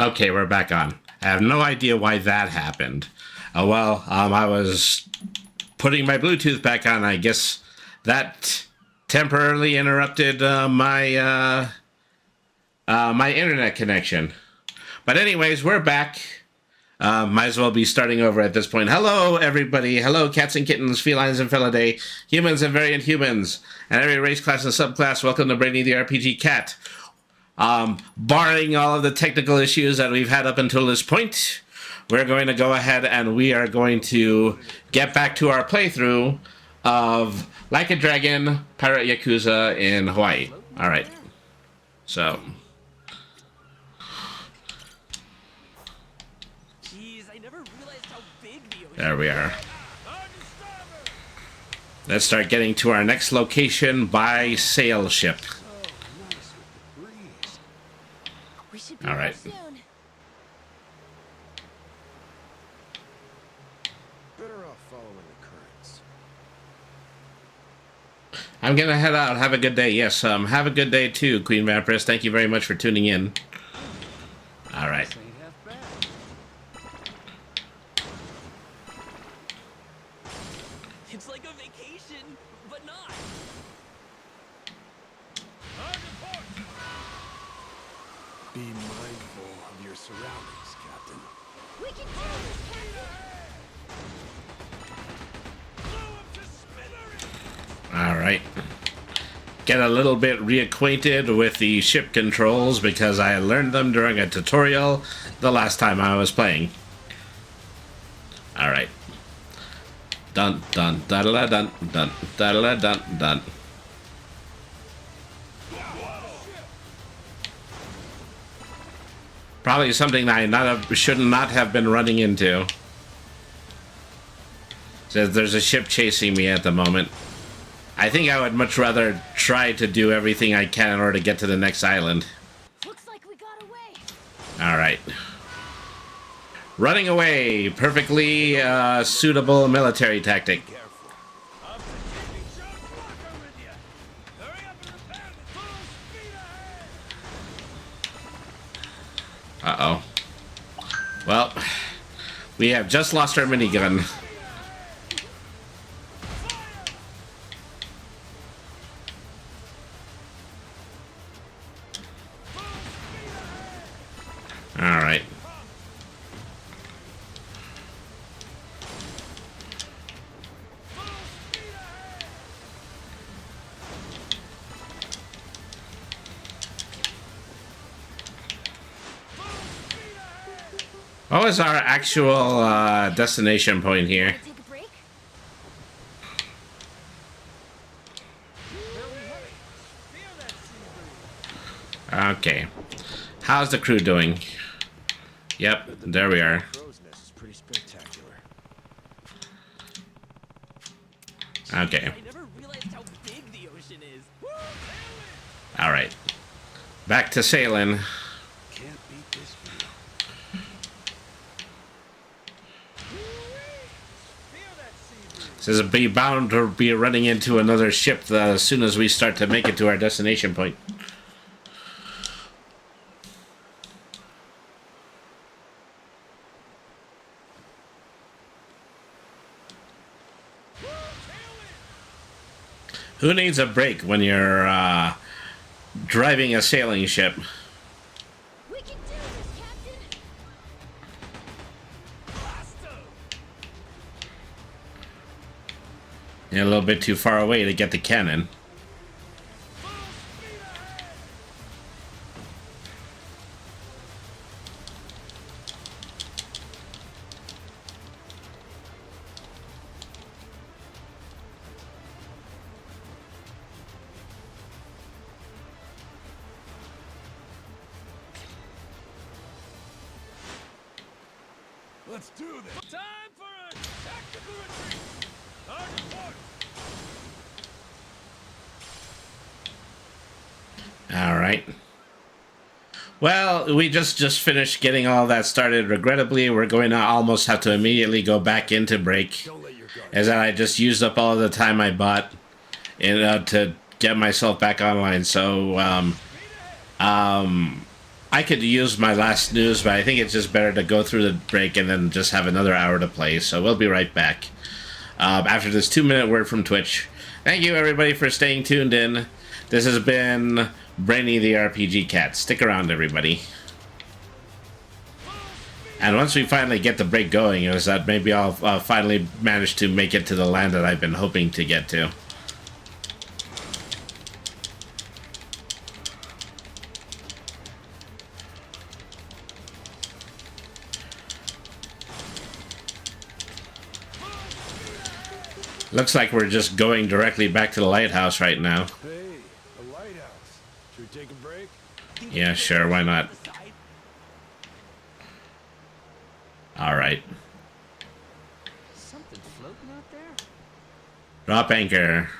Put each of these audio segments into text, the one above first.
Okay, we're back on. I have no idea why that happened. I was putting my Bluetooth back on. I guess that temporarily interrupted my internet connection. But anyways, we're back. Might as well be starting over at this point. Hello, everybody. Hello, cats and kittens, felines and felidae, humans and variant humans, and every race, class, and subclass. Welcome to Brainy the RPG Cat. Barring all of the technical issues that we've had up until this point, we're going to go ahead and we are going to get back to our playthrough of Like a Dragon Pirate Yakuza in Hawaii. Alright. So. There we are. Let's start getting to our next location by sail ship. All right. I'm gonna head out. Have a good day. Yes, have a good day too, Queen Vampiress. Thank you very much for tuning in. All right. It's like a vacation, but not. Be mindful of your surroundings, Captain. We can do this, Captain! All right. Get a little bit reacquainted with the ship controls because I learned them during a tutorial the last time I was playing. All right. Dun dun da da dun dun da da dun dun. Probably something that I should not have been running into. Says there's a ship chasing me at the moment. I think I would much rather try to do everything I can in order to get to the next island. Looks like we got away. All right. Running away, perfectly suitable military tactic. Uh-oh. Well, we have just lost our minigun. All right. What was our actual destination point here? Take a break? Okay. How's the crew doing? Yep, there we are. Okay. I never realized how big the ocean is. All right. Back to sailing. Can't beat this view. Says be bound to be running into another ship as soon as we start to make it to our destination point. Who needs a break when you're driving a sailing ship? We can do this, Captain! You're a little bit too far away to get the cannon. Let's do this. Time for a tactical retreat. Target port. All right. Well, we just finished getting all that started. Regrettably, we're going to almost have to immediately go back into break, Don't let your guard. as I just used up all the time I bought to get myself back online. So, I could use my last snooze, but I think it's just better to go through the break and then just have another hour to play. So we'll be right back after this 2-minute word from Twitch. Thank you, everybody, for staying tuned in. This has been Brainy the RPG Cat. Stick around, everybody. And once we finally get the break going, is that maybe I'll finally manage to make it to the land that I've been hoping to get to. Looks like we're just going directly back to the lighthouse right now. Hey, a lighthouse. Should we take a break? Yeah, sure, why not? Alright. Something floating out there? Drop anchor.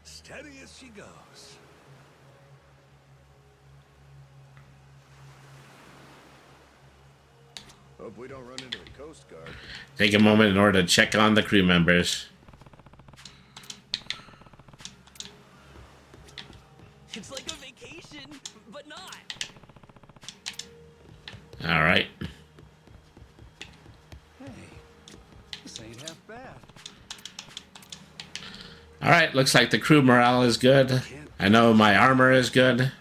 Steady as she goes. Hope we don't run into the Coast Guard. Take a moment in order to check on the crew members. It's like a vacation, but not. Alright. Hey, this ain't half bad. Alright, looks like the crew morale is good. I know my armor is good.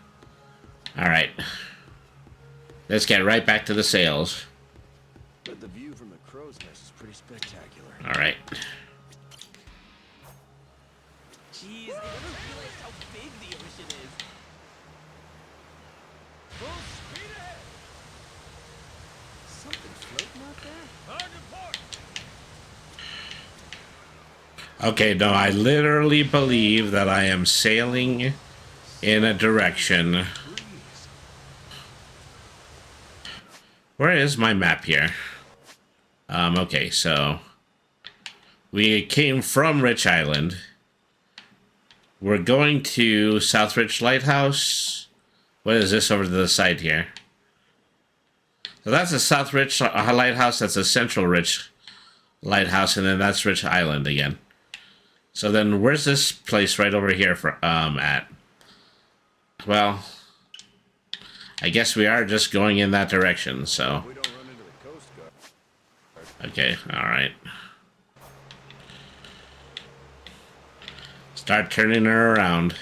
Alright. Let's get right back to the sails. But the view from the crow's nest is pretty spectacular. Alright. Jeez, I never realized how big the ocean is. Full speed ahead. Something floating out there? Hard to port. Okay, no, I literally believe that I am sailing in a direction. Breeze. Where is my map here? Okay, so we came from Rich Island. We're going to South Rich Lighthouse. What is this over to the side here? So that's a South Rich Lighthouse. That's a Central Rich Lighthouse, and then that's Rich Island again. So then, where's this place right over here for at? Well, I guess we are just going in that direction. So We don't run into the Coast Guard. okay, all right. Start turning her around.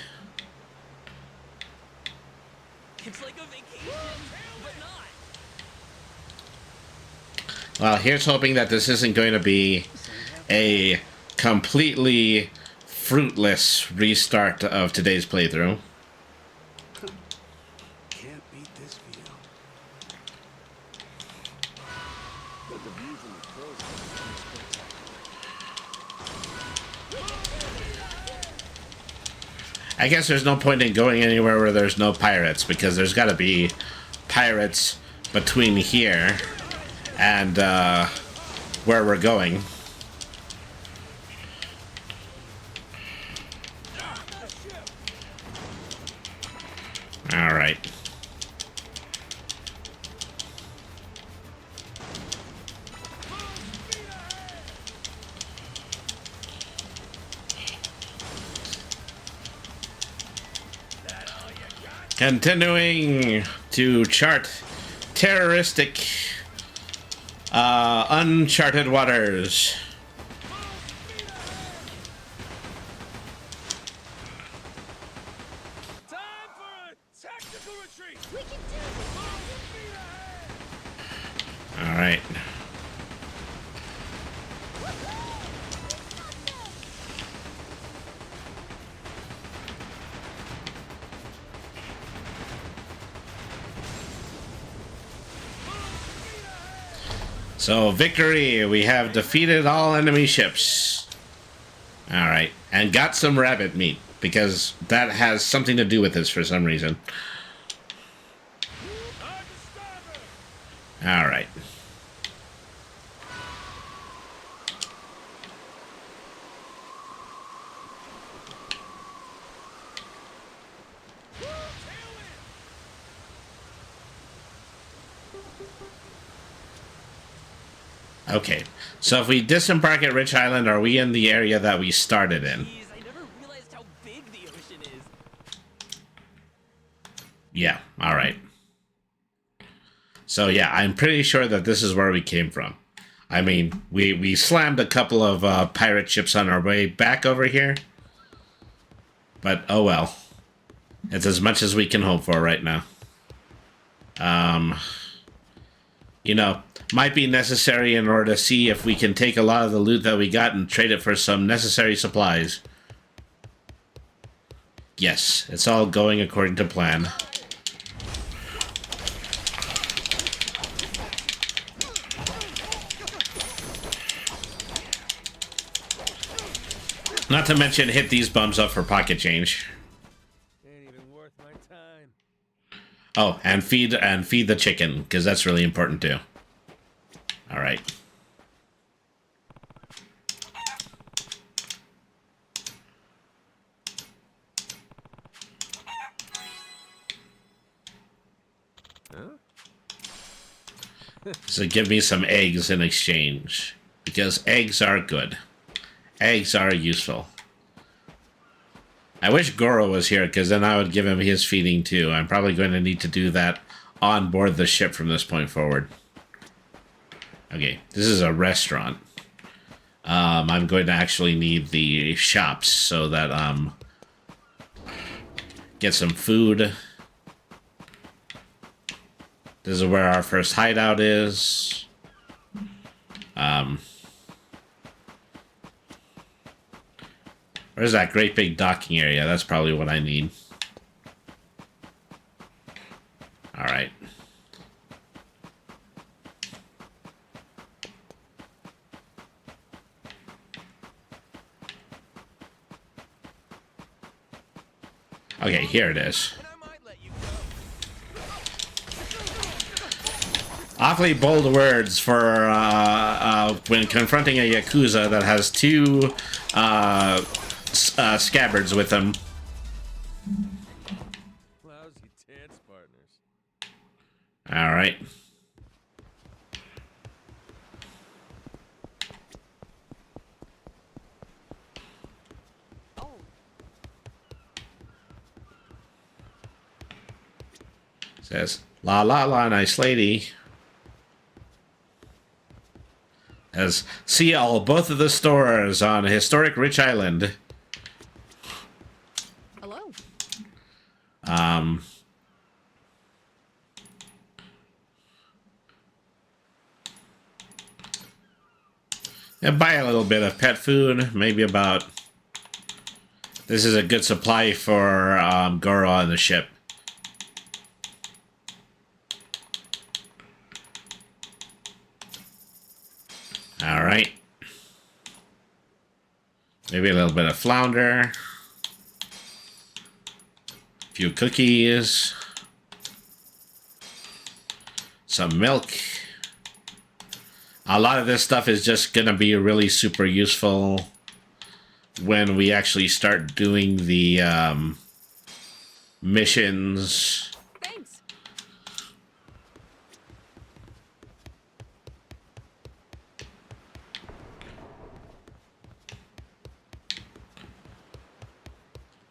It's like a vacation, but not. Well, here's hoping that this isn't going to be a completely fruitless restart of today's playthrough. Can't beat this view. But the view from the crow's nest is pretty spectacular. I guess there's no point in going anywhere where there's no pirates, because there's got to be pirates between here and where we're going. All right. Continuing to chart terroristic, uncharted waters. Time for a tactical retreat. We can do this, Captain! All right. So, victory! We have defeated all enemy ships. Alright, and got some rabbit meat, because that has something to do with this for some reason. Hard to starboard. Alright. Okay, so if we disembark at Rich Island, are we in the area that we started in? Jeez, I never realized how big the ocean is. Yeah, all right. So yeah, I'm pretty sure that this is where we came from. I mean, we slammed a couple of pirate ships on our way back over here. But oh well. It's as much as we can hope for right now. You know, might be necessary in order to see if we can take a lot of the loot that we got and trade it for some necessary supplies. Yes, it's all going according to plan. Not to mention hit these bums up for pocket change. Ain't even worth my time. Oh, and feed the chicken, because that's really important too. All right. So give me some eggs in exchange, because eggs are good. Eggs are useful. I wish Goro was here, because then I would give him his feeding too. I'm probably going to need to do that on board the ship from this point forward. Okay, this is a restaurant. I'm going to actually need the shops so that get some food. This is where our first hideout is. Where's that great big docking area? That's probably what I need. All right. Okay, here it is. And I might let you go. Awfully bold words for when confronting a Yakuza that has two scabbards with them. Lousy dance partners. All right. Oh, Says, la la la, nice lady. As see all both of the stores on historic Rich Island. Hello. And buy a little bit of pet food, maybe about. This is a good supply for Goro on the ship. All right. Maybe a little bit of flounder. A few cookies. Some milk. A lot of this stuff is just going to be really super useful when we actually start doing the missions. Thanks.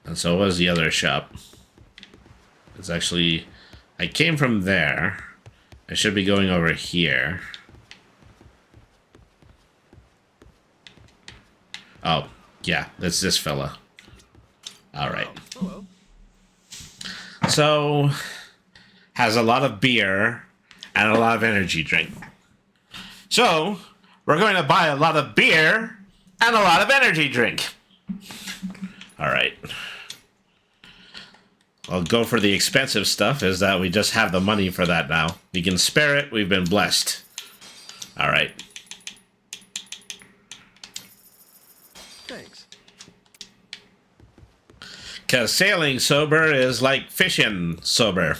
And so was the other shop. It's actually, I came from there. I should be going over here. Oh, yeah, that's this fella. All right. hello. So, has a lot of beer and a lot of energy drink. So, we're going to buy a lot of beer and a lot of energy drink. All right. I'll go for the expensive stuff, is that we just have the money for that now. We can spare it, we've been blessed. All right. Thanks. Because sailing sober is like fishing sober.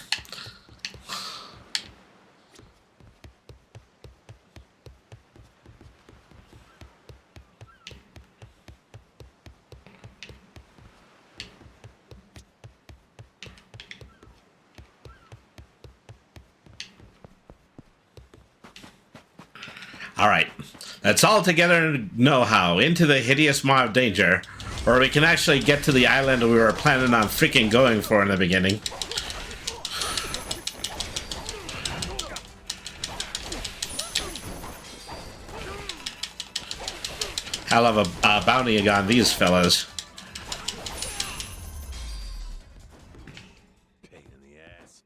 All right. Let's all together know how into the hideous maw of danger, or we can actually get to the island we were planning on freaking going for in the beginning. hell of a bounty on these fellas. Pain in the ass.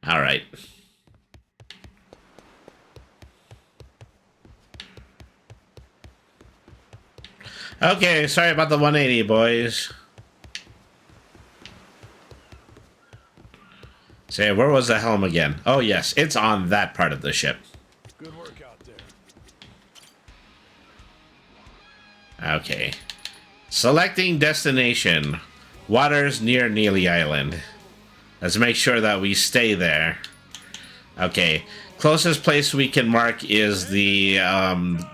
All right. Okay, sorry about the 180, boys. Say, where was the helm again? Oh, yes, it's on that part of the ship. Good work out there. Okay. Selecting destination. Waters near Neely Island. Let's make sure that we stay there. Okay. Closest place we can mark is the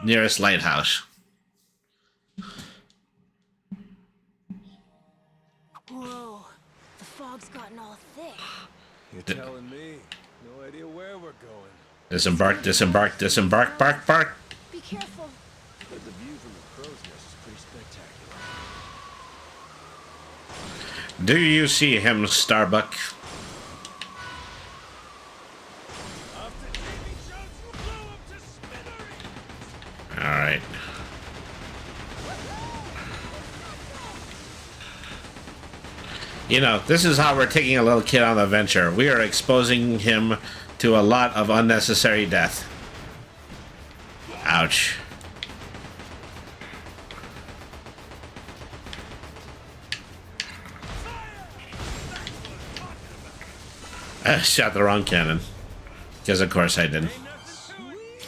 nearest lighthouse. Whoa, the fog's gotten all thick. You're telling me. No idea where we're going. Disembark, disembark, disembark, bark, bark. Be careful. But the view from the crow's nest is pretty spectacular. Do you see him, Starbuck? After TV shows, you blow up to smithereens. Alright. You know, this is how we're taking a little kid on the venture. We are exposing him to a lot of unnecessary death. Ouch. I shot the wrong cannon. Because of course I did. Ain't nothing to it.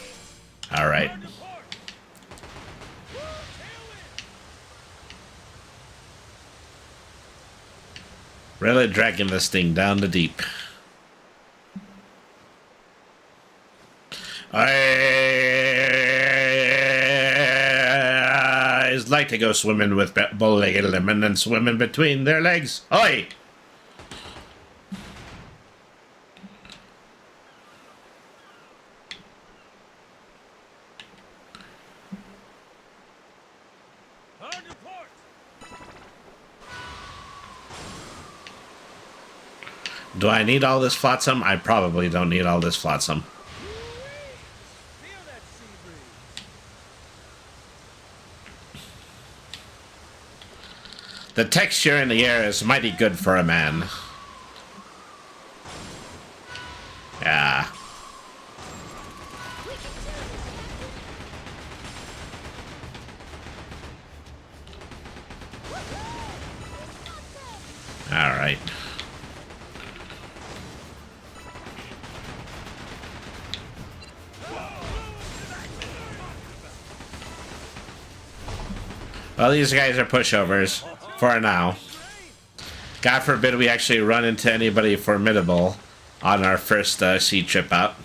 Alright. Hard to park. Tail in. Really dragging this thing down the deep. I'd like to go swimming with bow-legged lemon and swimming between their legs. Oi! Hard to park. Do I need all this flotsam? I probably don't need all this flotsam. Feel that sea breeze. The texture in the air is mighty good for a man. Yeah. We can do this, Captain. All right. Well, these guys are pushovers for now. God forbid we actually run into anybody formidable on our first sea trip out.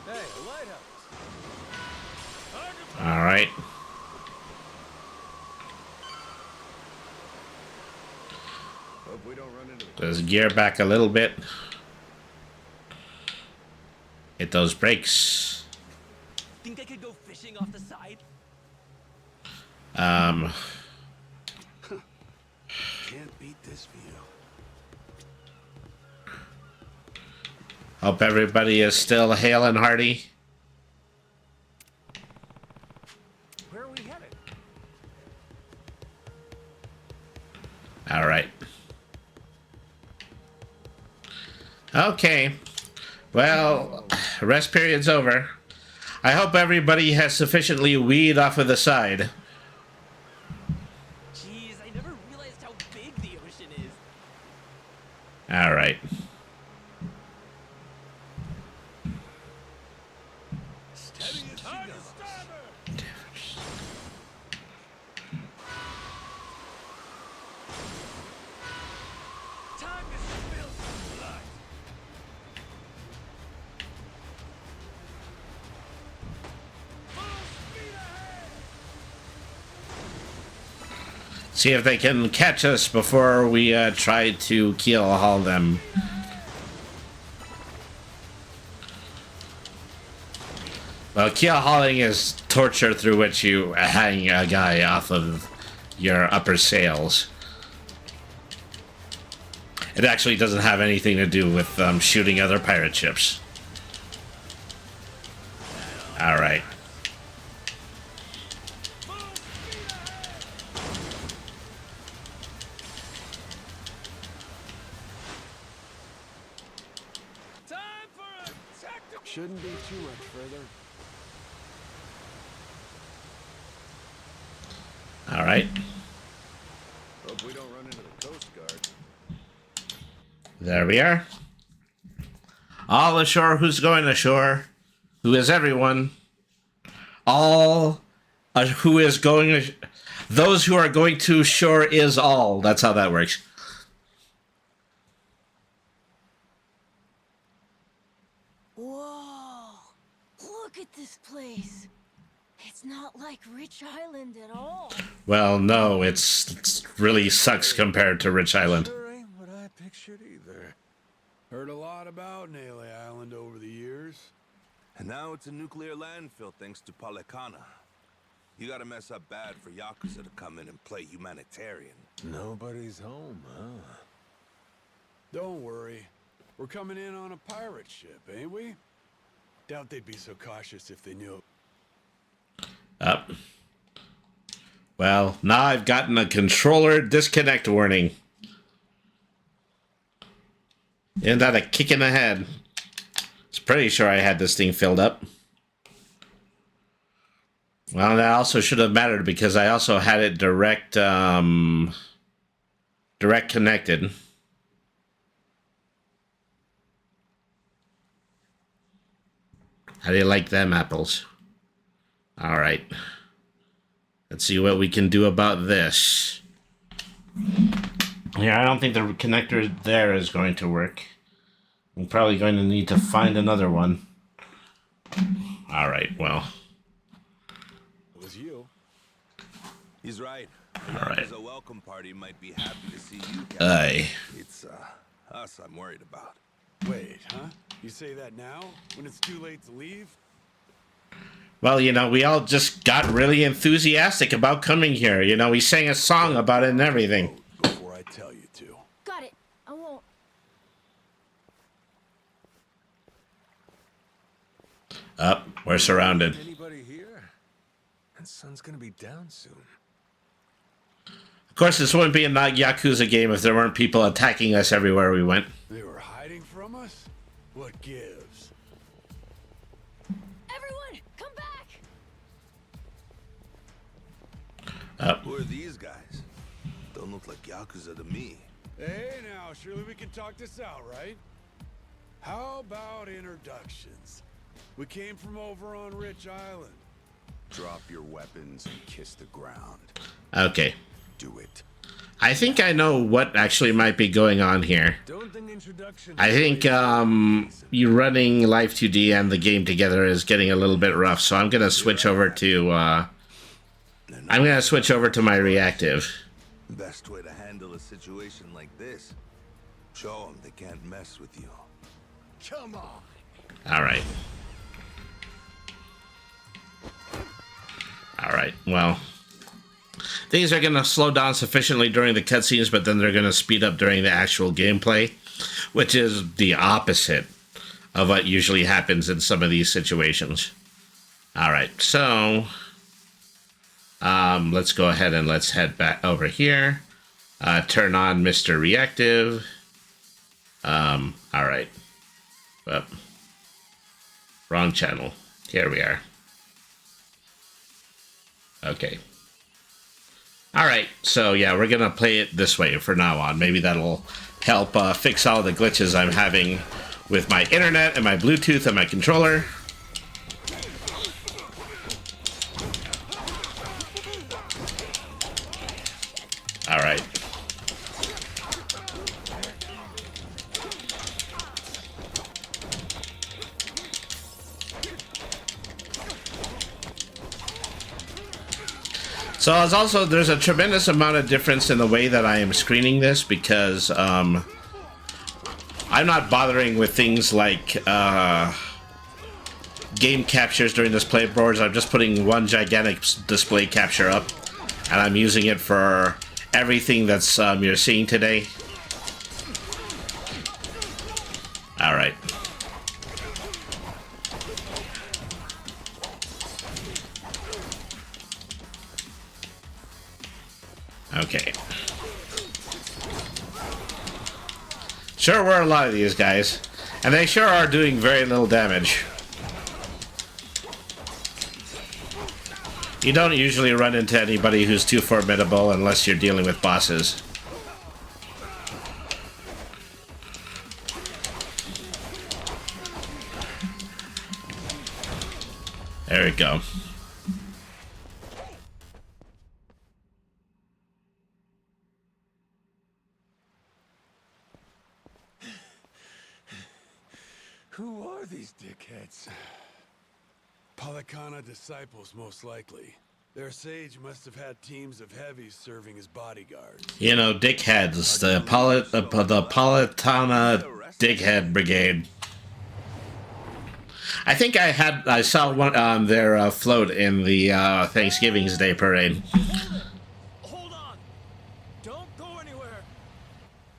Hey, a lighthouse. Hard to park. All right. Hope we don't run into the Let's gear back a little bit. Hit those brakes. Think I could go fishing off the side? Can't beat this view. Hope everybody is still hale and hearty. Where are we headed? All right. Okay. Well, rest period's over. I hope everybody has sufficiently weed off of the side. Jeez, I never realized how big the ocean is. All right. Steady as she Hard to goes. starboard. Time to spill some blood. Full speed ahead. See if they can catch us before we try to keel haul them. Well, keel hauling is torture through which you hang a guy off of your upper sails. It actually doesn't have anything to do with shooting other pirate ships. Alright. Time for a tactical. Shouldn't be too much further. Alright. Hope we don't run into the Coast Guard. There we are. All ashore who's going ashore. Who is everyone. All who is going... Those who are going to shore is all. That's how that works. Whoa! Look at this place. It's not like Rich Island at all. Well, no, it really sucks compared to Rich Island. Sure ain't what I pictured either. Heard a lot about Naily Island over the years. And now it's a nuclear landfill thanks to Policana. You gotta mess up bad for Yakuza to come in and play humanitarian. Nobody's home, huh? Don't worry. We're coming in on a pirate ship, ain't we? Doubt they'd be so cautious if they knew. Up. Well, now I've gotten a controller disconnect warning. Isn't that a kick in the head? It's pretty sure I had this thing filled up. Well, that also should have mattered because I also had it direct connected. How do you like them apples? All right. Let's see what we can do about this. Yeah, I don't think the connector there is going to work. I'm probably going to need to find another one. All right, well. It was you. He's right. All right. The welcome party might be happy to see you, Captain. Aye. It's us I'm worried about. Wait, huh? You say that now? When it's too late to leave? Well, you know, we all just got really enthusiastic about coming here. You know, we sang a song about it and everything. Before I tell you to. Got it. I won't. Up, we're surrounded. Anybody here? And sun's gonna be down soon. Of course, this wouldn't be a Yakuza game if there weren't people attacking us everywhere we went. They were hiding from us? What gives? Everyone, come back! Up. Who are these guys? Don't look like Yakuza to me. Hey now, surely we can talk this out, right? How about introductions? We came from over on Rich Island. Drop your weapons and kiss the ground. Okay. Do it. I think I know what actually might be going on here. Don't think introduction. I think you running Live 2D and the game together is getting a little bit rough, so I'm gonna switch over to my reactive. Best way to handle a situation like this. Show them they can't mess with you. Come on! All right. All right. Well, things are gonna slow down sufficiently during the cutscenes, but then they're gonna speed up during the actual gameplay, which is the opposite of what usually happens in some of these situations. All right. So let's go ahead and let's head back over here. Turn on Mr. Reactive. All right. Well, wrong channel. Here we are. Okay. All right. So, yeah, we're going to play it this way for now on. Maybe that'll help fix all the glitches I'm having with my internet and my Bluetooth and my controller. All right. So there's a tremendous amount of difference in the way that I am screening this because I'm not bothering with things like game captures during this playboards. I'm just putting one gigantic display capture up, and I'm using it for everything that's you're seeing today. All right. Okay. Sure were a lot of these guys, and they sure are doing very little damage. You don't usually run into anybody who's too formidable unless you're dealing with bosses. There we go. Who are these dickheads? Palikana disciples, most likely. Their sage must have had teams of heavies serving as bodyguards. You know, dickheads. The Palatana Dickhead Brigade. I think I saw one their float in the Thanksgiving's Day parade. Hold on! Don't go anywhere!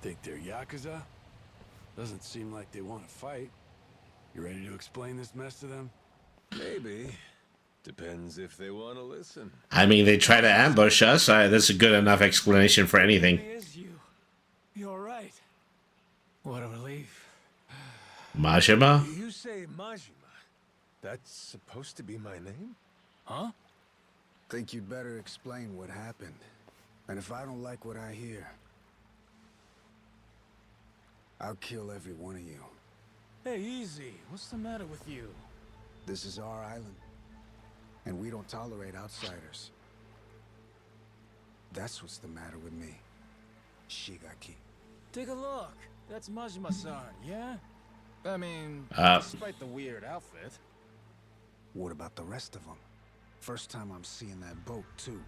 Think they're Yakuza? Doesn't seem like they want to fight. You ready to explain this mess to them? Maybe. Depends if they want to listen. I mean, they try to ambush us. That's a good enough explanation for anything. It is you. You're right. What a relief. Majima? You say Majima. That's supposed to be my name? Huh? Think you'd better explain what happened. And if I don't like what I hear, I'll kill every one of you. Hey, easy. What's the matter with you? This is our island, and we don't tolerate outsiders. That's what's the matter with me, Shigaki. Take a look. That's Majima-san, yeah? I mean, despite the weird outfit. What about the rest of them? First time I'm seeing that boat, too.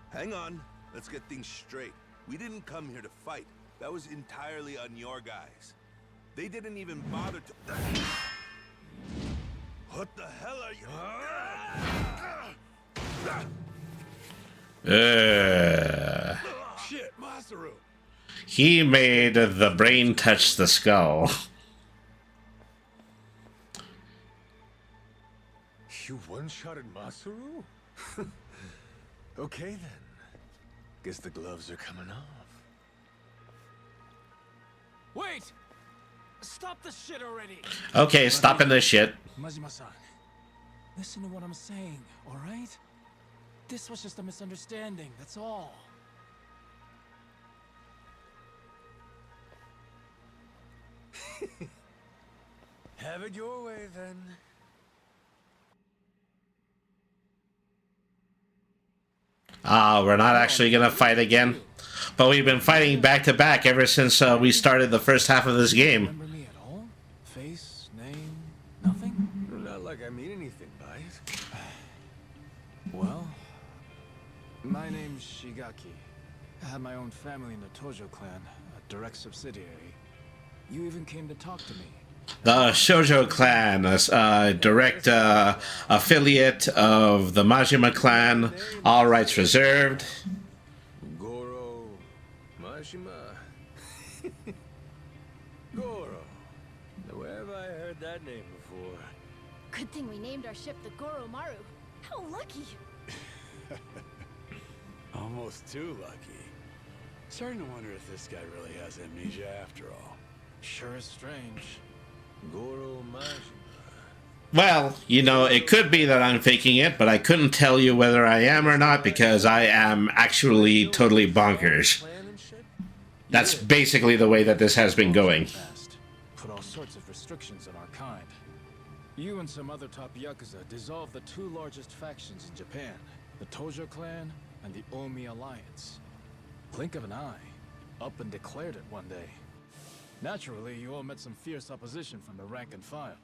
Hang on. Let's get things straight. We didn't come here to fight. That was entirely on your guys. They didn't even bother to... What the hell are you... Shit, Masaru! He made the brain touch the skull. You one-shotted Masaru? Okay then. Guess the gloves are coming off. Wait! Stop the shit already! Okay, stopping this shit. Majima-san, listen to what I'm saying, alright? This was just a misunderstanding, that's all. Have it your way then. We're not actually gonna fight again. But we've been fighting back to back ever since we started the first half of this game. Remember me at all? Face, name, nothing? Not like I mean anything by it. Well, my name's Shigaki. I had my own family in the Tojo clan, a direct subsidiary. You even came to talk to me. The Shoujo clan, a direct affiliate of the Majima clan, all rights reserved. Goro... Majima... Goro. Where have I heard that name before? Good thing we named our ship the Goromaru. How lucky! Almost too lucky. Starting to wonder if this guy really has amnesia after all. Sure is strange. Goro Majima. Well, you know, it could be that I'm faking it, but I couldn't tell you whether I am or not because I am actually totally bonkers. That's basically the way that this has been going. Put all sorts of restrictions on our kind. You and some other top Yakuza dissolved the two largest factions in Japan, the Tojo clan and the Omi Alliance. Blink of an eye, up and declared it one day. Naturally, you all met some fierce opposition from the rank and file.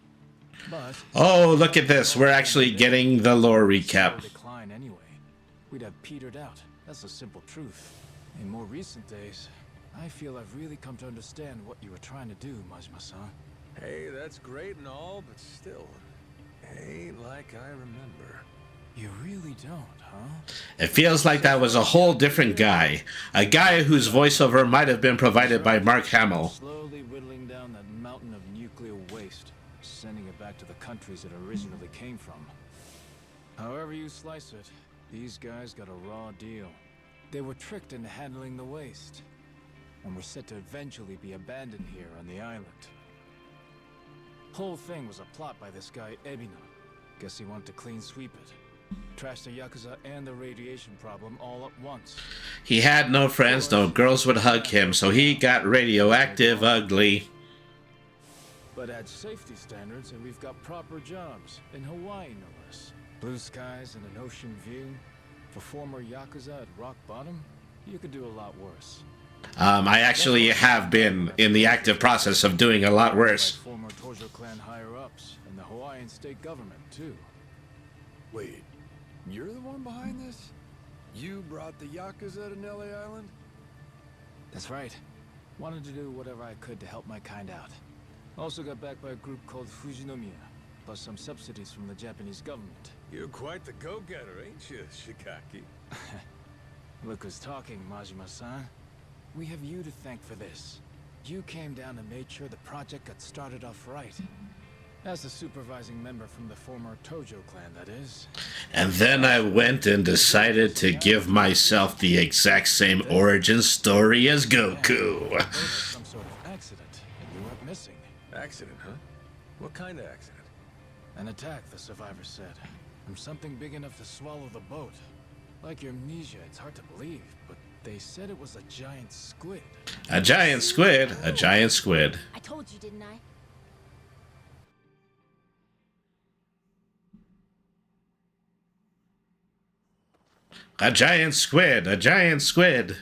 But Oh, look at this. We're actually getting the lore recap. decline anyway. We'd have petered out. That's the simple truth. In more recent days, I feel I've really come to understand what you were trying to do, Majima-san. Hey, that's great and all, but still. Ain't like I remember. You really don't, huh? It feels like that was a whole different guy. A guy whose voiceover might have been provided by Mark Hamill. Slowly whittling down that mountain of nuclear waste, sending it back to the countries it originally came from. However you slice it, these guys got a raw deal. They were tricked into handling the waste, and were set to eventually be abandoned here on the island. Whole thing was a plot by this guy, Ebina. Guess he wanted to clean sweep it. Trash the Yakuza and the radiation problem all at once. He had no friends, no girls would hug him, so he got radioactive ugly. But at safety standards, and we've got proper jobs. In Hawaii, no less. Blue skies and an ocean view. For former Yakuza at rock bottom, you could do a lot worse. I actually have been in the active process of doing a lot worse. Like former Tojo clan higher-ups, and the Hawaiian state government, too. Wait, you're the one behind this? You brought the Yakuza to Nelly Island? That's right. Wanted to do whatever I could to help my kind out. Also got backed by a group called Fujinomiya, plus some subsidies from the Japanese government. You're quite the go-getter, ain't you, Shikaki? Look who's talking, Majima-san. We have you to thank for this. You came down and made sure the project got started off right. As a supervising member from the former Tojo clan, that is. And then I went and decided to give myself the exact same origin story as Goku. There was some sort of accident, and you went missing. Accident, huh? What kind of accident? An attack, the survivors said. From something big enough to swallow the boat. Like your amnesia, it's hard to believe, but they said it was a giant squid. A giant squid? A giant squid. I told you, didn't I? A giant squid. A giant squid.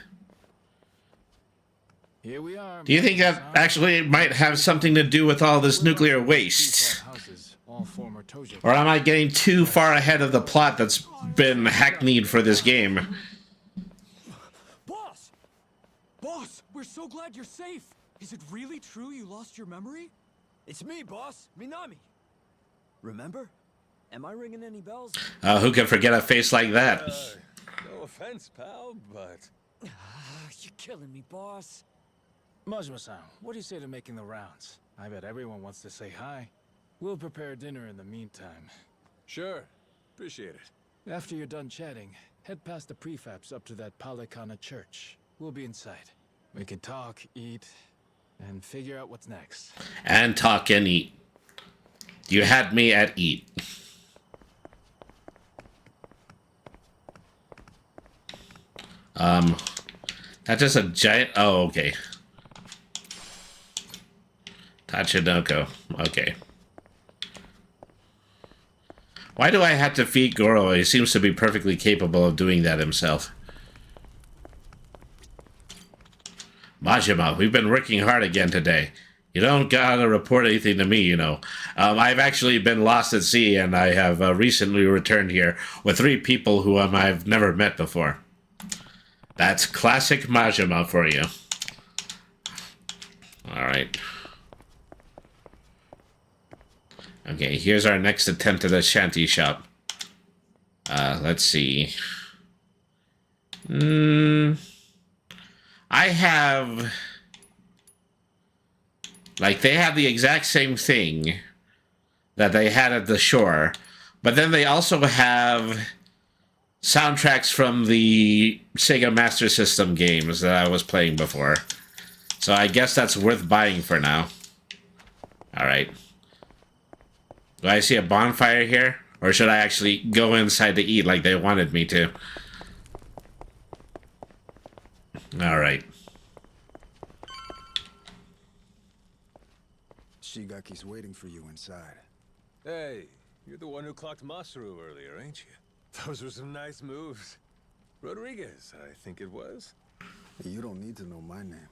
Here we are. Do you think that actually might have something to do with all this nuclear waste? Or am I getting too far ahead of the plot that's been hackneyed for this game? Boss! Boss, we're so glad you're safe. Is it really true you lost your memory? It's me, boss. Minami. Remember? Am I ringing any bells? Who can forget a face like that? No offense, pal, but... You're killing me, boss. Majima-san, what do you say to making the rounds? I bet everyone wants to say hi. We'll prepare dinner in the meantime. Sure. Appreciate it. After you're done chatting, head past the prefabs up to that Palikana church. We'll be inside. We can talk, eat, and figure out what's next. And talk and eat. You had me at eat. That's just a giant... Oh, okay. Tachinoko. Okay. Why do I have to feed Goro? He seems to be perfectly capable of doing that himself. Majima, we've been working hard again today. You don't gotta report anything to me, you know. I've actually been lost at sea, and I have recently returned here with 3 people who I've never met before. That's classic Majima for you. Alright. Okay, here's our next attempt at a shanty shop. Let's see. I have... Like, they have the exact same thing that they had at the shore, but then they also have soundtracks from the Sega Master System games that I was playing before. So I guess that's worth buying for now. Alright. Do I see a bonfire here? Or should I actually go inside to eat like they wanted me to? Alright. Shigaki's waiting for you inside. Hey, you're the one who clocked Masaru earlier, ain't you? Those were some nice moves. Rodriguez, I think it was. You don't need to know my name.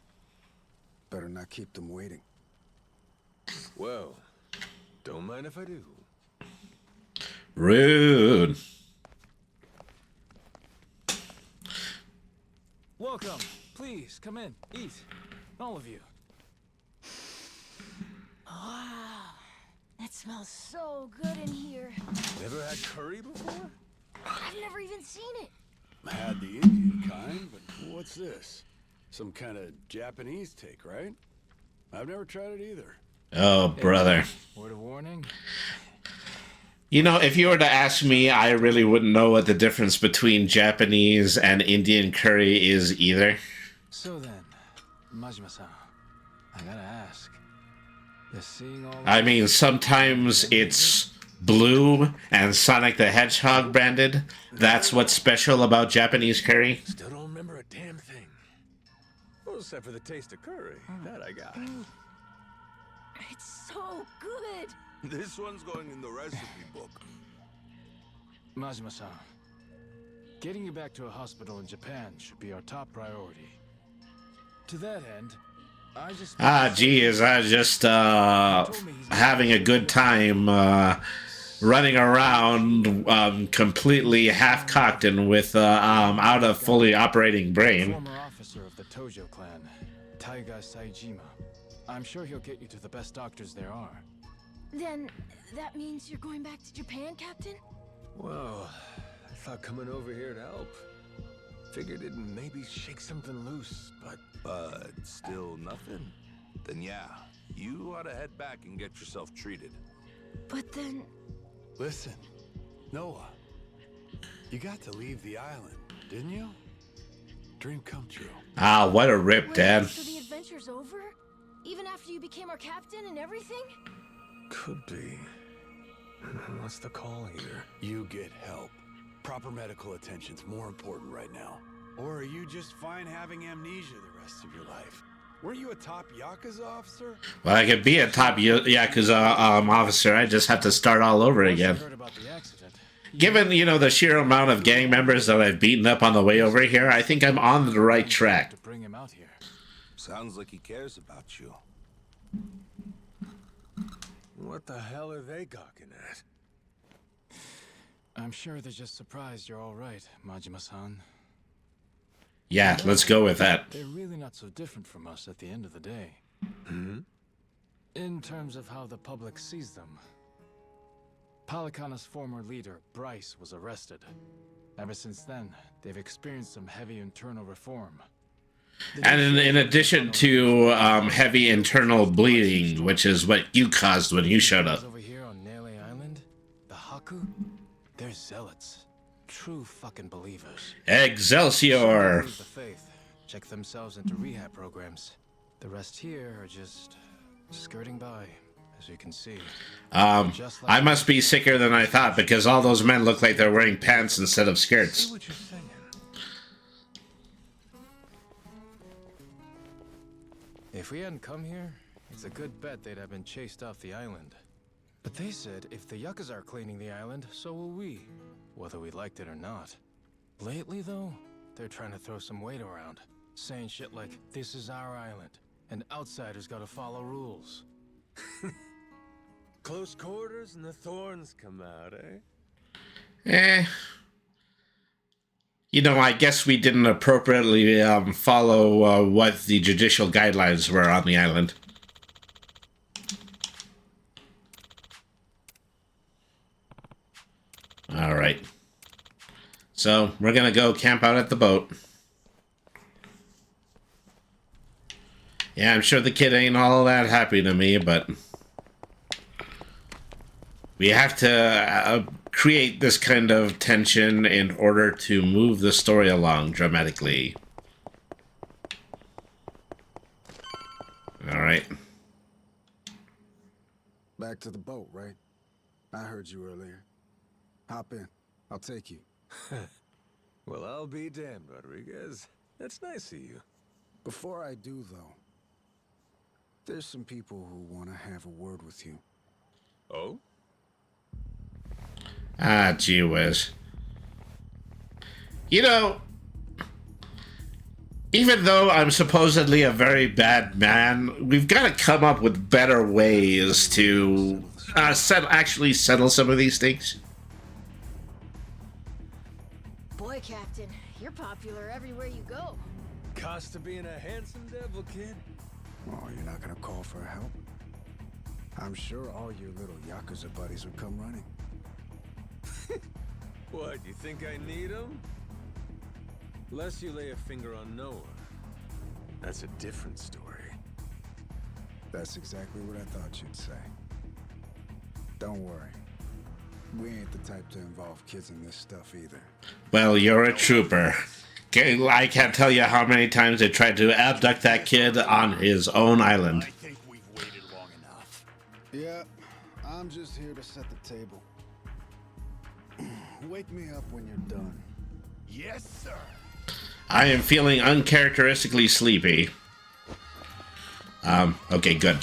Better not keep them waiting. Well, don't mind if I do. Rude. Welcome. Please, come in. Eat. All of you. Wow. That It smells so good in here. Never had curry before? I've never even seen it. Had the Indian kind, but what's this? Some kind of Japanese take, right? I've never tried it either. Oh, brother. Word of warning. You know, if you were to ask me, I really wouldn't know what the difference between Japanese and Indian curry is either. So then, Majima-san, I gotta ask. You're seeing all I mean, sometimes it's blue and Sonic the Hedgehog branded. That's what's special about Japanese curry. Still don't remember a damn thing. Well, except for the taste of curry. That I got. It's so good. This one's going in the recipe book. Majima-san, getting you back to a hospital in Japan should be our top priority. To that end, I just... Geez, I was just having a good time running around completely half-cocked and with out of fully operating brain. Former officer of the Tojo clan, Taiga Saijima. I'm sure he'll get you to the best doctors there are. Then that means you're going back to Japan, Captain? Well, I thought coming over here to help. Figured it'd maybe shake something loose, But still nothing? Then yeah, you ought to head back and get yourself treated. But then... Listen, Noah, you got to leave the island, didn't you? Dream come true. Ah, what a rip, Wait, Dad. so the adventure's over? Even after you became our captain and everything? could be. What's the call here? You get help. Proper medical attention's more important right now. Or are you just fine having amnesia the rest of your life? Weren't you a top Yakuza officer? Well, I could be a top Yakuza officer. I just have to start all over again. Given, you know, the sheer amount of gang members that I've beaten up on the way over here, I think I'm on the right track. Sounds like he cares about you. What the hell are they gawking at? I'm sure they're just surprised you're all right, Majima-san. Yeah, let's go with that. They're really not so different from us at the end of the day. In terms of how the public sees them. Palikana's former leader, Bryce, was arrested. Ever since then, they've experienced some heavy internal reform. And in addition to heavy internal bleeding, which is what you caused when you showed up. Over here on Nele Island, the Haku, they're zealots. True fucking believers. Excelsior! The faith. Check themselves into rehab programs. The rest here are just skirting by, as you can see. I must be sicker than I thought because all those men look like they're wearing pants instead of skirts. See what you're saying. If we hadn't come here, it's a good bet they'd have been chased off the island. But they said if the Yakuza are cleaning the island, so will we. Whether we liked it or not. Lately, though, they're trying to throw some weight around. Saying shit like, this is our island, and outsiders gotta follow rules. Close quarters and the thorns come out, eh? You know, I guess we didn't appropriately follow what the judicial guidelines were on the island. Alright. So, we're gonna go camp out at the boat. Yeah, I'm sure the kid ain't all that happy to me, but... we have to create this kind of tension in order to move the story along dramatically. Alright. Back to the boat, right? I heard you earlier. Hop in. I'll take you. Well, I'll be damned, Rodriguez. That's nice of you. Before I do, though, there's some people who want to have a word with you. Oh? Ah, gee whiz. You know, even though I'm supposedly a very bad man, we've got to come up with better ways to actually settle some of these things. Boy, Captain, you're popular everywhere you go. Cost of being a handsome devil, kid. Oh, you're not gonna call for help? I'm sure all your little Yakuza buddies would come running. What, you think I need him? Lest you lay a finger on Noah. That's a different story. That's exactly what I thought you'd say. Don't worry. We ain't the type to involve kids in this stuff either. Well, you're a trooper. I can't tell you how many times they tried to abduct that kid on his own island. I think we've waited long enough. Yeah, I'm just here to set the table. Wake me up when you're done. Yes, sir. I am feeling uncharacteristically sleepy. Okay, good.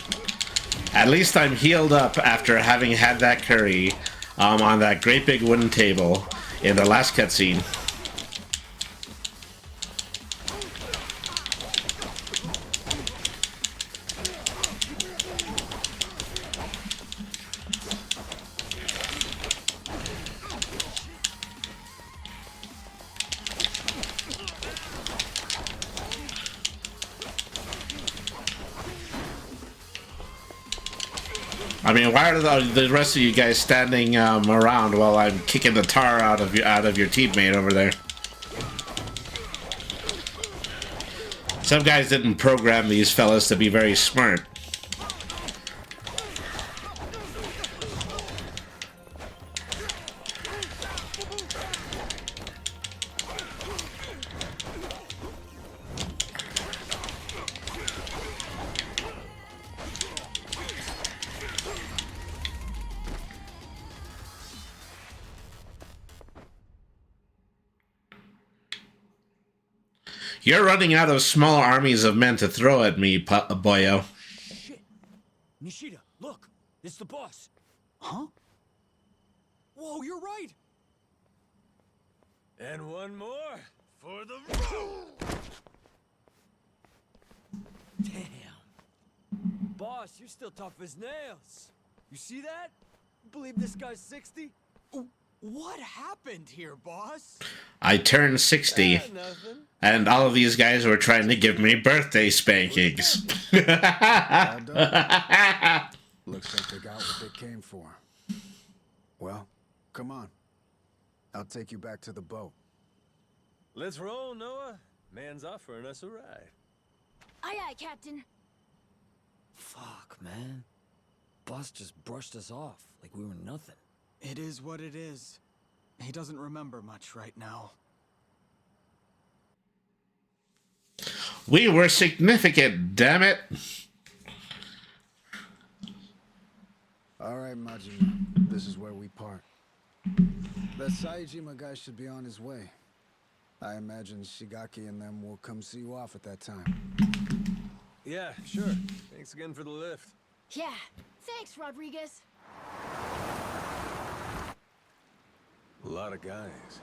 At least I'm healed up after having had that curry on that great big wooden table in the last cutscene. I mean, why are the rest of you guys standing around while I'm kicking the tar out of your teammate over there? Some guys didn't program these fellas to be very smart. You're running out of small armies of men to throw at me, boyo. Shit! Nishida, look! It's the boss! Huh? Whoa, you're right! And one more for the road. Damn. Boss, you're still tough as nails. You see that? Believe this guy's 60? What happened here, boss? I turned 60, Nothing. and all of these guys were trying to give me birthday spankings. Looks like they got what they came for. Well, come on. I'll take you back to the boat. Let's roll, Noah. Man's offering us a ride. Aye, aye, Captain. Fuck, man. Boss just brushed us off like we were nothing. It is what it is. He doesn't remember much right now. We were significant, damn it. All right, Majima. This is where we part. That Saejima guy should be on his way. I imagine Shigaki and them will come see you off at that time. Yeah, sure. Thanks again for the lift. Yeah, thanks, Rodriguez. A lot of guys.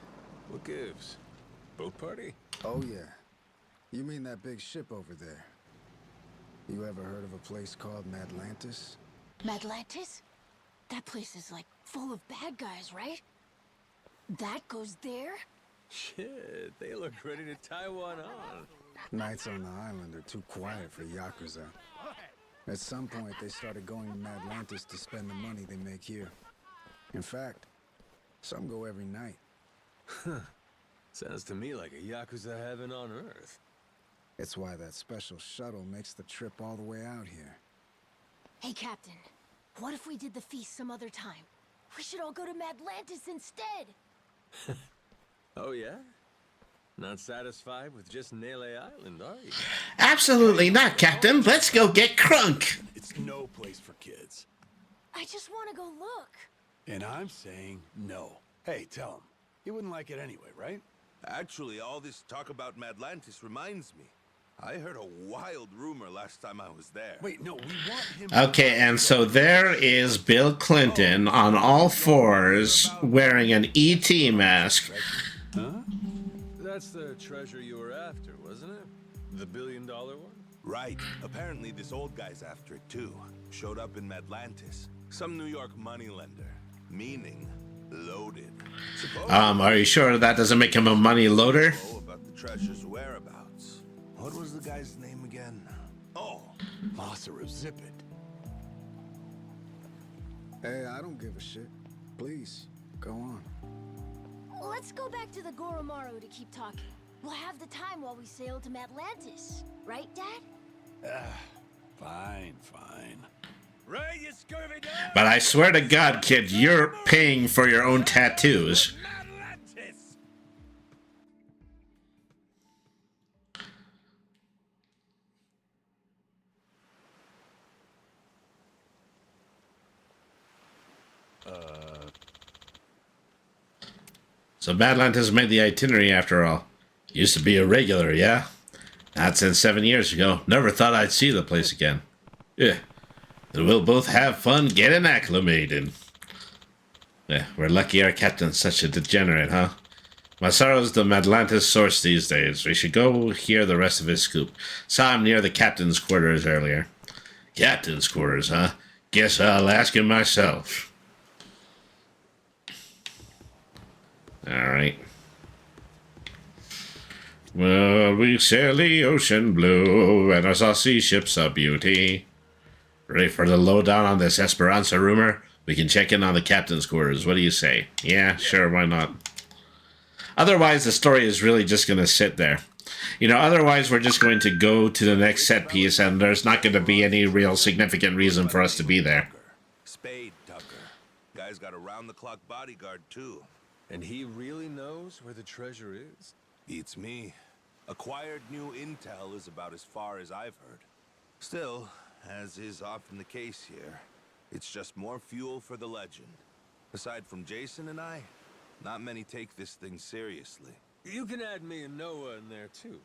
What gives? Boat party? Oh, yeah. You mean that big ship over there? You ever heard of a place called Madlantis? Madlantis? That place is like full of bad guys, right? That goes there? Shit, they look ready to tie one on. Nights on the island are too quiet for Yakuza. At some point, they started going to Madlantis to spend the money they make here. In fact, some go every night. Sounds to me like a Yakuza heaven on Earth. It's why that special shuttle makes the trip all the way out here. Hey, Captain. What if we did the feast some other time? We should all go to Madlantis instead. Oh, yeah? Not satisfied with just Nele Island, are you? Absolutely not, Captain. Let's go get crunk. It's no place for kids. I just want to go look. And I'm saying no. Hey, tell him. He wouldn't like it anyway, right? Actually, all this talk about Madlantis reminds me. I heard a wild rumor last time I was there. Wait, no, we want him... Okay, and so there is Bill Clinton on all fours wearing an E.T. mask. Huh? That's the treasure you were after, wasn't it? The $1 billion one? Right. Apparently this old guy's after it too. Showed up in Madlantis. Some New York moneylender. Meaning, loaded. Are you sure that doesn't make him a money loader? Oh, about the treasure's whereabouts. What was the guy's name again? Oh, Masaru, zip it. Hey, I don't give a shit. Please, go on. Let's go back to the Goromaru to keep talking. We'll have the time while we sail to Atlantis. Right, Dad? Fine, fine. Right, you scurvy dog! But I swear to God, kid, you're paying for your own tattoos. Atlantis! So Badlantis made the itinerary after all. Used to be a regular, yeah? Not since 7 years ago. Never thought I'd see the place again. Yeah. And we'll both have fun getting acclimated. Yeah, we're lucky our captain's such a degenerate, huh? Masaro's the Atlantis source these days. We should go hear the rest of his scoop. Saw him near the captain's quarters earlier. Captain's quarters, huh? Guess I'll ask him myself. Alright. Well, we sail the ocean blue, and our saucy ship's a beauty. Ready for the lowdown on this Esperanza rumor? We can check in on the captain's quarters. What do you say? Yeah, sure, why not? Otherwise, the story is really just going to sit there. You know, otherwise we're just going to go to the next set piece, and there's not going to be any real significant reason for us to be there. Spade Tucker. Guy's got a round-the-clock bodyguard, too. And he really knows where the treasure is? Beats me. Acquired new intel is about as far as I've heard. Still, as is often the case here, it's just more fuel for the legend. Aside from Jason and I, not many take this thing seriously. You can add me and Noah in there, too.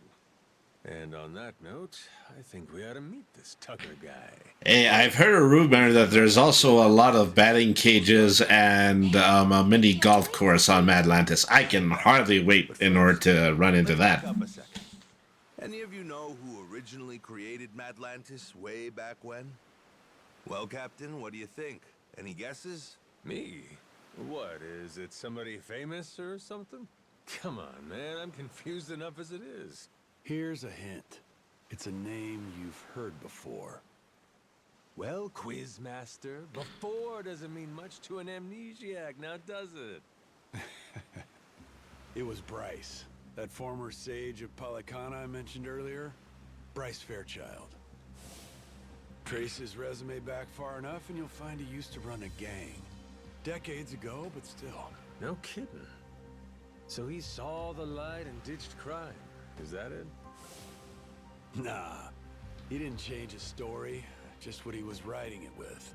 And on that note, I think we ought to meet this Tucker guy. Hey, I've heard a rumor that there's also a lot of batting cages and a mini golf course on Atlantis. I can hardly wait in order to run into that. Back up a second. Any of you know who originally created Atlantis way back when? Well, Captain, what do you think? Any guesses? Me? What, is it somebody famous or something? Come on, man, I'm confused enough as it is. Here's a hint. It's a name you've heard before. Well, Quizmaster, before doesn't mean much to an amnesiac, now does it? It was Bryce, that former sage of Palicana I mentioned earlier. Bryce Fairchild. Trace his resume back far enough and you'll find he used to run a gang. Decades ago, but still. No kidding. So he saw the light and ditched crime. Is that it? Nah. He didn't change his story, just what he was writing it with.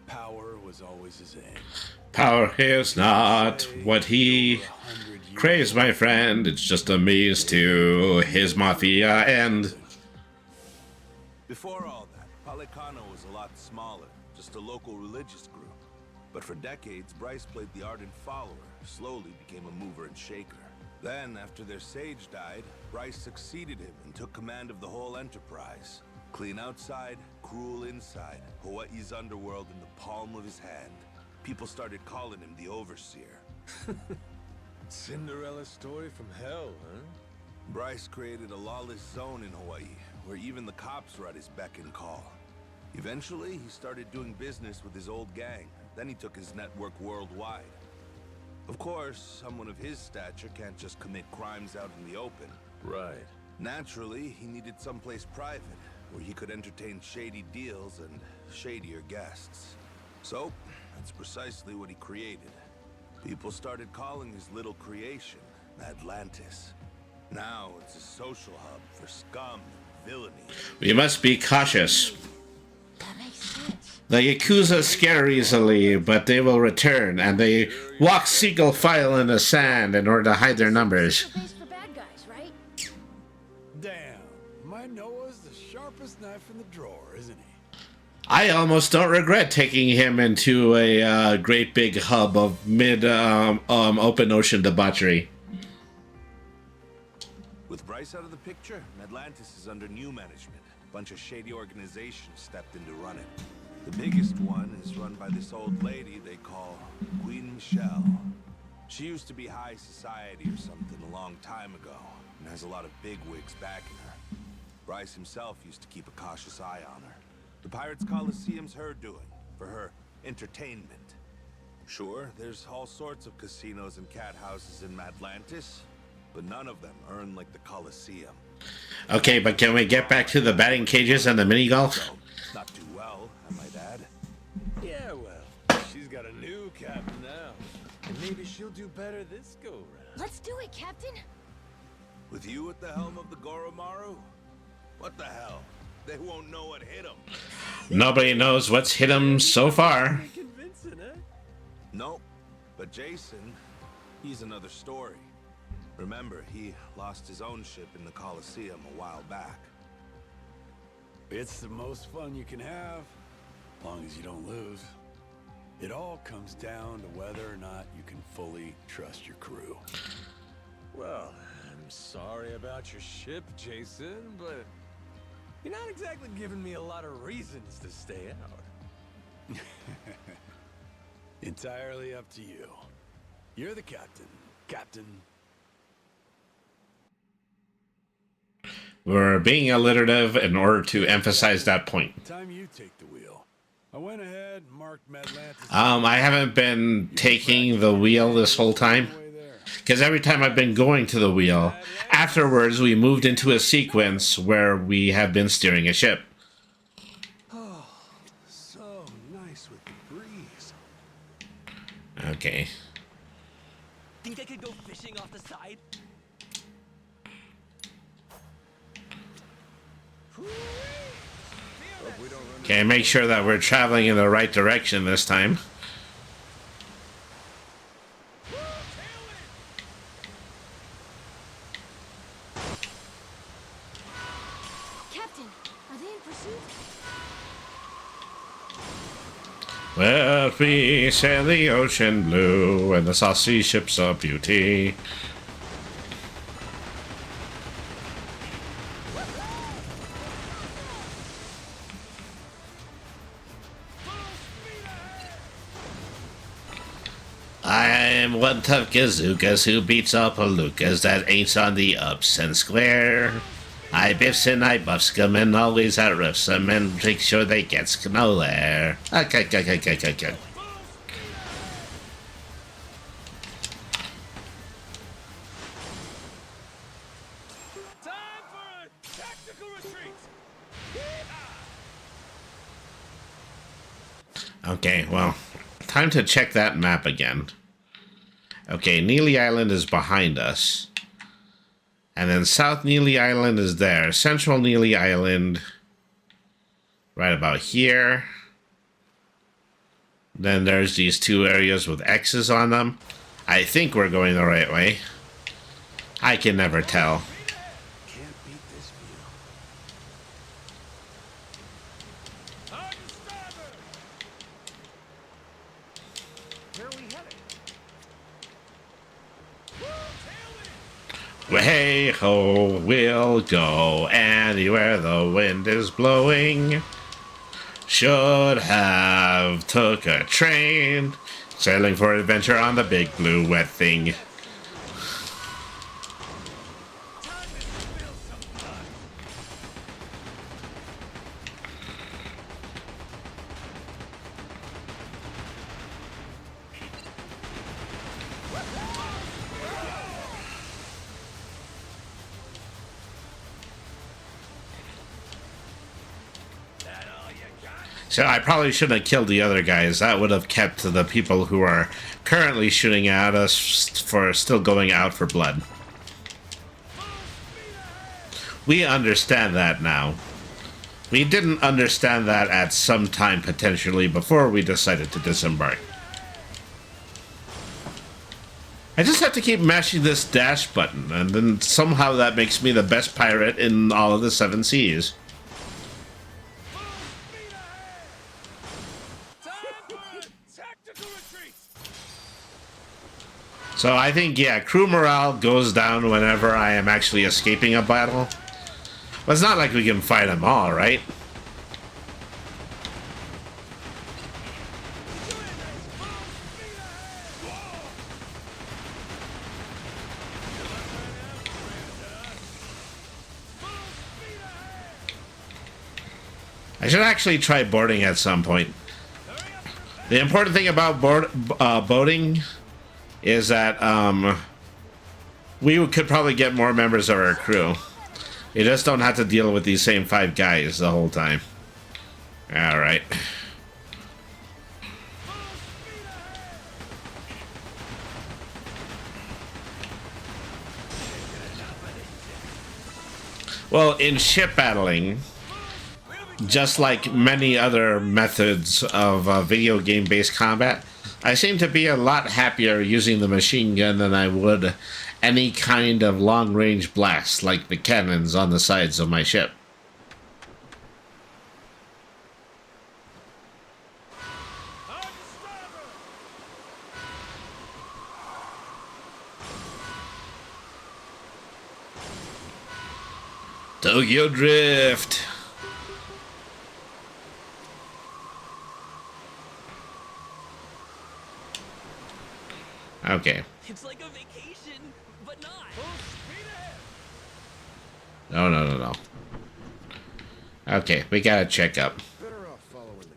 Power was always his aim. Power is not what he craves, my friend. It's just a means to his mafia end. Before all that, Palicano was a lot smaller, just a local religious group. But for decades, Bryce played the ardent follower, slowly became a mover and shaker. Then, after their sage died, Bryce succeeded him and took command of the whole enterprise. Clean outside, cruel inside, Hawaii's underworld in the palm of his hand. People started calling him the Overseer. Cinderella story from hell, huh? Bryce created a lawless zone in Hawaii, where even the cops were at his beck and call. Eventually, he started doing business with his old gang. Then he took his network worldwide. Of course, someone of his stature can't just commit crimes out in the open. Right. Naturally, he needed someplace private, where he could entertain shady deals and shadier guests. So, that's precisely what he created. People started calling his little creation Atlantis. Now it's a social hub for scum and villainy. We must be cautious. That makes sense. The Yakuza scare easily, but they will return, and they walk single file in the sand in order to hide their numbers. Base for bad guys, right? Damn, my Noah's the sharpest knife in the drawer, isn't he? I almost don't regret taking him into a great big hub of open ocean debauchery. With Bryce out of the picture, Atlantis is under new management. A bunch of shady organizations stepped in to run it. The biggest one is run by this old lady they call Queen Michelle. She used to be high society or something a long time ago, and has a lot of bigwigs backing her. Bryce himself used to keep a cautious eye on her. The Pirates Coliseum's her doing, for her entertainment. Sure, there's all sorts of casinos and cat houses in Atlantis, but none of them earn like the Coliseum. Okay, but can we get back to the batting cages and the mini golf? So, not too well, I might add. Yeah, well, she's got a new captain now. And maybe she'll do better this go-round. Let's do it, Captain. With you at the helm of the Goromaru? What the hell? They won't know what hit them. Nobody knows what's hit him so far. Convincing, eh? Nope. But Jason, he's another story. Remember, he lost his own ship in the Coliseum a while back. It's the most fun you can have, as long as you don't lose. It all comes down to whether or not you can fully trust your crew. Well, I'm sorry about your ship, Jason, but you're not exactly giving me a lot of reasons to stay out. Entirely up to you. You're the captain, Captain. We're being alliterative in order to emphasize that point. Time you take the wheel. I went ahead and marked Atlantis. I haven't been taking the wheel this whole time, because every time I've been going to the wheel, afterwards we moved into a sequence where we have been steering a ship. Oh, so nice with the breeze. Okay. Think I could go fishing off the side? Okay, make sure that we're traveling in the right direction this time. Captain, are they in pursuit? Well, we sail the ocean blue, and the saucy ship's a beauty. I'm one tough gazookas who beats all palookas that ain't on the ups and square. I biffs and I buffs 'em and always outroofs 'em and make sure they gets nowhere. Okay. Time for a tactical retreat! Okay, well, time to check that map again. Okay, Neely Island is behind us. And then South Neely Island is there. Central Neely Island, right about here. Then there's these two areas with X's on them. I think we're going the right way. I can never tell. Can't beat this view. On to starboard! Where are we headed? Hey ho, we'll go anywhere the wind is blowing. Should have took a train, sailing for adventure on the big blue wet thing. So I probably shouldn't have killed the other guys. That would have kept the people who are currently shooting at us for still going out for blood. We understand that now. We didn't understand that at some time potentially before we decided to disembark. I just have to keep mashing this dash button, and then somehow that makes me the best pirate in all of the 7 seas. So I think, yeah, crew morale goes down whenever I am actually escaping a battle. But it's not like we can fight them all, right? I should actually try boarding at some point. The important thing about boating is that we could probably get more members of our crew. You just don't have to deal with these same 5 guys the whole time. All right. Well, in ship battling, just like many other methods of video game-based combat, I seem to be a lot happier using the machine gun than I would any kind of long-range blast like the cannons on the sides of my ship. Tokyo Drift. Okay. It's like a vacation, but not. No. Okay, we gotta check up.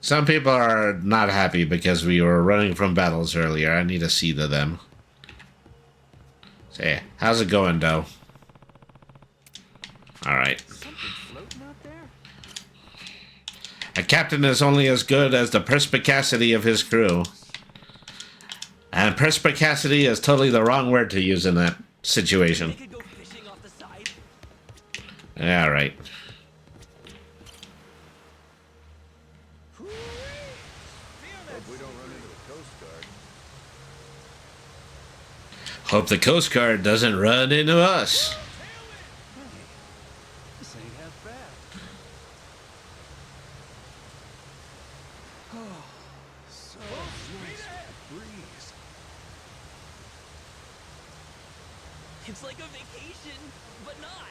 Some people are not happy because we were running from battles earlier. I need to see to them. Say, how's it going, Doe? Alright. A captain is only as good as the perspicacity of his crew. And perspicacity is totally the wrong word to use in that situation. Yeah, right. Hope the Coast Guard doesn't run into us. This ain't half bad. Oh, so nice breeze. It's like a vacation, but not.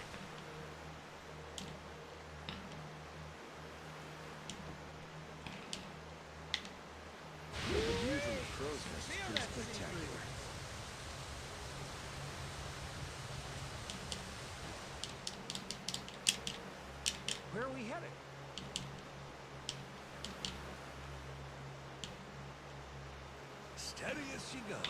The view from the crow's nest is pretty spectacular. Where are we headed? Steady as she goes.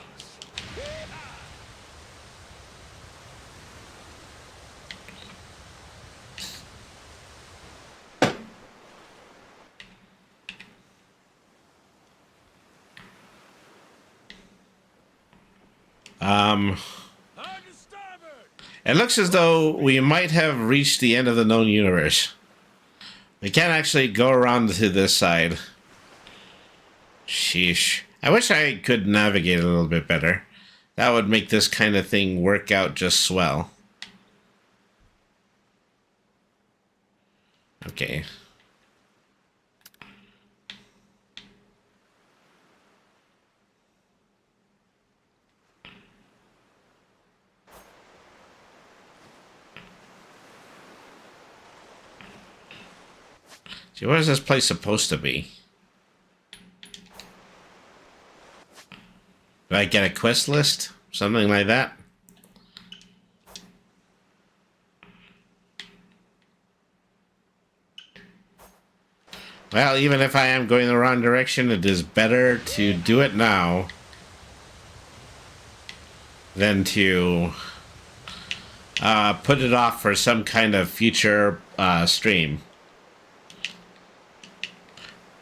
It looks as though we might have reached the end of the known universe. We can't actually go around to this side. Sheesh. I wish I could navigate a little bit better. That would make this kind of thing work out just swell. Okay. See, where is this place supposed to be? Do I get a quest list? Something like that? Well, even if I am going the wrong direction, it is better to do it now than to put it off for some kind of future stream.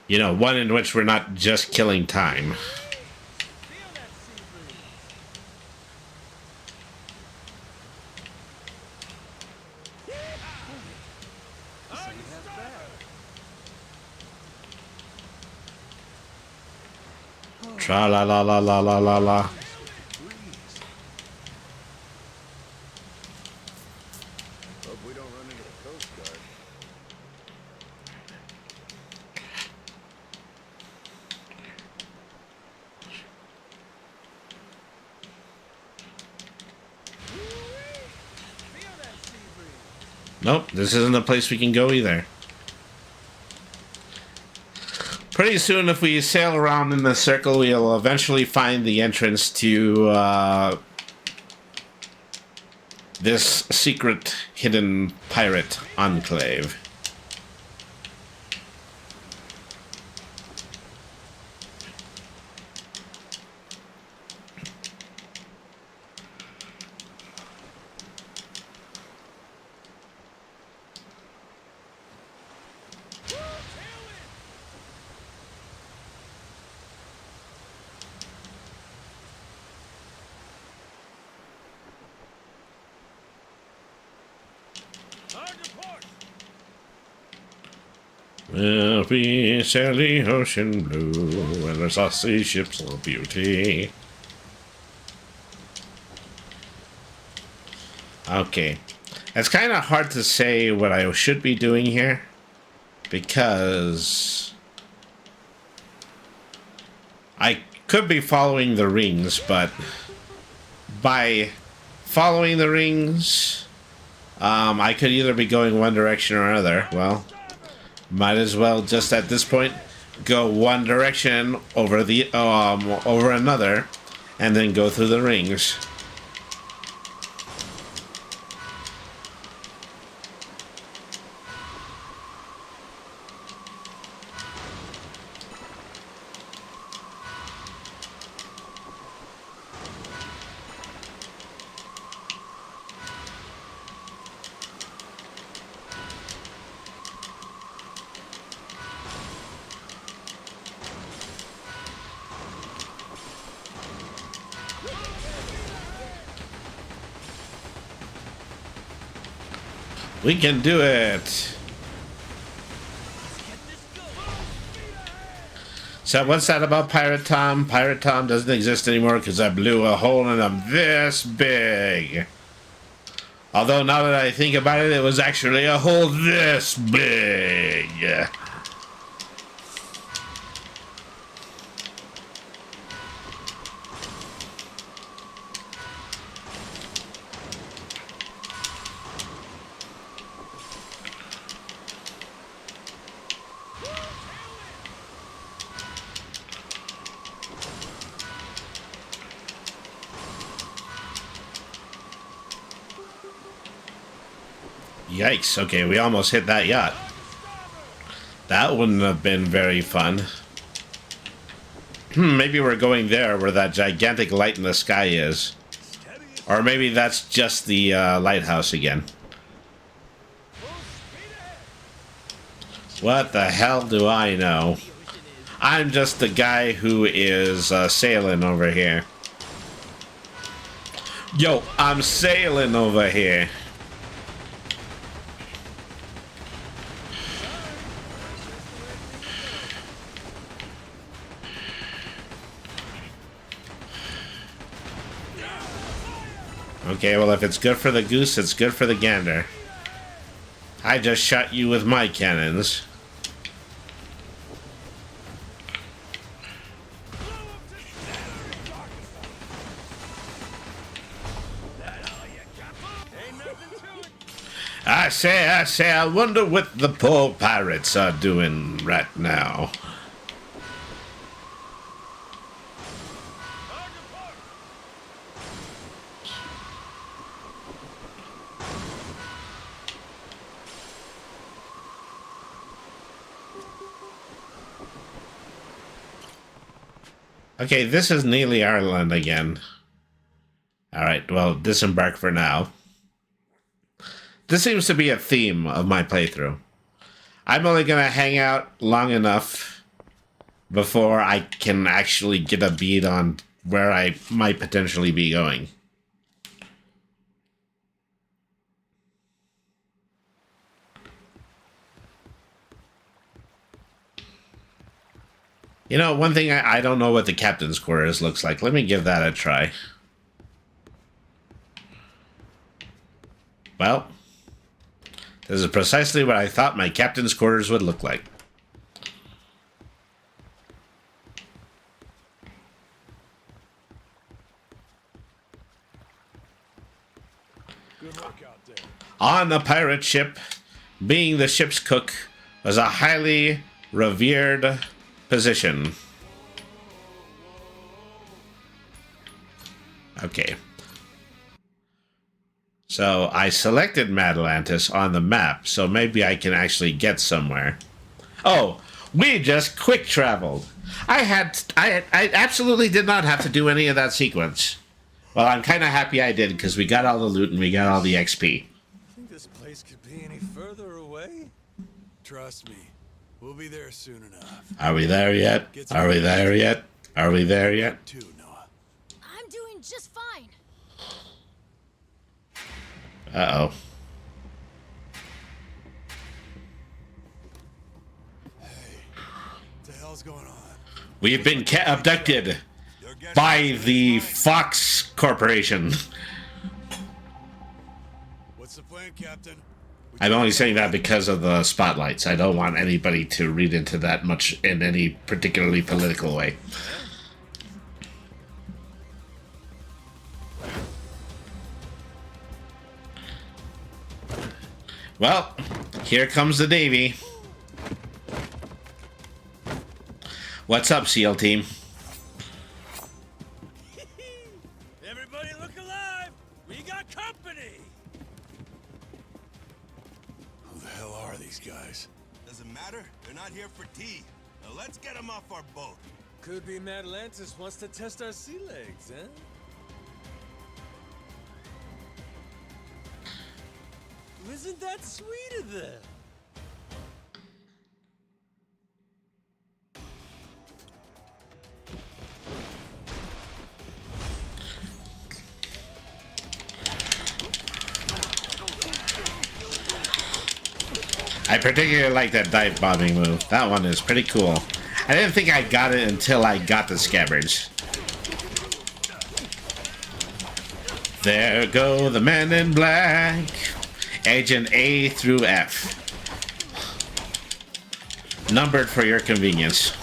You know, one in which we're not just killing time. Tra la la la la la la la. Hope we don't run into the Coast Guard. Nope, this isn't the place we can go either. Pretty soon, if we sail around in the circle, we'll eventually find the entrance to this secret hidden pirate enclave. We'll be sailing ocean blue, and the saucy ships of beauty. Okay. It's kind of hard to say what I should be doing here, because I could be following the rings, but by following the rings, I could either be going one direction or another. Well, might as well just at this point go one direction over the over another, and then go through the rings. We can do it! So what's that about Pirate Tom? Pirate Tom doesn't exist anymore because I blew a hole in him this big. Although now that I think about it, it was actually a hole this big. Yikes, okay, we almost hit that yacht. That wouldn't have been very fun. Maybe we're going there where that gigantic light in the sky is. Or maybe that's just the lighthouse again. What the hell do I know? I'm just the guy who is sailing over here. Yo, I'm sailing over here. Okay, well, if it's good for the goose, it's good for the gander. I just shot you with my cannons. I say, I wonder what the poor pirates are doing right now. Okay, this is Neely Ireland again. Alright, well, disembark for now. This seems to be a theme of my playthrough. I'm only going to hang out long enough before I can actually get a beat on where I might potentially be going. You know, one thing I don't know what the captain's quarters looks like. Let me give that a try. Well, this is precisely what I thought my captain's quarters would look like. Good work out there. On the pirate ship, being the ship's cook was a highly revered position. Okay. So I selected Madlantis on the map, so maybe I can actually get somewhere. Oh, we just quick traveled. I absolutely did not have to do any of that sequence. Well, I'm kind of happy I did because we got all the loot and we got all the XP. Think this place could be any further away? Trust me, we'll be there soon enough. Are we there yet? Are we there yet? Are we there yet? Too, Noah. I'm doing just fine. Uh-oh. hell's going on? We've been abducted by the Fox Corporation. What's the plan, Captain? I'm only saying that because of the spotlights. I don't want anybody to read into that much in any particularly political way. Well, here comes the Navy. What's up, SEAL team? Everybody look alive! We got company! Who the hell are these guys? Doesn't matter. They're not here for tea. Now let's get them off our boat. Could be Atlantis wants to test our sea legs, huh? Isn't that sweet of them? I particularly like that dive bombing move. That one is pretty cool. I didn't think I got it until I got the scabbards. There go the men in black. Agent A through F. Numbered for your convenience.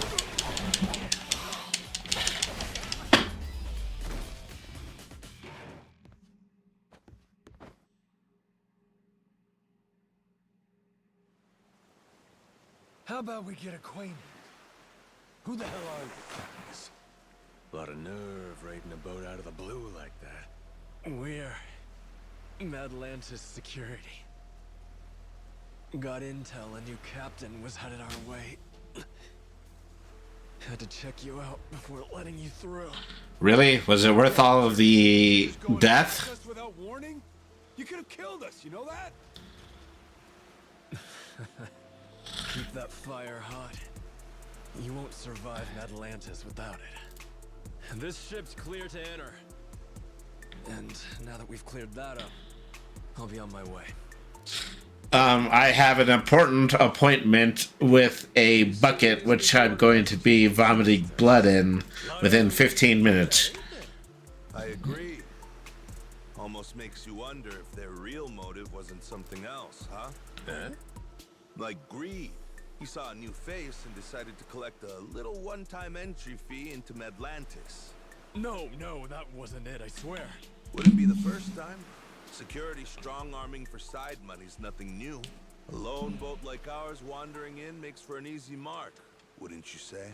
How about we get acquainted? Who the hell are you guys? A lot of nerve raiding a boat out of the blue like that. We're Atlantis Security. Got intel a new captain was headed our way. Had to check you out before letting you through. Really? Was it worth all of the death? Just without warning? You could have killed us, you know that? Keep that fire hot. You won't survive Atlantis without it. This ship's clear to enter. And now that we've cleared that up, I'll be on my way. I have an important appointment with a bucket which I'm going to be vomiting blood in within 15 minutes. I agree. Almost makes you wonder if their real motive wasn't something else, huh? Like greed. He saw a new face and decided to collect a little one-time entry fee into Atlantis. No, that wasn't it, I swear. Wouldn't be the first time. Security strong-arming for side money's nothing new. A lone boat like ours wandering in makes for an easy mark, wouldn't you say?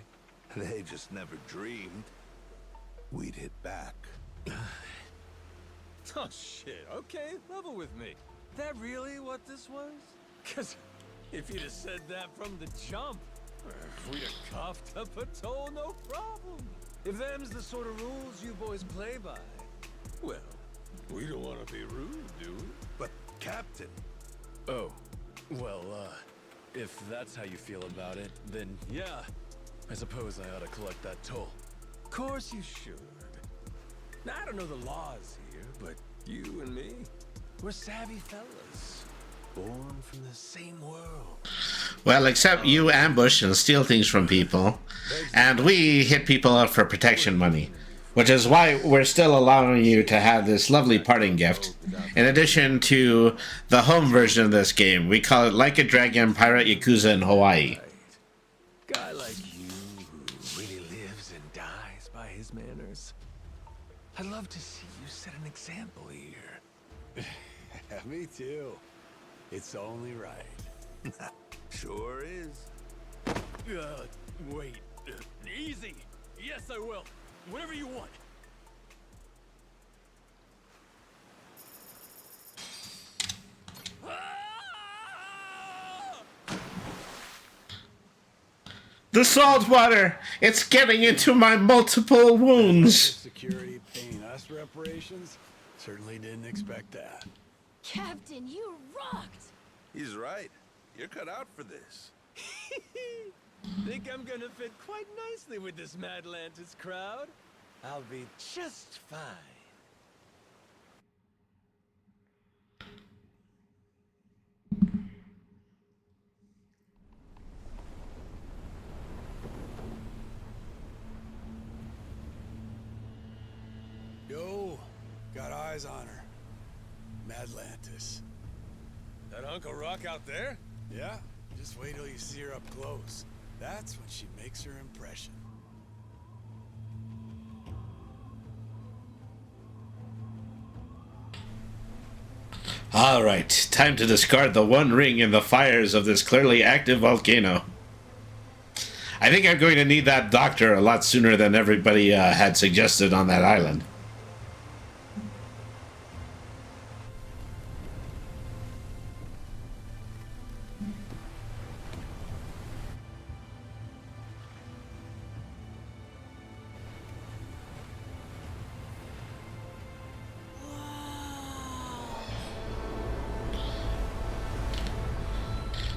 They just never dreamed we'd hit back. Oh shit, okay, level with me. That really what this was? Cause if you'd have said that from the jump, we'd have coughed up a toll, no problem. If them's the sort of rules you boys play by, well, we don't want to be rude, do we? But, Captain... Oh, well, if that's how you feel about it, then yeah, I suppose I ought to collect that toll. Of course you should. Now, I don't know the laws here, but you and me, we're savvy fellas. Born from the same world. Well, except you ambush and steal things from people, and we hit people out for protection money, which is why we're still allowing you to have this lovely parting gift. In addition to the home version of this game, we call it Like a Dragon Pirate Yakuza in Hawaii. Guy like you who really lives and dies by his manners. I'd love to see you set an example here. Me too. It's only right. Sure is. Wait. Easy. Yes, I will. Whatever you want. The salt water! It's getting into my multiple wounds! Security paying us reparations? Certainly didn't expect that. Captain, you rocked! He's right. You're cut out for this. Think I'm gonna fit quite nicely with this Madlantis crowd? I'll be just fine. eyes on her. Madlantis. That hunk of rock out there? Yeah, just wait till you see her up close. That's when she makes her impression. All right, time to discard the one ring in the fires of this clearly active volcano. I think I'm going to need that doctor a lot sooner than everybody had suggested on that island.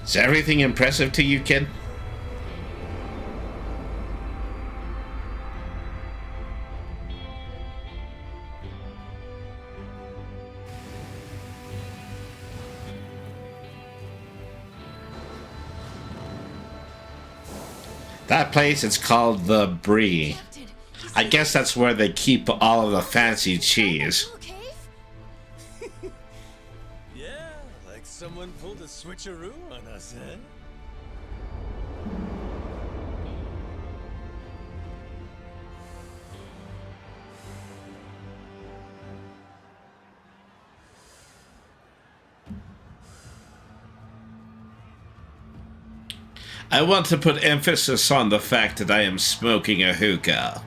Is everything impressive to you, kid? That place, it's called the Brie. I guess that's where they keep all of the fancy cheese. Yeah, like someone pulled a switcheroo on us, eh? I want to put emphasis on the fact that I am smoking a hookah.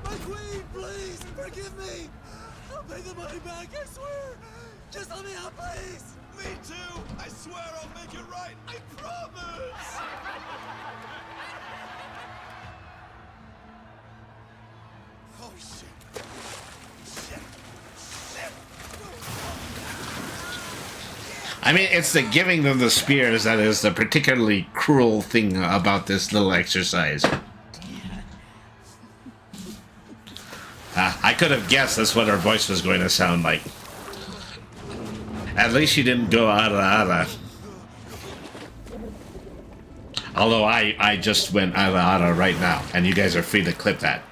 My queen, please! Forgive me! I'll pay the money back, I swear! Just let me out, please! Me too! I swear I'll make it right! I promise! Oh, shit. Shit. Shit. I mean, it's the giving them the spears that is the particularly cruel thing about this little exercise. I could have guessed that's what her voice was going to sound like. At least she didn't go ara. Although I just went ara right now, and you guys are free to clip that.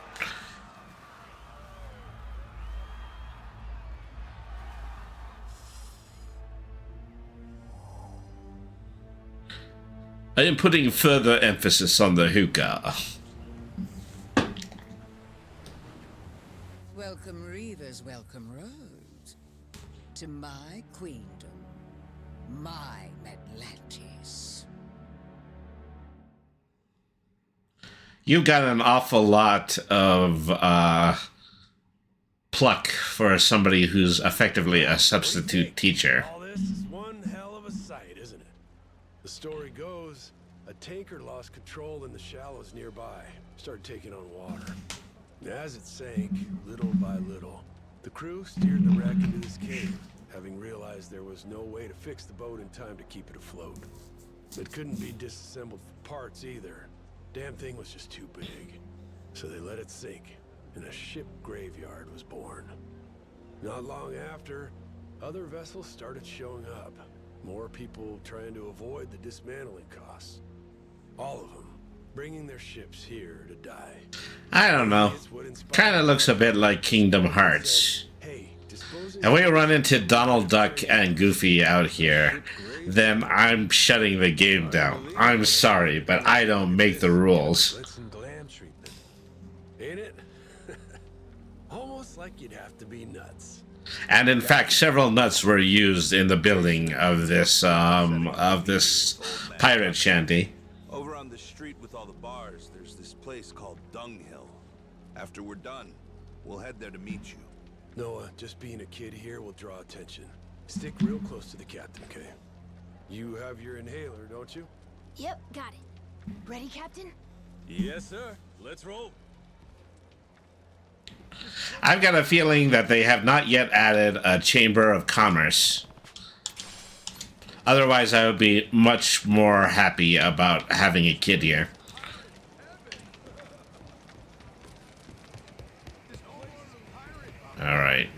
I am putting further emphasis on the hookah. Welcome Reavers, welcome Roads, to my queendom, my Atlantis. You got an awful lot of pluck for somebody who's effectively a substitute teacher. All this is one hell of a sight, isn't it? The story goes, a tanker lost control in the shallows nearby, started taking on water. As it sank, little by little, the crew steered the wreck into this cave, having realized there was no way to fix the boat in time to keep it afloat. It couldn't be disassembled for parts either. Damn thing was just too big. So they let it sink, and a ship graveyard was born. Not long after, other vessels started showing up. More people trying to avoid the dismantling costs. All of them bringing their ships here to die. I don't know. Kind of looks a bit like Kingdom Hearts. And we run into Donald Duck and Goofy out here, then I'm shutting the game down. I'm sorry, but I don't make the rules. Ain't it? Almost like you'd have to be nuts. And in fact, several nuts were used in the building of this pirate shanty. Over on the street with all the bars, there's this place called Dunghill. After we're done, we'll head there to meet you. Noah, just being a kid here will draw attention. Stick real close to the captain, okay? You have your inhaler, don't you? Yep, got it. Ready, Captain? Yes, sir. Let's roll. I've got a feeling that they have not yet added a Chamber of Commerce. Otherwise, I would be much more happy about having a kid here. All right.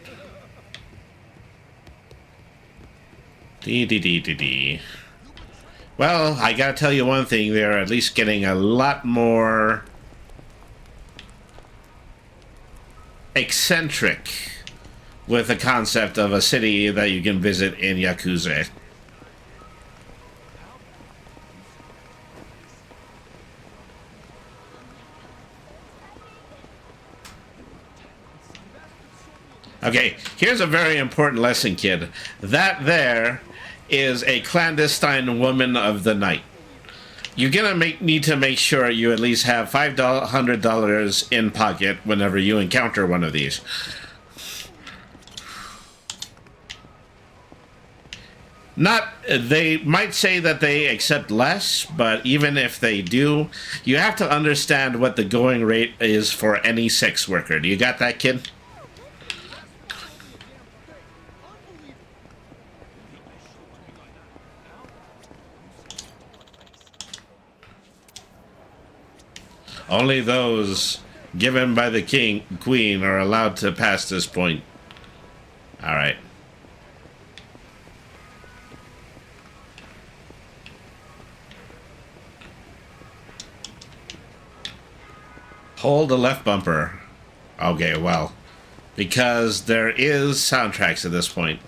Dee. Well, I gotta tell you one thing. They're at least getting a lot more eccentric with the concept of a city that you can visit in Yakuza. Okay, here's a very important lesson, kid. That there is a clandestine woman of the night. You're gonna need to make sure you at least have $500 in pocket whenever you encounter one of these. They might say that they accept less, but even if they do, you have to understand what the going rate is for any sex worker. Do you got that, kid? Only those given by the queen are allowed to pass this point. All right. Hold the left bumper. Okay, well, because there is soundtracks at this point.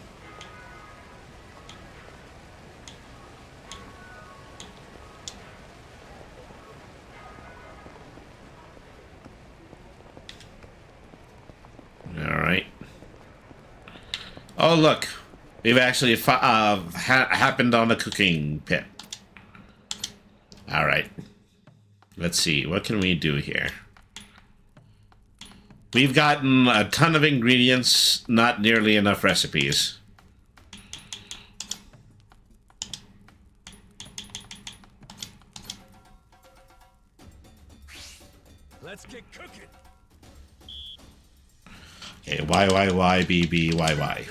Alright. Oh, look. We've actually happened on the cooking pit. Alright. Let's see. What can we do here? We've gotten a ton of ingredients, not nearly enough recipes. Let's get cooking. Okay, YYYBBYY.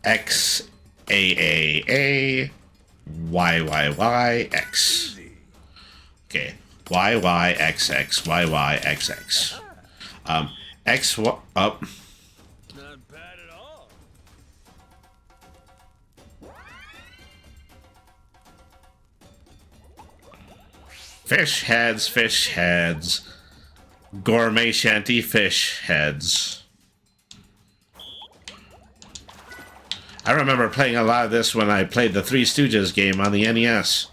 X AAA YYYX. Okay, YYXX YYXX. X up. Not bad at all. Fish heads. Gourmet shanty fish heads. I remember playing a lot of this when I played the Three Stooges game on the NES.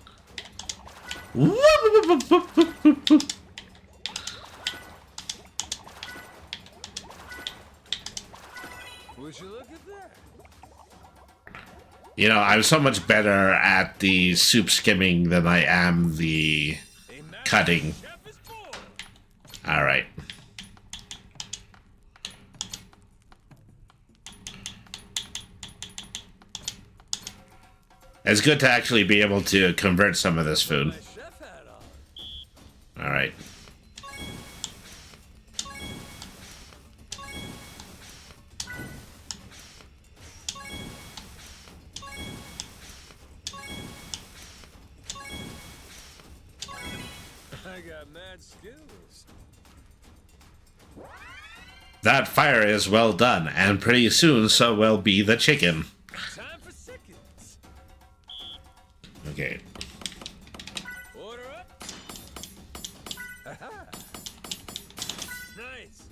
Would you look at that? You know, I'm so much better at the soup skimming than I am the cutting. All right. It's good to actually be able to convert some of this food. All right. I got mad skills. That fire is well done, and pretty soon so will be the chicken. Time for seconds. Okay. Order up. Aha. Nice.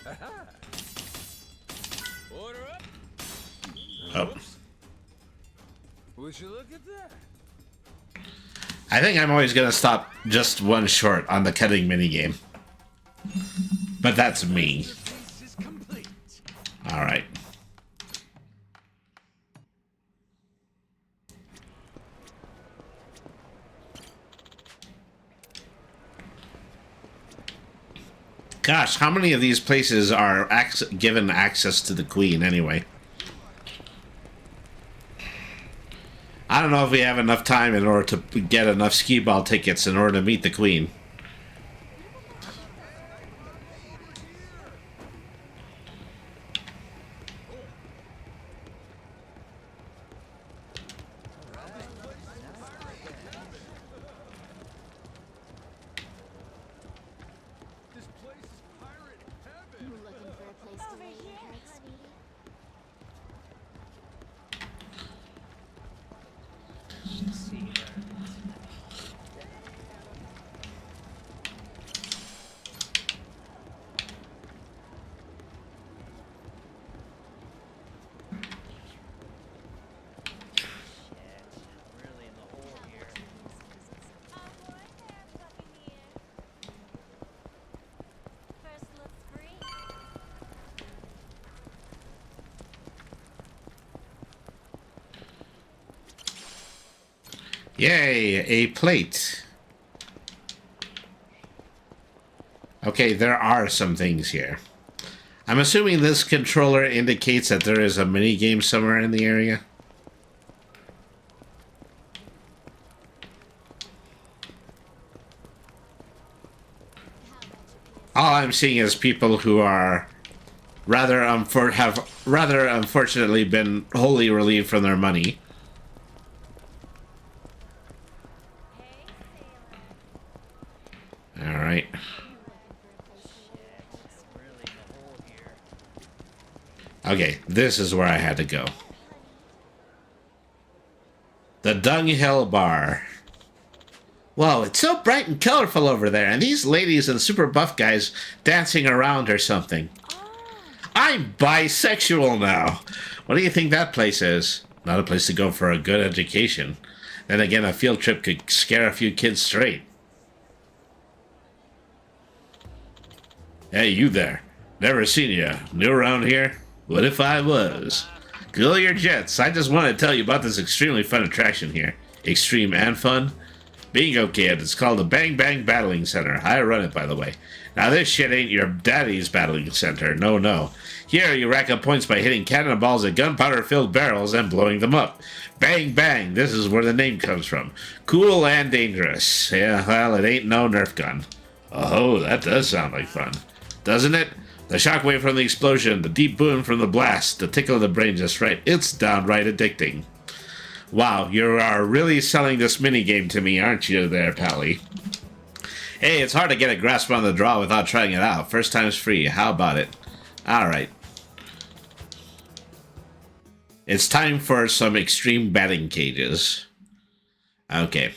Aha. Order up. Oh. Would you look at that? I think I'm always going to stop just one short on the cutting minigame. But that's me. Alright. Gosh, how many of these places are given access to the Queen anyway? I don't know if we have enough time in order to get enough skee ball tickets in order to meet the Queen. This place is place to lay your head, sweetie. Yay, a plate. Okay, there are some things here. I'm assuming this controller indicates that there is a mini game somewhere in the area. All I'm seeing is people who are have rather unfortunately been wholly relieved from their money. All right. Okay, this is where I had to go. The Dunghill Bar. Whoa, it's so bright and colorful over there, and these ladies and super buff guys dancing around or something. I'm bisexual now. What do you think that place is? Not a place to go for a good education. Then again, a field trip could scare a few kids straight. Hey, you there. Never seen you. New around here? What if I was? Cool your jets. I just want to tell you about this extremely fun attraction here. Extreme and fun? Bingo, kid. It's called the Bang Bang Battling Center. I run it, by the way. Now, this shit ain't your daddy's battling center. No, no. Here, you rack up points by hitting cannonballs at gunpowder-filled barrels and blowing them up. Bang Bang. This is where the name comes from. Cool and dangerous. Yeah, well, it ain't no Nerf gun. Oh, that does sound like fun. Doesn't it? The shockwave from the explosion, the deep boom from the blast, the tickle of the brain just right. It's downright addicting. Wow, you are really selling this minigame to me, aren't you there, Pally? Hey, it's hard to get a grasp on the draw without trying it out. First time's free. How about it? Alright. It's time for some extreme batting cages. Okay.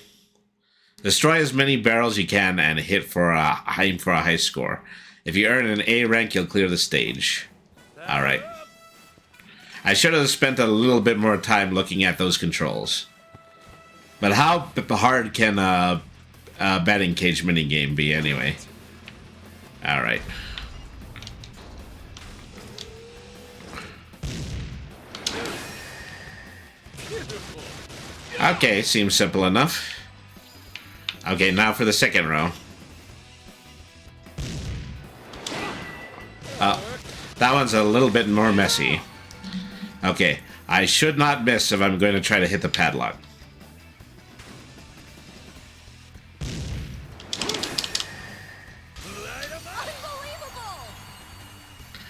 Destroy as many barrels you can and aim for a high score. If you earn an A rank, you'll clear the stage. Alright. I should have spent a little bit more time looking at those controls. But how hard can a batting cage minigame be anyway? Alright. Okay, seems simple enough. Okay, now for the second row. That one's a little bit more messy. Okay, I should not miss if I'm going to try to hit the padlock.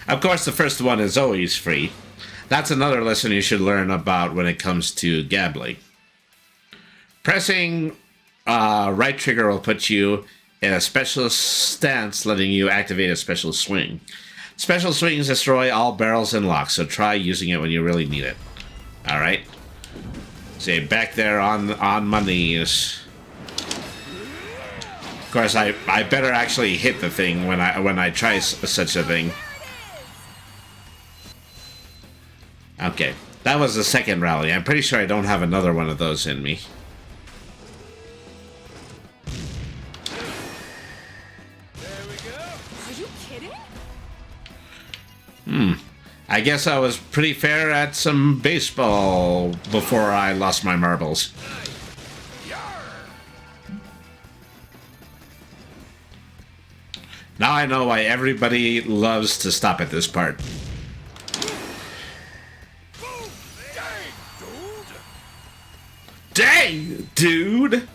Of course, the first one is always free. That's another lesson you should learn about when it comes to gambling. Pressing right trigger will put you in a special stance, letting you activate a special swing. Special swings destroy all barrels and locks, so try using it when you really need it. Alright? Say, back there on my knees. Of course, I better actually hit the thing when I try such a thing. Okay, that was the second rally. I'm pretty sure I don't have another one of those in me. I guess I was pretty fair at some baseball before I lost my marbles. Now I know why everybody loves to stop at this part. Dang, dude!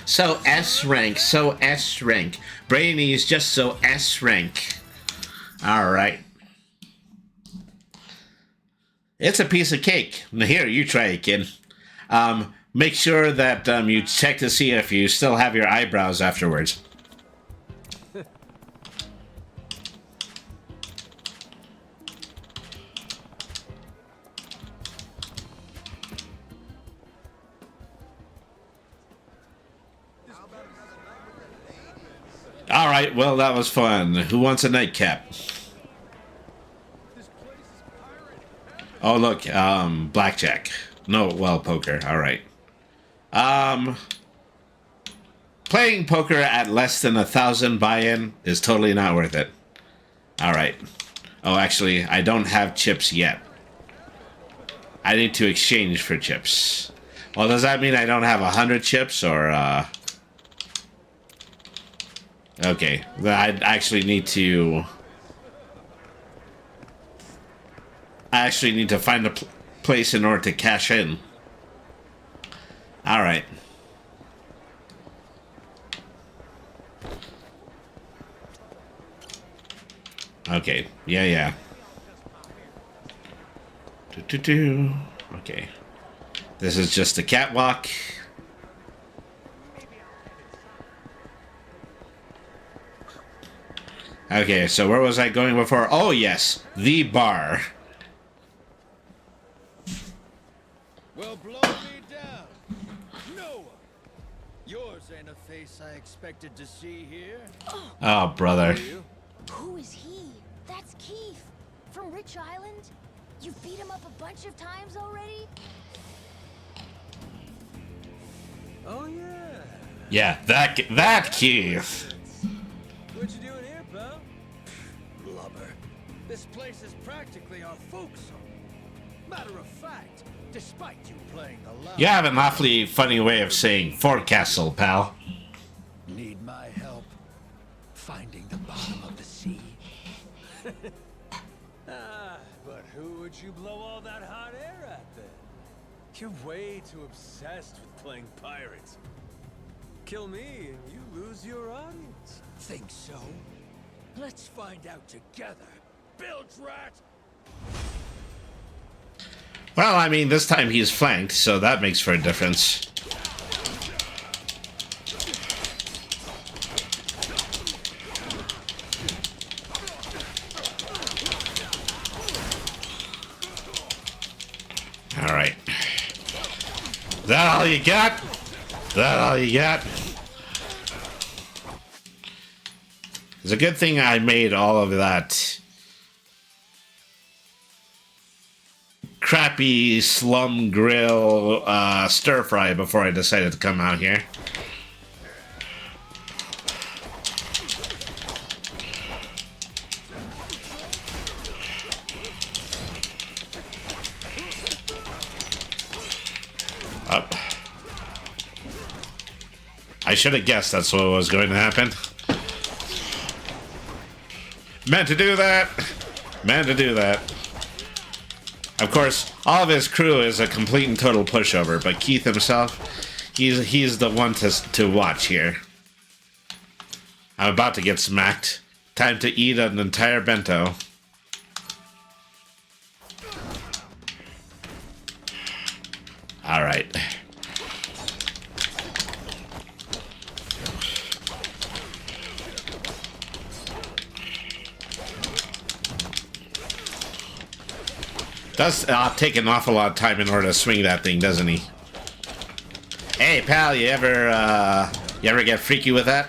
So S rank, so S rank. Brainy's just so S rank. Alright. It's a piece of cake. Now here, you try it, kid. Make sure that you check to see if you still have your eyebrows afterwards. right, well, that was fun. Who wants a nightcap? Oh, look, blackjack. No, well, poker. All right. Playing poker at less than 1,000 buy-in is totally not worth it. All right. Oh, actually, I don't have chips yet. I need to exchange for chips. Well, does that mean I don't have 100 chips, or, Okay, then I actually need to... find a place in order to cash in. All right. Okay. Yeah. Okay. This is just a catwalk. Okay, so where was I going before? Oh, yes. The bar. Well, blow me down. Noah! Yours ain't a face I expected to see here. Oh, brother. Who is he? That's Keith. From Rich Island? You beat him up a bunch of times already? Oh, yeah. Yeah, that Keith. What you doing here, pal? Blubber. This place is practically our folks home. Matter of fact, despite you playing the loud... You have an awfully funny way of saying forecastle, pal. Need my help finding the bottom of the sea? But who would you blow all that hot air at, then? You're way too obsessed with playing pirates. Kill me and you lose your audience. Think so? Let's find out together. Bilge rat! Well, I mean, this time he's flanked, so that makes for a difference. All right. Is that all you got? Is that all you got? It's a good thing I made all of that crappy slum grill stir fry before I decided to come out here. Up. I should have guessed that's what was going to happen. Meant to do that. Meant to do that. Of course, all of his crew is a complete and total pushover, but Keith himself, he's the one to watch here. I'm about to get smacked. Time to eat an entire bento. All right. Does take an awful lot of time in order to swing that thing, doesn't he? Hey, pal, you ever get freaky with that?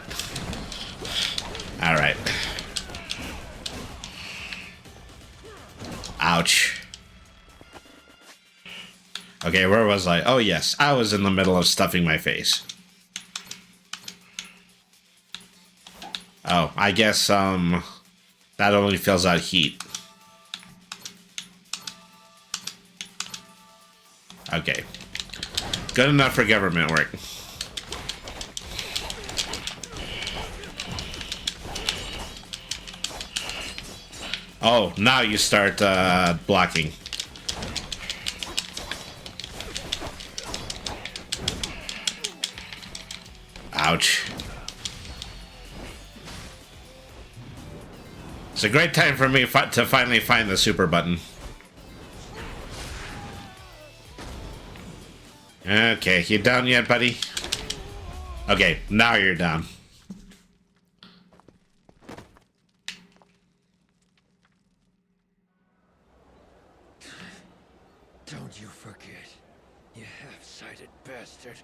All right. Ouch. Okay, where was I? Oh, yes, I was in the middle of stuffing my face. Oh, I guess, that only fills out heat. Okay. Good enough for government work. Oh, now you start blocking. Ouch. It's a great time for me to finally find the super button. Okay, you down yet, buddy? Okay, now you're down. Don't you forget, you half-sighted bastard.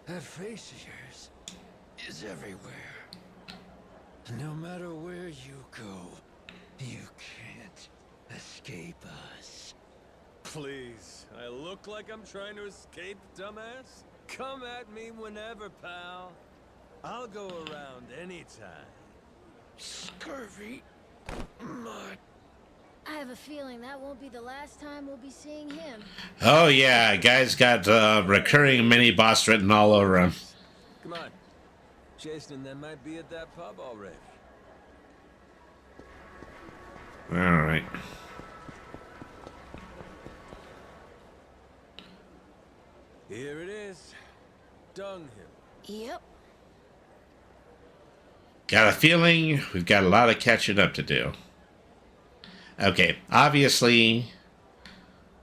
That face of yours is everywhere. No matter where you go, you can't escape us. Please, I look like I'm trying to escape, dumbass? Come at me whenever, pal. I'll go around anytime. Scurvy. I have a feeling that won't be the last time we'll be seeing him. Oh yeah, guy's got recurring mini boss written all over him. Come on. Jason and them might be at that pub already. All right. Here it is. Dunghill. Yep. Got a feeling we've got a lot of catching up to do. Okay, obviously.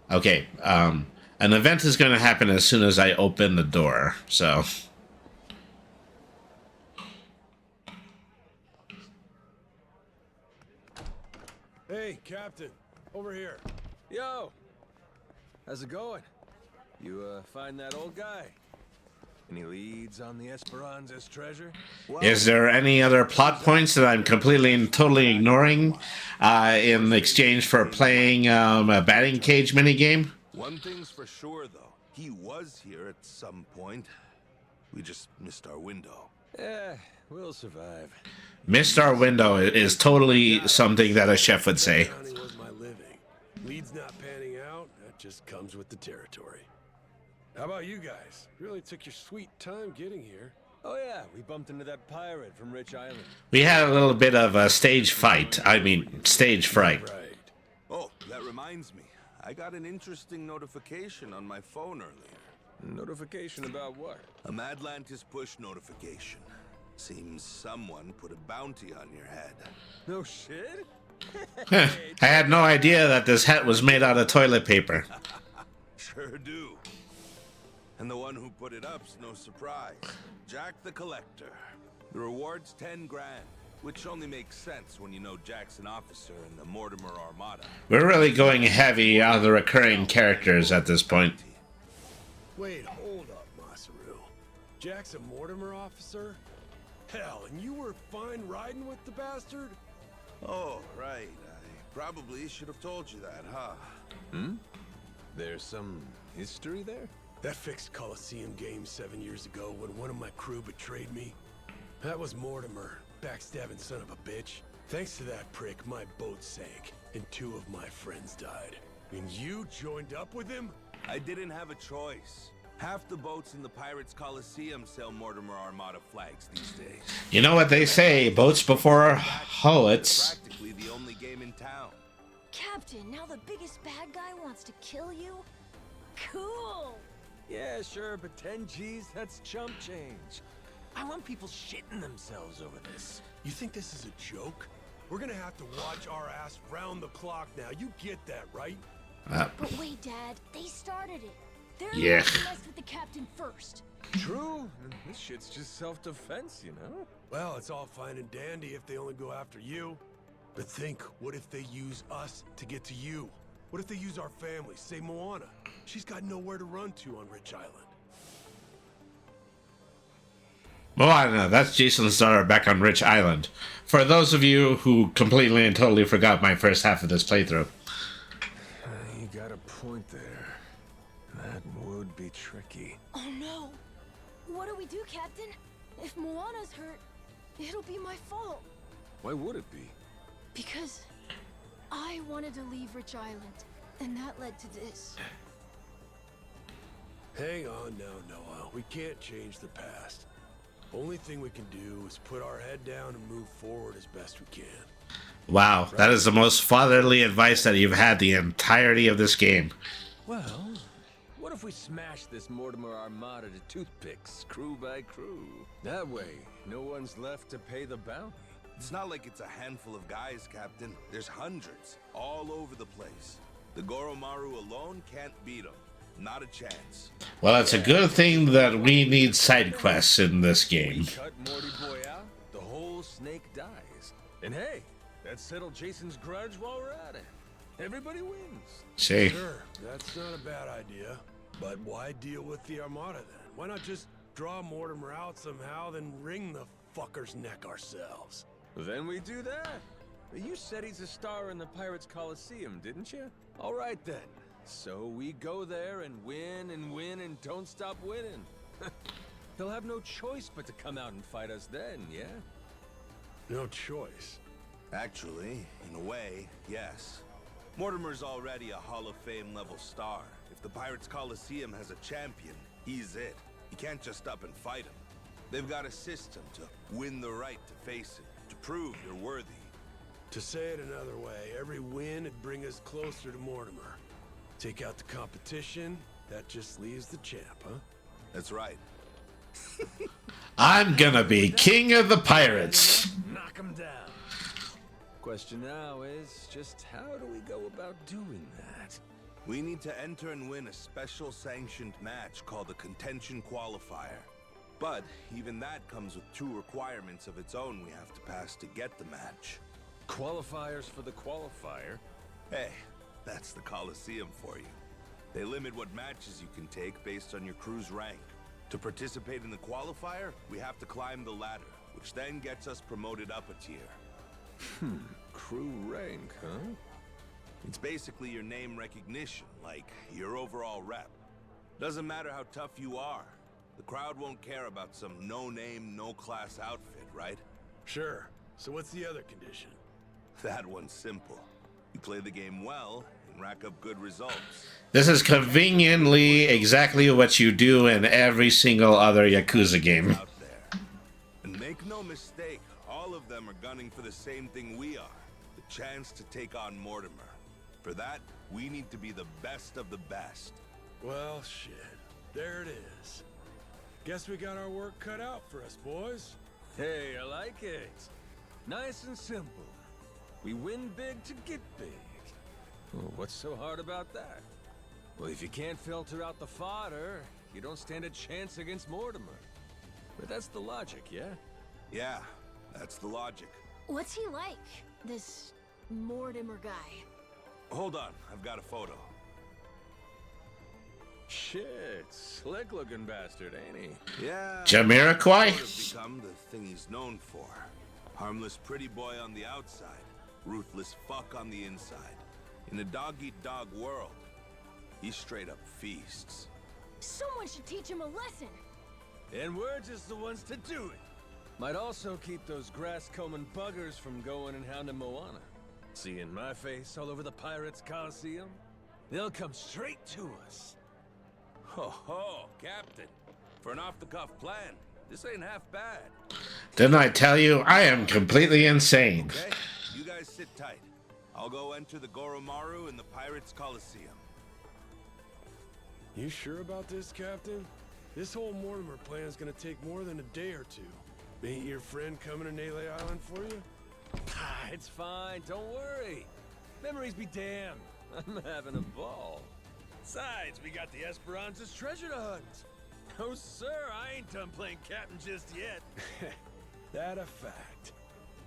Okay, an event is going to happen as soon as I open the door, so. Hey, Captain, over here. Yo! How's it going? You, find that old guy? Any leads on the Esperanza's treasure? Well, Is there any other plot points that I'm completely and totally ignoring in exchange for playing a batting cage minigame? one thing's for sure, though. He was here at some point. We just missed our window. Eh, we'll survive. Missed our window is totally something that a chef would say. Counting was my living. Leads not panning out, that just comes with the territory. How about you guys? Really took your sweet time getting here. Oh yeah, we bumped into that pirate from Rich Island. We had a little bit of a stage fight. I mean, stage fright. Right. Oh, that reminds me. I got an interesting notification on my phone earlier. Notification about what? A Madlantis push notification. Seems someone put a bounty on your head. No shit? I had no idea that this hat was made out of toilet paper. Sure do. And the one who put it up's no surprise. Jack the Collector. The reward's 10 grand, which only makes sense when you know Jack's an officer in the Mortimer Armada. We're really going heavy on the recurring characters at this point. Wait, hold up, Masaru. Jack's a Mortimer officer? Hell, and you were fine riding with the bastard? Oh, right. I probably should have told you that, huh? Hmm? There's some history there? That fixed Coliseum game 7 years ago when one of my crew betrayed me. That was Mortimer, backstabbing son of a bitch. Thanks to that prick, my boat sank, and 2 of my friends died. And you joined up with him? I didn't have a choice. Half the boats in the Pirates Coliseum sell Mortimer Armada flags these days. You know what they say, boats before hullets. Practically the only game in town. Captain, now the biggest bad guy wants to kill you? Cool! Yeah, sure, but 10 G's, that's chump change. I want people shitting themselves over this. You think this is a joke? We're gonna have to watch our ass round the clock now. You get that, right? But wait, Dad. They started it. They're the Yeah. ones who messed with the captain first. True. This shit's just self-defense, you know? Well, it's all fine and dandy if they only go after you. But think, what if they use us to get to you? What if they use our family, say Moana? She's got nowhere to run to on Rich Island. Moana, that's Jason's daughter back on Rich Island. For those of you who completely and totally forgot my first half of this playthrough. You got a point there. That would be tricky. Oh no! What do we do, Captain? If Moana's hurt, it'll be my fault. Why would it be? Because I wanted to leave Rich Island, and that led to this. Hang on now, Noah. We can't change the past. Only thing we can do is put our head down and move forward as best we can. Wow, that is the most fatherly advice that you've had the entirety of this game. Well, what if we smash this Mortimer Armada to toothpicks, crew by crew? That way, no one's left to pay the bounty. It's not like it's a handful of guys, Captain. There's hundreds, all over the place. The Goromaru alone can't beat them. Not a chance. Well, it's a good thing that we need side quests in this game. Cut Morty Boy out, the whole snake dies. And hey, that settled Jason's grudge while we're at it. Everybody wins. See? Sure, that's not a bad idea. But why deal with the Armada then? Why not just draw Mortimer out somehow, then wring the fucker's neck ourselves? Then we do that. You said he's a star in the Pirates Coliseum, didn't you? All right then. So we go there and win and don't stop winning. He'll have no choice but to come out and fight us then, yeah? No choice. Actually, in a way, yes. Mortimer's already a Hall of Fame level star. If the Pirates Coliseum has a champion, he's it. You can't just up and fight him. They've got a system to win the right to face him, to prove you're worthy. To say it another way, every win would bring us closer to Mortimer. Take out the competition, that just leaves the champ, huh? That's right. I'm gonna be king of the pirates. Knock him down. Question now is just how do we go about doing that? We need to enter and win a special sanctioned match called the Contention Qualifier. But even that comes with 2 requirements of its own we have to pass to get the match. Qualifiers for the qualifier? Hey, that's the Coliseum for you. They limit what matches you can take based on your crew's rank. To participate in the qualifier, we have to climb the ladder, which then gets us promoted up a tier. Crew rank, huh? It's basically your name recognition, like your overall rep. Doesn't matter how tough you are. The crowd won't care about some no-name, no-class outfit, right? Sure. So what's the other condition? That one's simple. You play the game well and rack up good results. This is conveniently exactly what you do in every single other Yakuza game. Out there. And make no mistake, all of them are gunning for the same thing we are. The chance to take on Mortimer. For that, we need to be the best of the best. Well, shit. There it is. Guess we got our work cut out for us, boys. Hey, I like it. Nice and simple. We win big to get big. Well, what's so hard about that? Well, if you can't filter out the fodder, you don't stand a chance against Mortimer. But that's the logic, yeah? Yeah, that's the logic. What's he like, this Mortimer guy? Hold on, I've got a photo. Shit, slick looking bastard, ain't he? Yeah. Jamiroquai? Sort of become the thing he's known for. Harmless pretty boy on the outside, ruthless fuck on the inside. In a dog-eat-dog world, he straight up feasts. Someone should teach him a lesson. And we're just the ones to do it. Might also keep those grass-combing buggers from going and hounding Moana. Seeing my face all over the Pirates Coliseum, they'll come straight to us. Ho ho, Captain. For an off-the-cuff plan, this ain't half bad. Didn't I tell you I am completely insane? Okay, you guys sit tight. I'll go enter the Goromaru in the Pirates Coliseum. You sure about this, Captain? This whole Mortimer plan is gonna take more than a day or two. Ain't your friend coming to Nele Island for you? It's fine, don't worry. Memories be damned. I'm having a ball. Besides, we got the Esperanza's treasure to hunt. Oh, sir, I ain't done playing captain just yet. That a fact.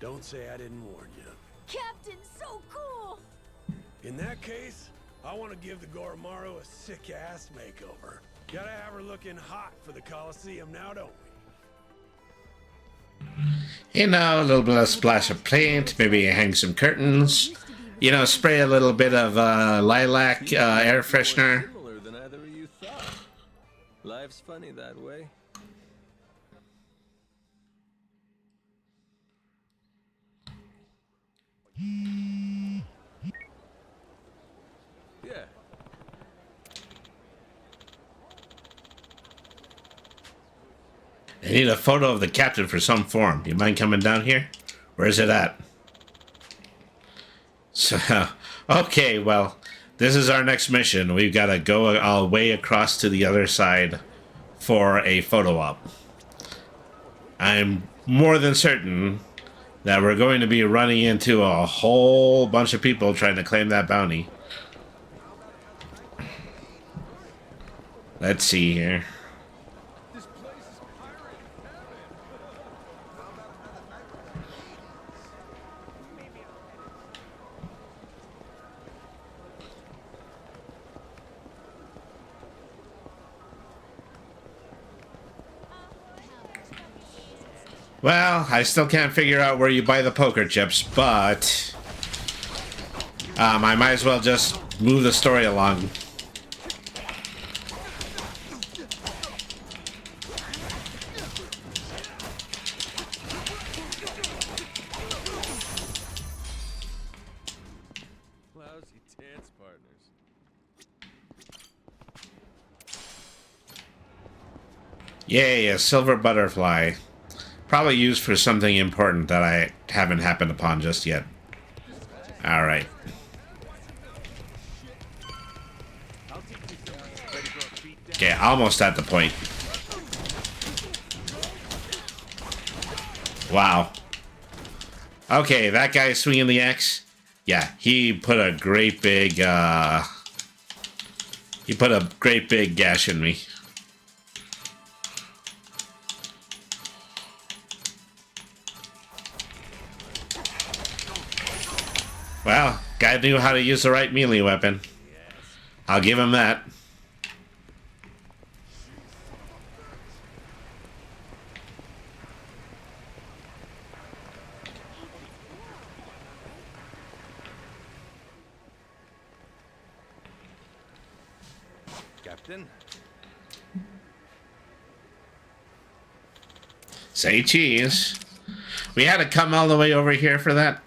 Don't say I didn't warn you. Captain, so cool! In that case, I want to give the Goromaru a sick-ass makeover. Gotta have her looking hot for the Coliseum now, don't we? You know, a little bit of splash of paint, maybe hang some curtains. You know, spray a little bit of lilac air freshener. Similar than either of you thought. Life's funny that way. Yeah. I need a photo of the captain for some form. You mind coming down here? Where's it at? So, okay, well, this is our next mission. We've got to go all way across to the other side for a photo op. I'm more than certain that we're going to be running into a whole bunch of people trying to claim that bounty. Let's see here. Well, I still can't figure out where you buy the poker chips, but I might as well just move the story along. Lousy dance partners. Yay, a silver butterfly. Probably used for something important that I haven't happened upon just yet. Alright. Okay, almost at the point. Wow. Okay, that guy swinging the axe. Yeah, he put a great big, gash in me. Well, guy knew how to use the right melee weapon. I'll give him that. Captain? Say cheese. We had to come all the way over here for that.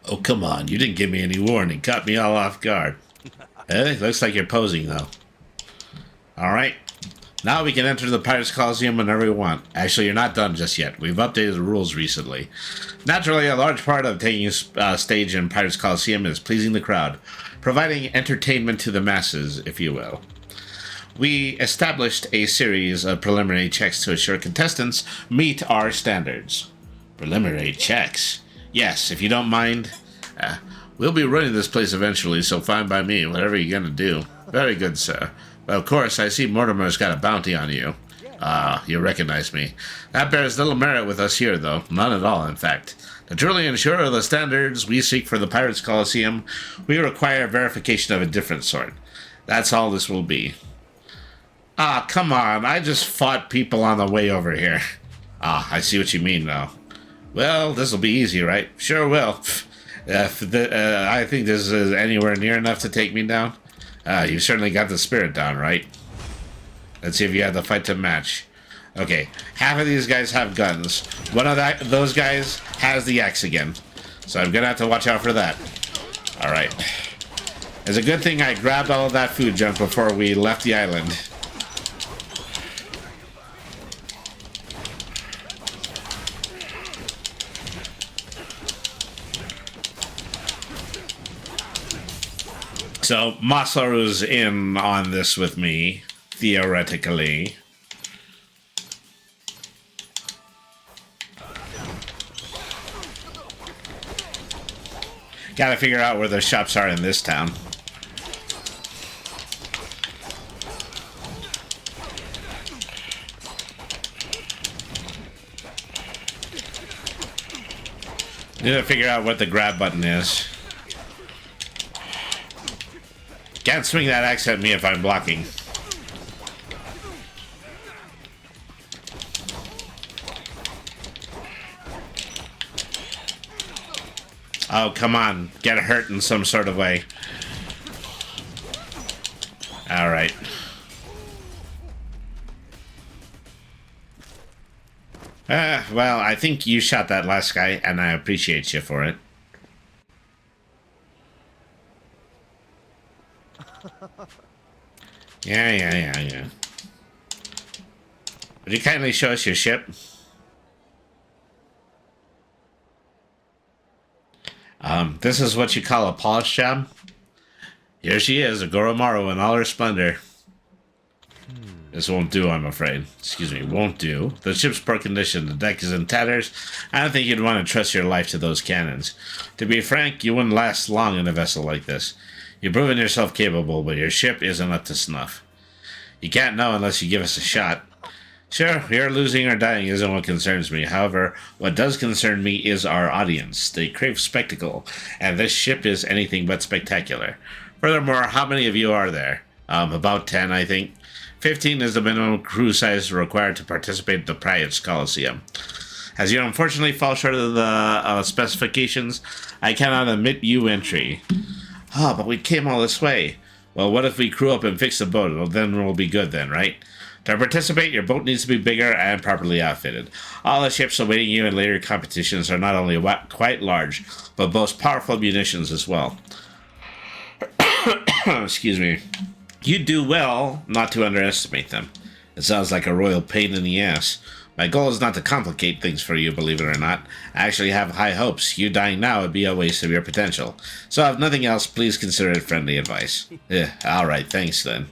Oh, come on. You didn't give me any warning. Caught me all off guard. Looks like you're posing, though. Alright. Now we can enter the Pirates Coliseum whenever we want. Actually, you're not done just yet. We've updated the rules recently. Naturally, a large part of taking a stage in Pirates Coliseum is pleasing the crowd, providing entertainment to the masses, if you will. We established a series of preliminary checks to assure contestants meet our standards. Preliminary checks? Yes, if you don't mind. We'll be running this place eventually, so fine by me, whatever you're gonna do. Very good, sir. Well, of course, I see Mortimer's got a bounty on you. You recognize me. That bears little merit with us here, though. None at all, in fact. To truly ensure the standards we seek for the Pirates Coliseum, we require verification of a different sort. That's all this will be. Come on. I just fought people on the way over here. I see what you mean now. Well, this'll be easy, right? Sure will. I think this is anywhere near enough to take me down. You've certainly got the spirit down, right? Let's see if you have the fight to match. Okay, half of these guys have guns. One of those guys has the axe again. So I'm gonna have to watch out for that. Alright. It's a good thing I grabbed all of that food junk before we left the island. So, Masaru's in on this with me, theoretically. Gotta figure out where the shops are in this town. Need to figure out what the grab button is. Can't swing that axe at me if I'm blocking. Oh, come on. Get hurt in some sort of way. Alright. Well, I think you shot that last guy, and I appreciate you for it. Yeah. Would you kindly show us your ship? This is what you call a polish job? Here she is, a Goromaru in all her splendor. This won't do, I'm afraid. Excuse me, won't do. The ship's poor condition, the deck is in tatters. I don't think you'd want to trust your life to those cannons. To be frank, you wouldn't last long in a vessel like this. You've proven yourself capable, but your ship isn't up to snuff. You can't know unless you give us a shot. Sure, your losing or dying isn't what concerns me. However, what does concern me is our audience. They crave spectacle, and this ship is anything but spectacular. Furthermore, how many of you are there? About 10, I think. 15 is the minimum crew size required to participate in the Pirates Coliseum. As you unfortunately fall short of the specifications, I cannot admit you entry. Oh, but we came all this way. Well, what if we crew up and fix the boat? Well, then we'll be good then, right? To participate, your boat needs to be bigger and properly outfitted. All the ships awaiting you in later competitions are not only quite large, but boast powerful munitions as well. Excuse me. You do well not to underestimate them. It sounds like a royal pain in the ass. My goal is not to complicate things for you, believe it or not. I actually have high hopes. You dying now would be a waste of your potential. So if nothing else, please consider it friendly advice. Alright, thanks then.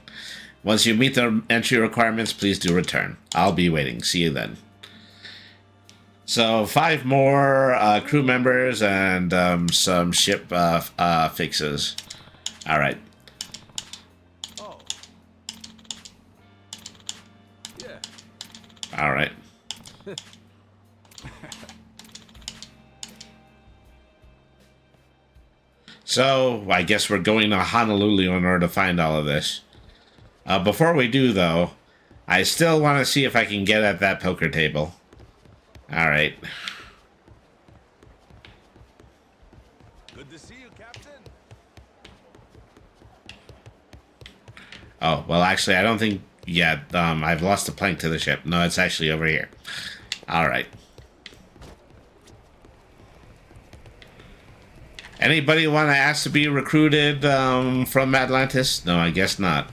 Once you meet the entry requirements, please do return. I'll be waiting. See you then. So 5 more crew members and some ship fixes. Alright. Oh. Yeah. Alright. So, I guess we're going to Honolulu in order to find all of this. Before we do, though, I still want to see if I can get at that poker table. Alright. Good to see you, Captain. Oh, well, actually, I don't think... Yeah, I've lost the plank to the ship. No, it's actually over here. Alright. Anybody want to ask to be recruited from Atlantis? No, I guess not.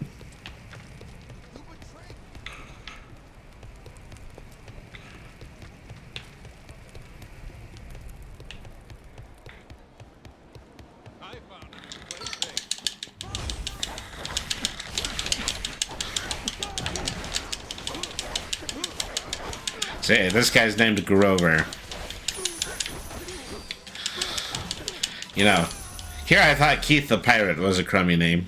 Say, this guy's named Grover. You know, here I thought Keith the Pirate was a crummy name.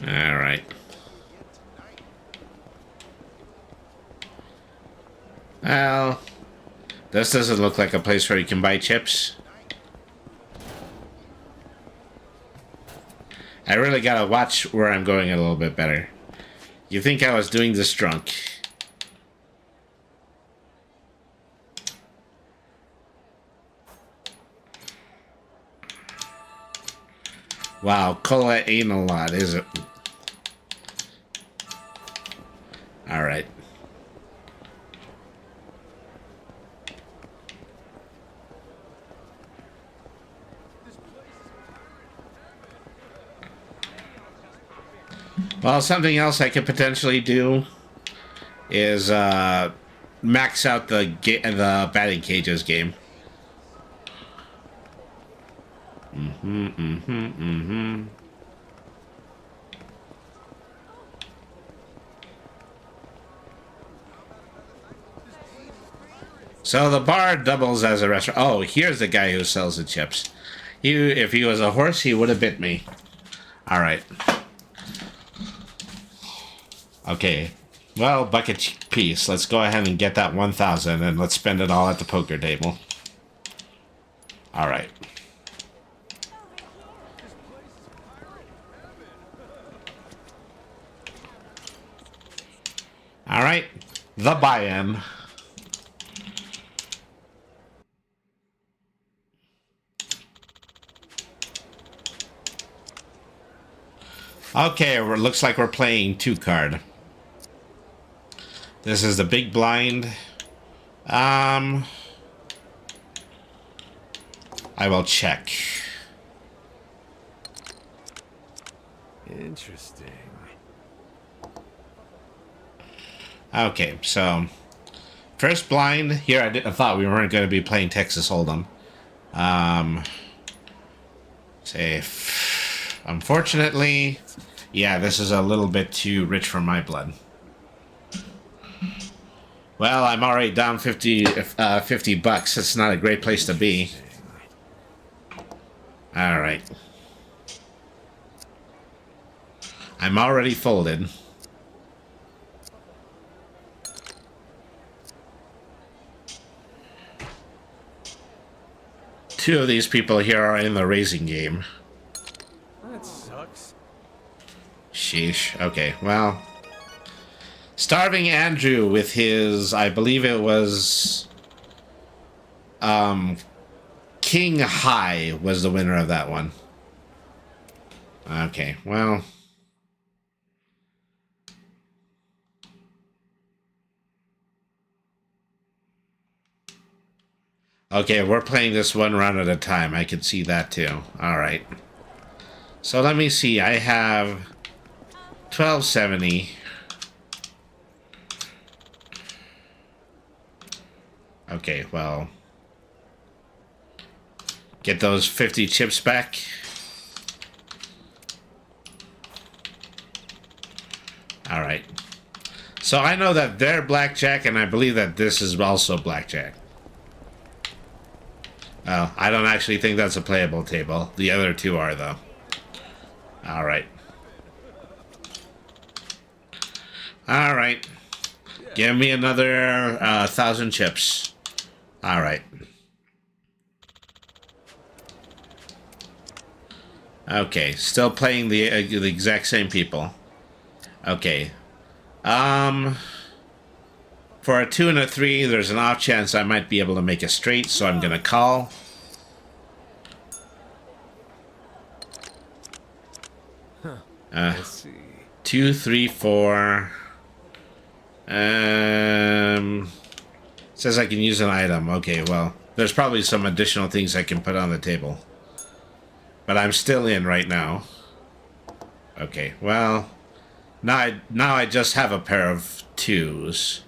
Alright. Well, this doesn't look like a place where you can buy chips. I really gotta watch where I'm going a little bit better. You think I was doing this drunk? Wow, cola ain't a lot, is it? Alright. Well, something else I could potentially do is max out the batting cages game. So the bar doubles as a restaurant. Oh, here's the guy who sells the chips. If he was a horse, he would have bit me. All right. Okay. Well, bucket piece. Let's go ahead and get that 1,000 and let's spend it all at the poker table. All right. All right. The buy-in. Okay, it looks like we're playing 2-card. This is the big blind. I will check. Interesting. Okay, so first blind here. I thought we weren't going to be playing Texas Hold'em. Unfortunately, yeah, this is a little bit too rich for my blood. Well, I'm already down 50 bucks. It's not a great place to be. All right. I'm already folded. Two of these people here are in the raising game. That sucks. Sheesh. Okay, well. Starving Andrew with his, I believe it was, King High was the winner of that one. Okay, well. Okay, we're playing this one round at a time. I can see that too. All right. So let me see. I have 1270. Okay, well. Get those 50 chips back. All right. So I know that they're blackjack, and I believe that this is also blackjack. Oh, I don't actually think that's a playable table. The other two are, though. All right. All right. Give me another 1,000 chips. All right. Okay, still playing the exact same people. Okay. For a 2 and a 3, there's an off chance I might be able to make a straight, so I'm gonna call. Let's see. 2, 3, 4. Says I can use an item. Okay, well, there's probably some additional things I can put on the table. But I'm still in right now. Okay, well, now I just have a pair of 2s.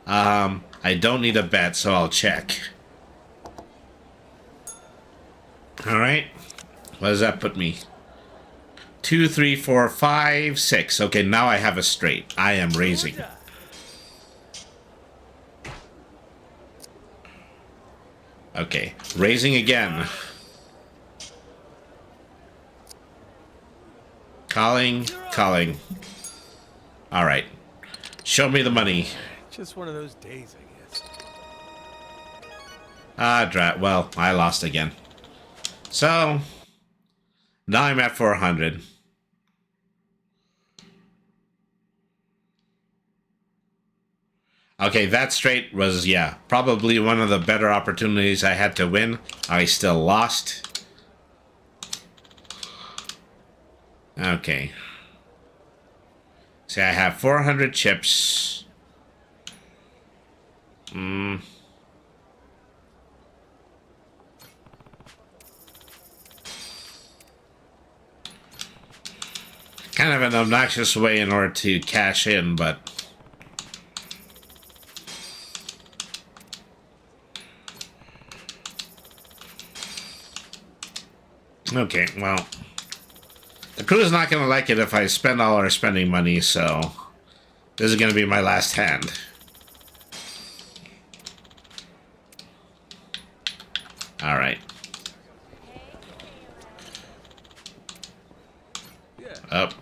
I don't need a bet, so I'll check. Alright. What does that put me? 2, 3, 4, 5, 6. Okay, now I have a straight. I am raising. Okay, raising again. Calling, calling. Alright. Show me the money. Just one of those days, I guess. Ah, drat. Well, I lost again. So, now I'm at 400. Okay, that straight was, yeah, probably one of the better opportunities I had to win. I still lost. Okay. See, I have 400 chips. Kind of an obnoxious way in order to cash in, but... Okay, well... The crew is not going to like it if I spend all our spending money, so... This is going to be my last hand. Alright. Up.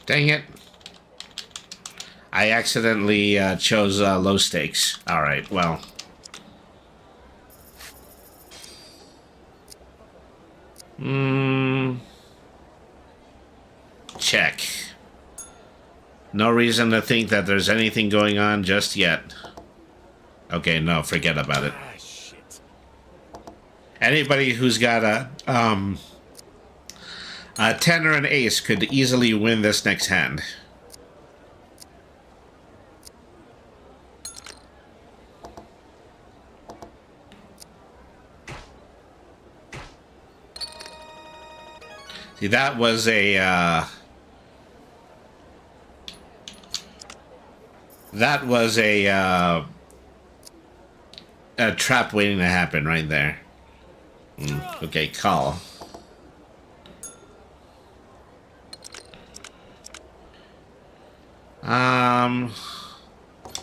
Dang it. I accidentally chose low stakes. Alright, well... Check. No reason to think that there's anything going on just yet. Okay, no, forget about it. Ah, shit. Anybody who's got a 10 or an ace could easily win this next hand. See, that was a trap waiting to happen right there. Okay, call.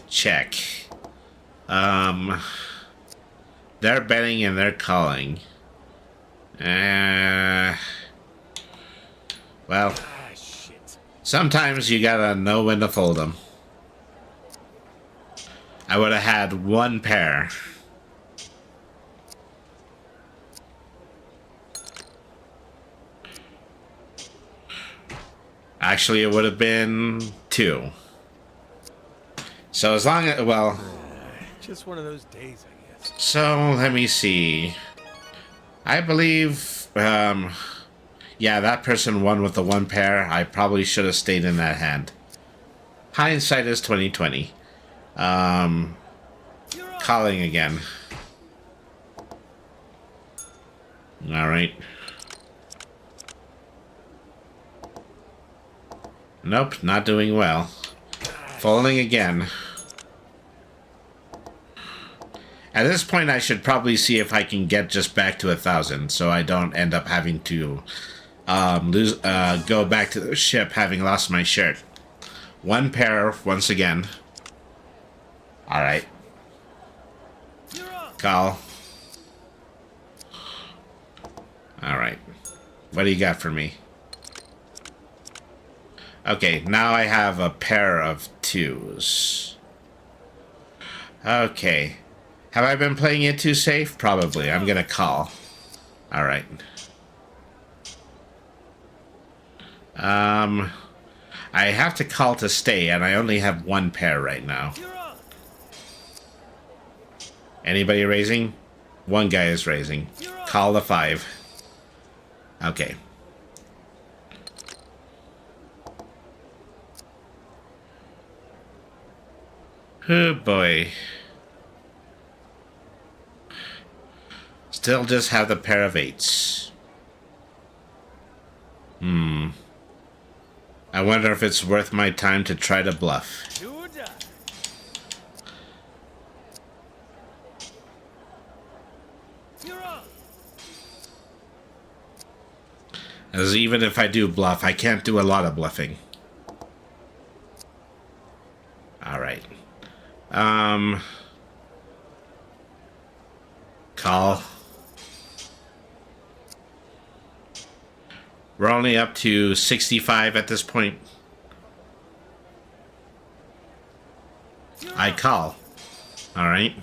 Check. They're betting and they're calling. Well, sometimes you gotta know when to fold them. I would have had one pair. Actually, it would have been two. So as long as, well... Just one of those days, I guess. So, let me see. I believe, yeah, that person won with the one pair. I probably should have stayed in that hand. Hindsight is 20/20. Calling again. Alright. Nope, not doing well. Folding again. At this point, I should probably see if I can get just back to 1,000, so I don't end up having to go back to the ship having lost my shirt. One pair once again. Alright. Call. Alright. What do you got for me? Okay, now I have a pair of twos. Okay. Have I been playing it too safe? Probably. I'm gonna call. Alright. I have to call to stay, and I only have one pair right now. Anybody raising? One guy is raising. Call the 5. Okay. Oh boy. Still just have the pair of 8s. I wonder if it's worth my time to try to bluff. As even if I do bluff, I can't do a lot of bluffing. Alright. Call. We're only up to 65 at this point. I call. Alright.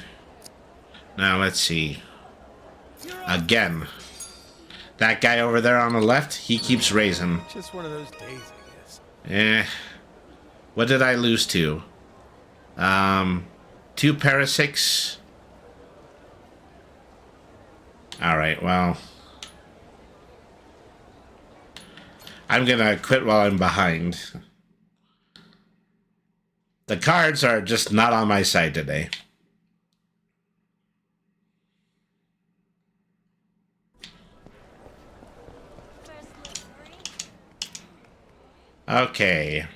Now let's see. Again. That guy over there on the left, he keeps raising. Just one of those days, I guess. What did I lose to? 2 pair of 6. Alright, well. I'm gonna quit while I'm behind. The cards are just not on my side today. Okay.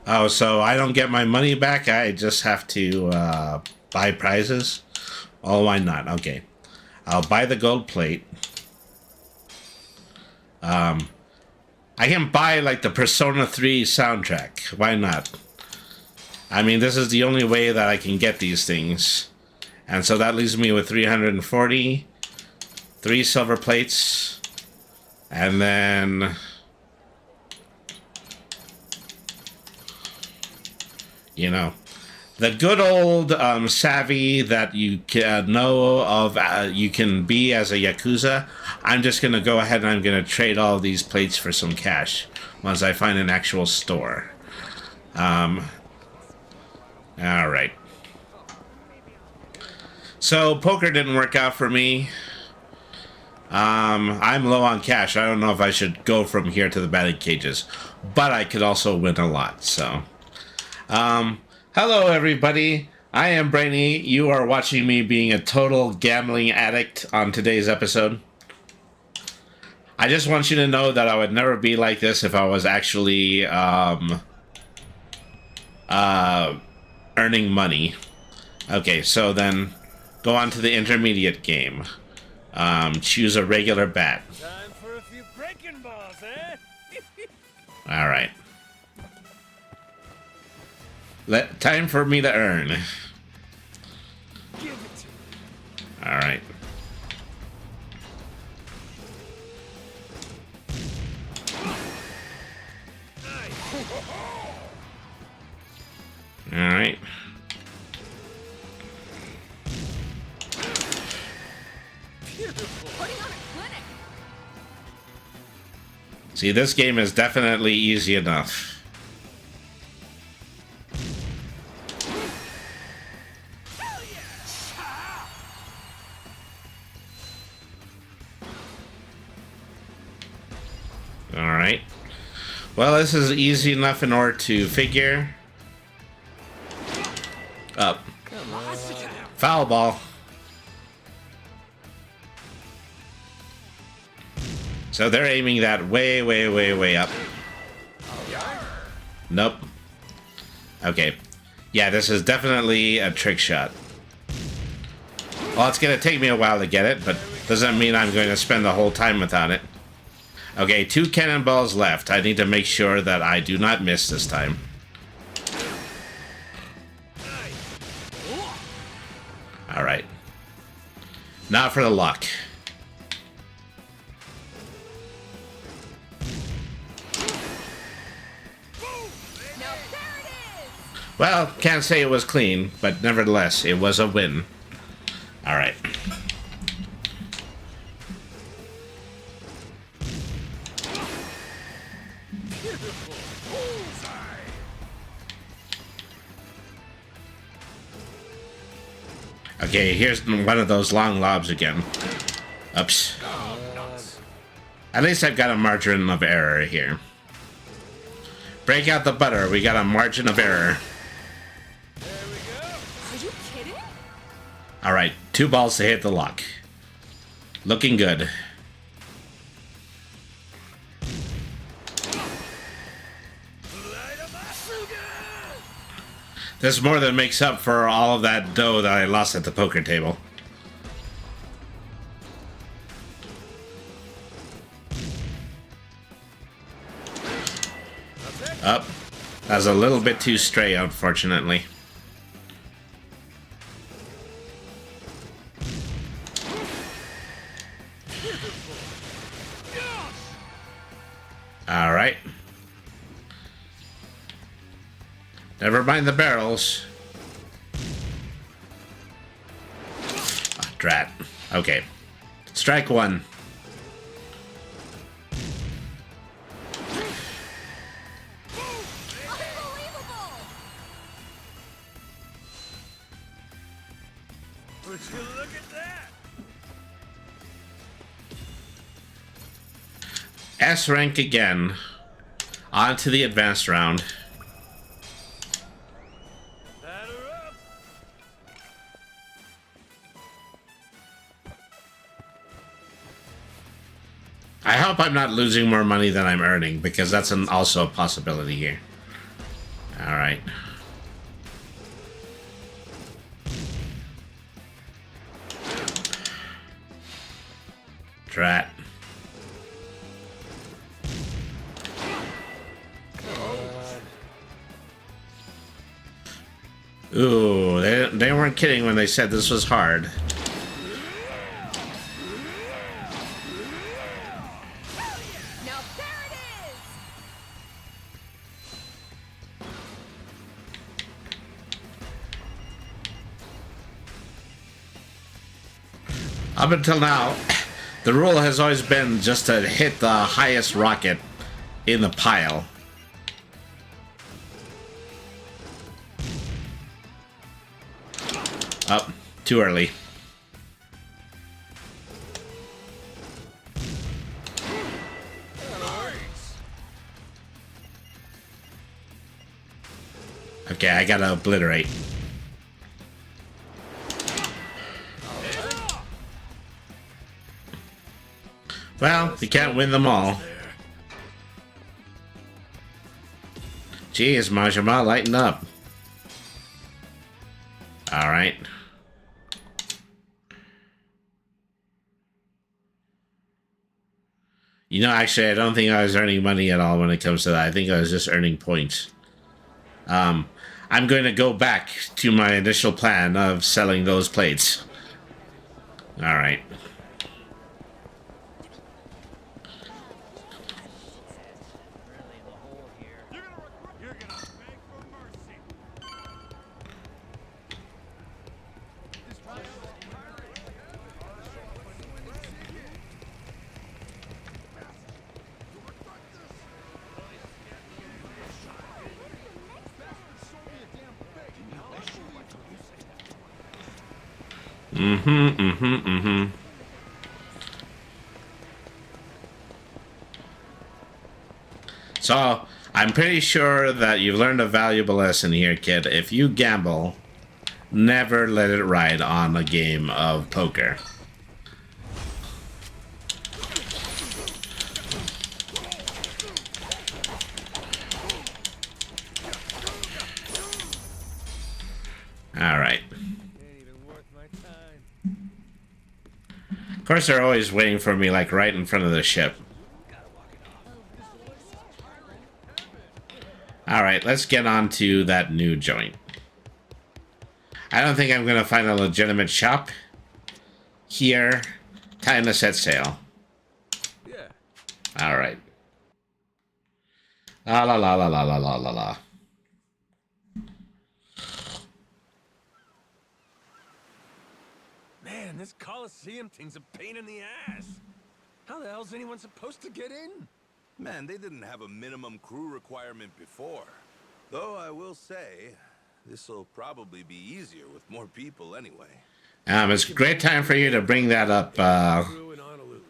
Oh, so I don't get my money back? I just have to buy prizes? Oh, why not? Okay. I'll buy the gold plate. I can buy, like, the Persona 3 soundtrack. Why not? I mean, this is the only way that I can get these things. And so that leaves me with 340. 3 silver plates. And then... you know, the good old savvy that you can know of, you can be as a Yakuza. I'm just going to go ahead and I'm going to trade all these plates for some cash once I find an actual store. Alright. So, poker didn't work out for me. I'm low on cash. I don't know if I should go from here to the batting cages. But I could also win a lot, so... hello everybody. I am Brainy. You are watching me being a total gambling addict on today's episode. I just want you to know that I would never be like this if I was actually, earning money. Okay, so then go on to the intermediate game. Choose a regular bat. Time for a few breaking balls, eh? All right. Time for me to earn. Give it to me. All right. All right. Putting on a clinic. See, this game is definitely easy enough. All right. Well, this is easy enough in order to figure. Up. Foul ball. So they're aiming that way, way, way, way up. Nope. Okay. Yeah, this is definitely a trick shot. Well, it's going to take me a while to get it, but doesn't mean I'm going to spend the whole time without it. Okay, 2 cannonballs left. I need to make sure that I do not miss this time. All right. Now for the luck. Well, can't say it was clean, but nevertheless, it was a win. All right. Okay, here's one of those long lobs again. Oops. At least I've got a margin of error here. Break out the butter. We got a margin of error. Are you kidding? All right, 2 balls to hit the lock. Looking good. This more than makes up for all of that dough that I lost at the poker table. Up. That was a little bit too stray, unfortunately. All right. Never mind the barrels. Oh, drat. Okay. Strike 1. Would you look at that? S rank again. On to the advanced round. I hope I'm not losing more money than I'm earning, because that's also a possibility here. All right. Drat. Ooh, they weren't kidding when they said this was hard. Up until now, the rule has always been just to hit the highest rocket in the pile. Oh, too early. Okay, I gotta obliterate. Well, we can't win them all. Jeez, Majima, lighten up. Alright. You know, actually, I don't think I was earning money at all when it comes to that. I think I was just earning points. I'm going to go back to my initial plan of selling those plates. All right. So, I'm pretty sure that you've learned a valuable lesson here, kid. If you gamble, never let it ride on a game of poker. All right. Of course, they're always waiting for me, like, right in front of the ship. Alright, let's get on to that new joint. I don't think I'm going to find a legitimate shop here. Time to set sail. Yeah. Alright. La la la la la la la la la. Man, this Coliseum thing's a pain in the ass. How the hell's anyone supposed to get in? Man, they didn't have a minimum crew requirement before. Though I will say, this'll probably be easier with more people anyway. It's a great time for you to bring that up, Crew in Honolulu,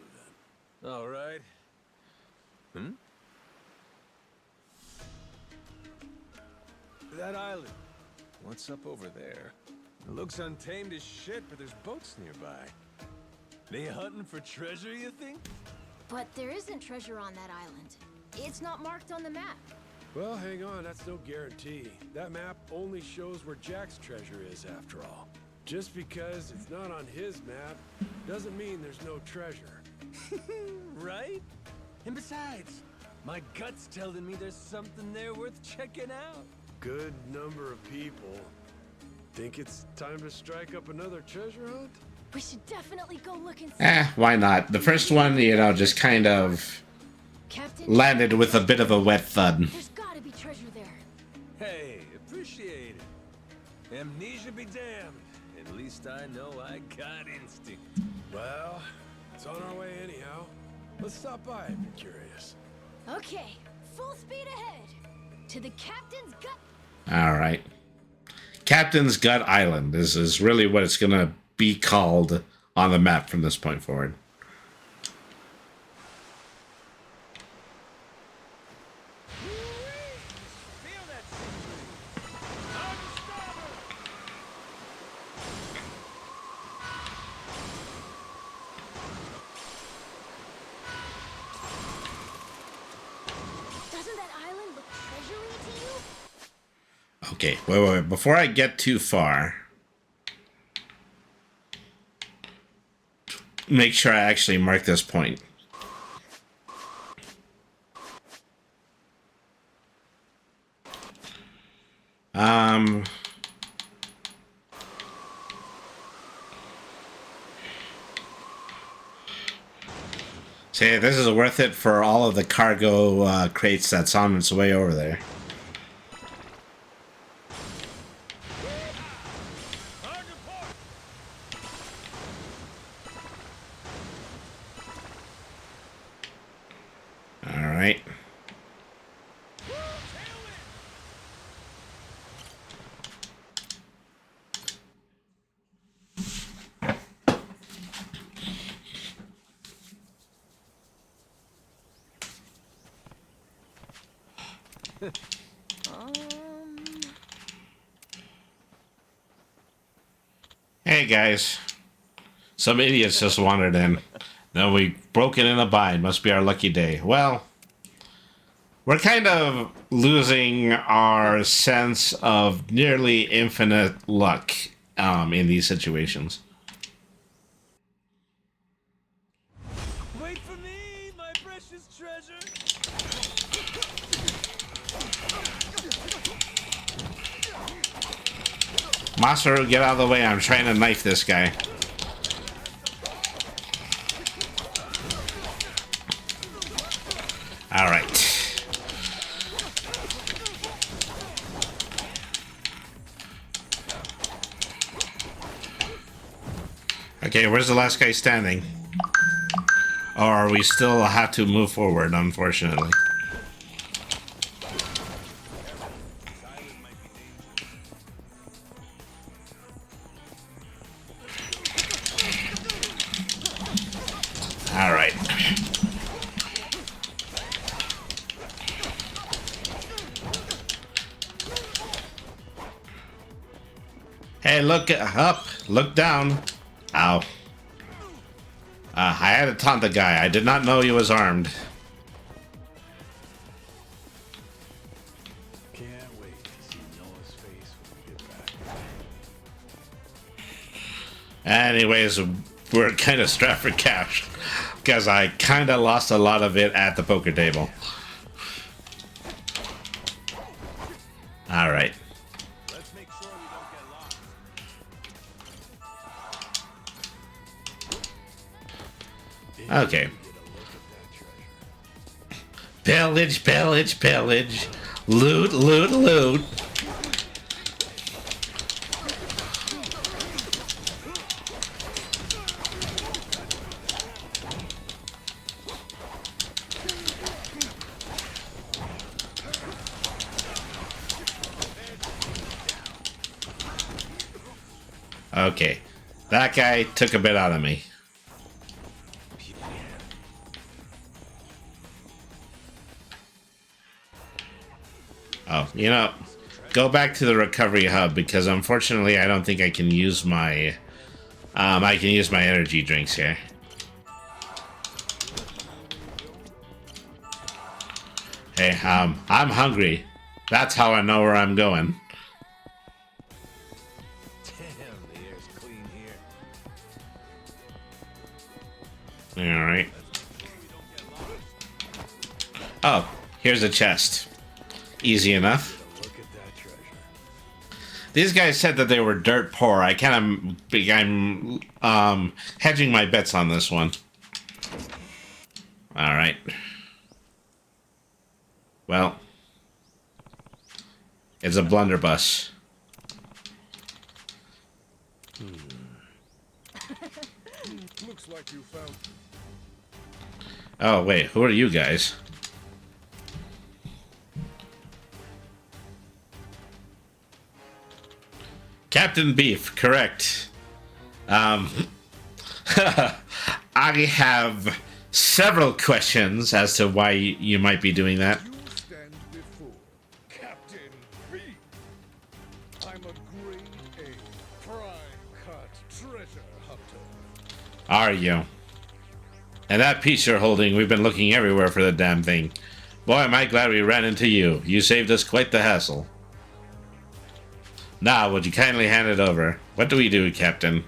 then. All right. That island. What's up over there? It looks untamed as shit, but there's boats nearby. They hunting for treasure, you think? But there isn't treasure on that island. It's not marked on the map. Well, hang on, that's no guarantee. That map only shows where Jack's treasure is, after all. Just because it's not on his map doesn't mean there's no treasure. Right? And besides, my gut's telling me there's something there worth checking out. Good number of people. Think it's time to strike up another treasure hunt? We should definitely go look and see. why not? The first one, you know, just kind of Captain, landed with a bit of a wet thud. there's gotta be treasure there. Hey, appreciate it. Amnesia be damned. At least I know I got instinct. Well, it's on our way anyhow. Let's stop by if you're curious. Okay, full speed ahead. To the captain's gut. Alright. Captain's Gut Island is really what it's going to be called on the map from this point forward. Doesn't that island look treasury to you? Okay, wait. Before I get too far, make sure I actually mark this point. See, this is worth it for all of the cargo crates that's on its way over there. All right. Hey guys, some idiots just wandered in. Now we broken in a bind. Must be our lucky day. Well, we're kind of losing our sense of nearly infinite luck in these situations. Wait for me, my precious Masaru, get out of the way. I'm trying to knife this guy. All right. Okay, where's the last guy standing? Or we still have to move forward, unfortunately. All right. Hey, look up, look down. Ow. I had to taunt the guy. I did not know he was armed. Can't wait to see Noah's face when we get back. Anyways, we're kind of strapped for cash because I kind of lost a lot of it at the poker table. All right. Let's make sure we don't get lost. Okay. Pillage, pillage, pillage. Loot, loot, loot. Okay. That guy took a bit out of me. Oh, you know, go back to the recovery hub because unfortunately I don't think I can use my energy drinks here. Hey, I'm hungry. That's how I know where I'm going. Damn, the air's clean here. All right. Oh, here's a chest. Easy enough. Look at that treasure. These guys said that they were dirt poor. I'm hedging my bets on this one. All right. Well, it's a blunderbuss. Looks like you found. Oh wait, who are you guys? Captain Beef, correct. I have several questions as to why you might be doing that. You stand before Captain B. I'm a grade A prime cut treasure hunter. Are you? And that piece you're holding, we've been looking everywhere for the damn thing. Boy, am I glad we ran into you. You saved us quite the hassle. Now, would you kindly hand it over? What do we do, Captain?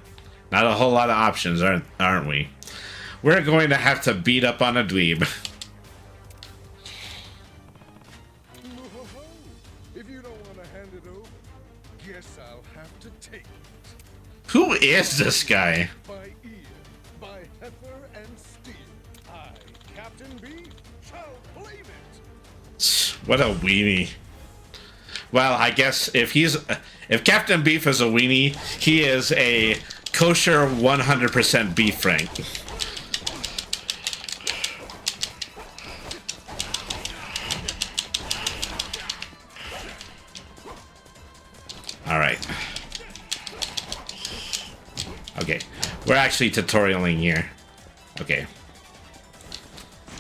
Not a whole lot of options, aren't we? We're going to have to beat up on a dweeb. If you don't want to hand it over, guess I'll have to take it. Who is this guy? By ear, by heifer and steel, I, Captain B, shall claim it. What a weenie. Well, I guess if Captain Beef is a weenie, he is a kosher 100% beef frank. All right. Okay, we're actually tutorialing here. Okay.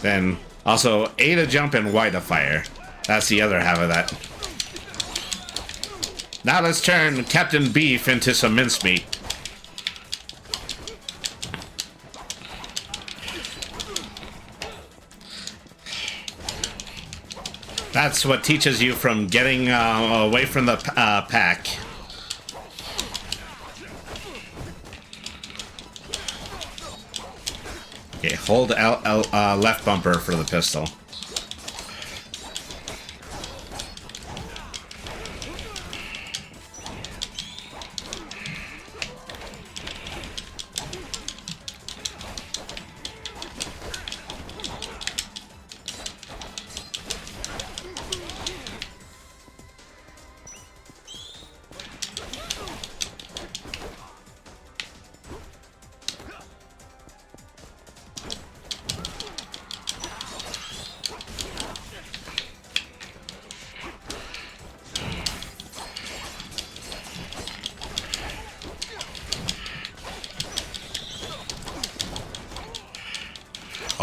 Then also A to jump and Y to fire. That's the other half of that. Now let's turn Captain Beef into some mincemeat. That's what teaches you from getting away from the pack. Okay, hold left bumper for the pistol.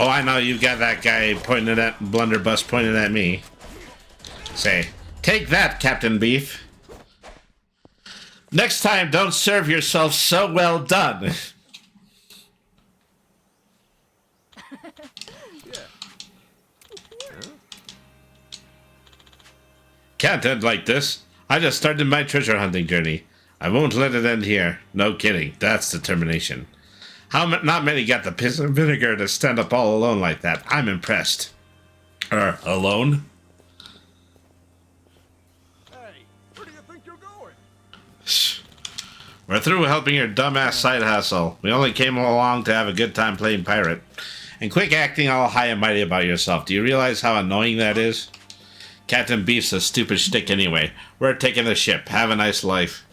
Oh, I know, you got that guy pointed at, blunderbuss pointed at me. Say, take that, Captain Beef. Next time, don't serve yourself so well done. Can't end like this. I just started my treasure hunting journey. I won't let it end here. No kidding. That's determination. Not many got the piss and vinegar to stand up all alone like that. I'm impressed. Alone? Hey, where do you think you're going? Shh. We're through helping your dumbass side hustle. We only came along to have a good time playing pirate. And quit acting all high and mighty about yourself. Do you realize how annoying that is? Captain Beef's a stupid shtick anyway. We're taking the ship. Have a nice life.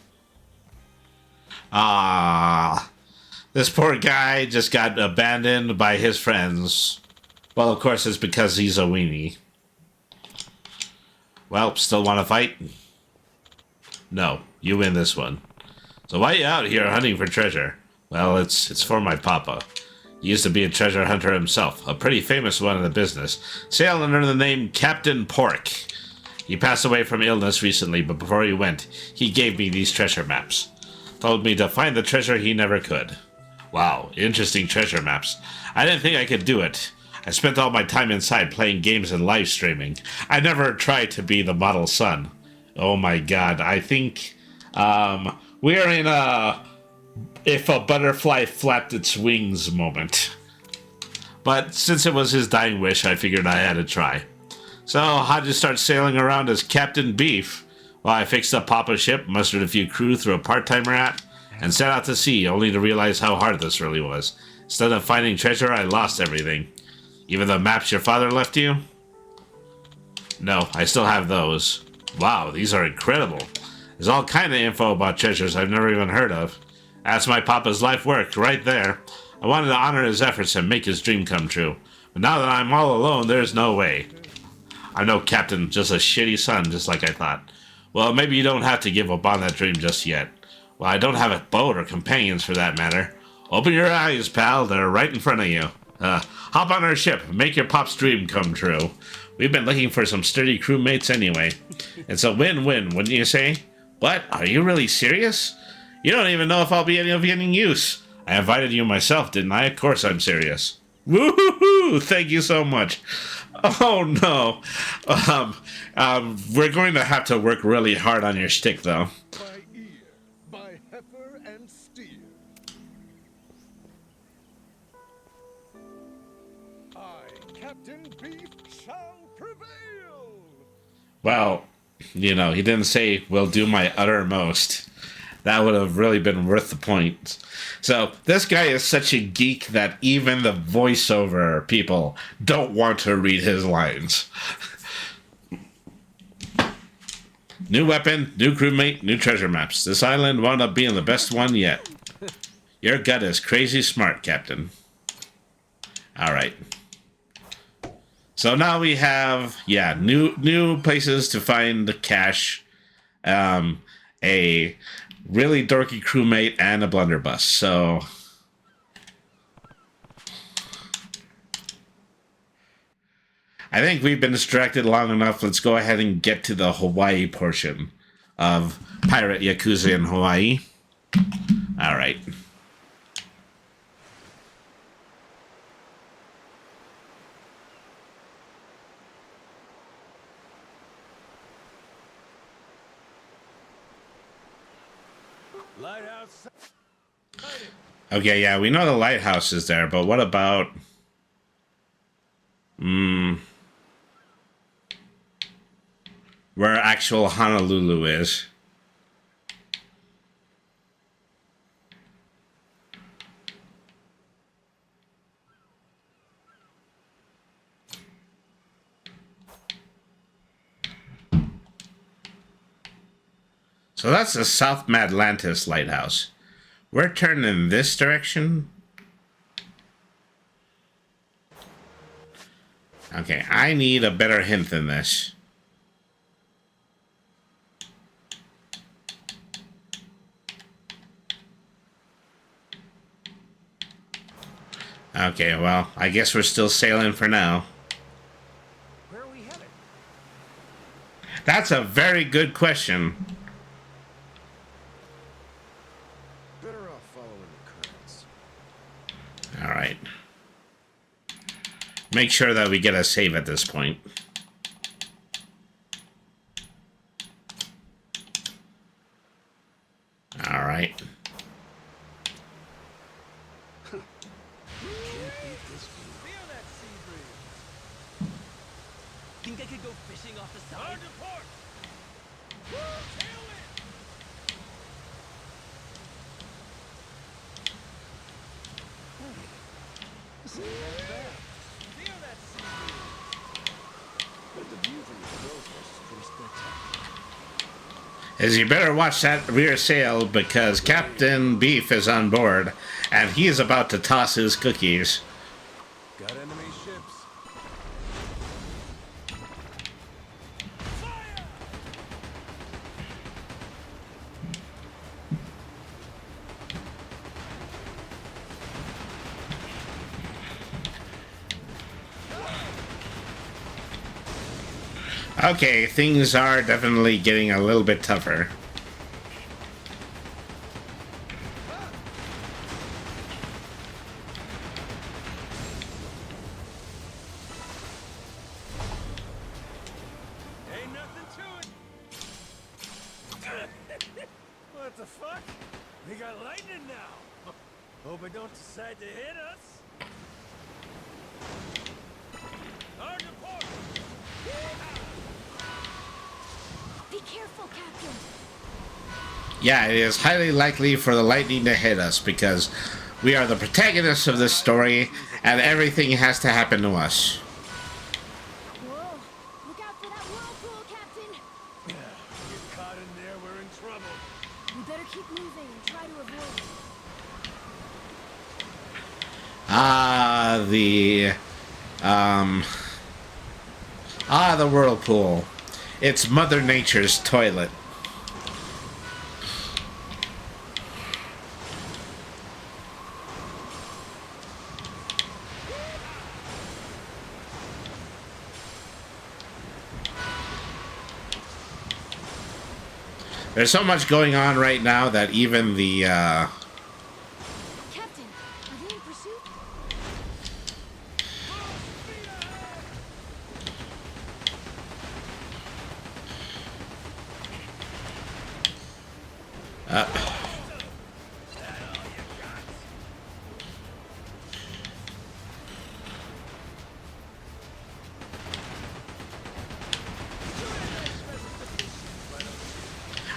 Ah, this poor guy just got abandoned by his friends. Well, of course, it's because he's a weenie. Well, still want to fight? No, you win this one. So why you out here hunting for treasure? Well, it's for my papa. He used to be a treasure hunter himself, a pretty famous one in the business, sailing under the name Captain Pork. He passed away from illness recently, but before he went, he gave me these treasure maps. Told me to find the treasure he never could. Wow, interesting treasure maps. I didn't think I could do it. I spent all my time inside playing games and live streaming. I never tried to be the model son. Oh my god, I think we're in a if a butterfly flapped its wings moment. But since it was his dying wish, I figured I had to try. So, how'd you start sailing around as Captain Beef? Well, I fixed up Papa's ship, mustered a few crew through a part-timer at, and set out to sea, only to realize how hard this really was. Instead of finding treasure, I lost everything. Even the maps your father left you? No, I still have those. Wow, these are incredible. There's all kind of info about treasures I've never even heard of. That's my papa's life work, right there. I wanted to honor his efforts and make his dream come true. But now that I'm all alone, there's no way. I'm no captain, just a shitty son, just like I thought. Well, maybe you don't have to give up on that dream just yet. Well, I don't have a boat or companions for that matter. Open your eyes, pal. They're right in front of you. Hop on our ship. Make your pop's dream come true. We've been looking for some sturdy crewmates anyway. It's a win-win, wouldn't you say? What? Are you really serious? You don't even know if I'll be of any use. I invited you myself, didn't I? Of course I'm serious. Woo-hoo-hoo! Thank you so much. Oh, no. We're going to have to work really hard on your shtick, though. By ear, by heifer and steer. I, Captain Beef, shall prevail. Well, you know, he didn't say, "Will do my uttermost." That would have really been worth the point. So, this guy is such a geek that even the voiceover people don't want to read his lines. New weapon, new crewmate, new treasure maps. This island wound up being the best one yet. Your gut is crazy smart, Captain. Alright. So now we have, new places to find the cash. A really dorky crewmate and a blunderbuss. So I think we've been distracted long enough. Let's go ahead and get to the Hawaii portion of Pirate Yakuza in Hawaii. All right. Lighthouse. Okay, yeah, we know the lighthouse is there, but what about... where actual Honolulu is? So that's the South Atlantis lighthouse. We're turning this direction. Okay, I need a better hint than this. Okay, well, I guess we're still sailing for now. Where are we headed? That's a very good question. Better off following the currents. All right. Make sure that we get a save at this point. All right. Feel that sea breeze. Think I could go fishing off the side? Hard to port! Tailwind! This ain't that bad. Feel that sea breeze. But the view from the crow's nest is pretty spectacular. Is you better watch that rear sail because Captain Beef is on board and he is about to toss his cookies. Got enemy ships. Okay, things are definitely getting a little bit tougher. Ain't nothing to it. What the fuck? We got lightning now. Hope it don't decide to hit us. Hard to port! Be careful, Captain. Yeah, it is highly likely for the lightning to hit us because we are the protagonists of this story and everything has to happen to us. Whoa! Look out for that whirlpool, Captain. Get caught in there, we're in trouble. We better keep moving and try to avoid it. The whirlpool. It's Mother Nature's toilet. There's so much going on right now that even the, Captain, are they in pursuit?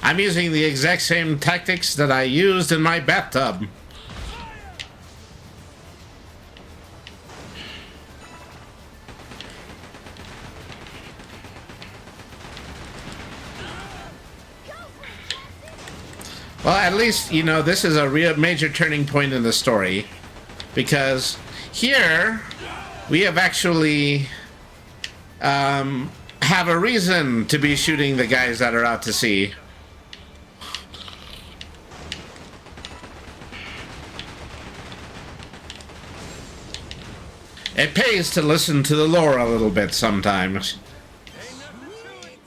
I'm using the exact same tactics that I used in my bathtub. Well, at least, you know, this is a real major turning point in the story. Because here, we have actually have a reason to be shooting the guys that are out to sea. It pays to listen to the lore a little bit sometimes. Ain't nothing to it.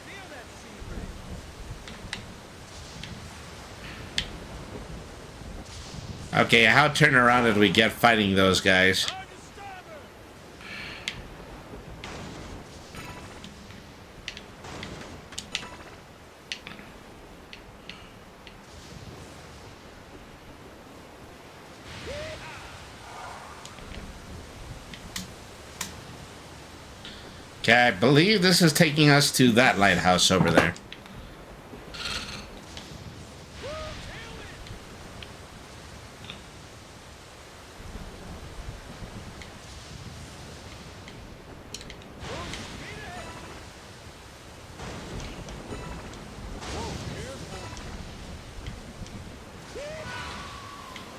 Feel that sea breeze. Okay, how turn around did we get fighting those guys? Hard to starboard. Okay, I believe this is taking us to that lighthouse over there.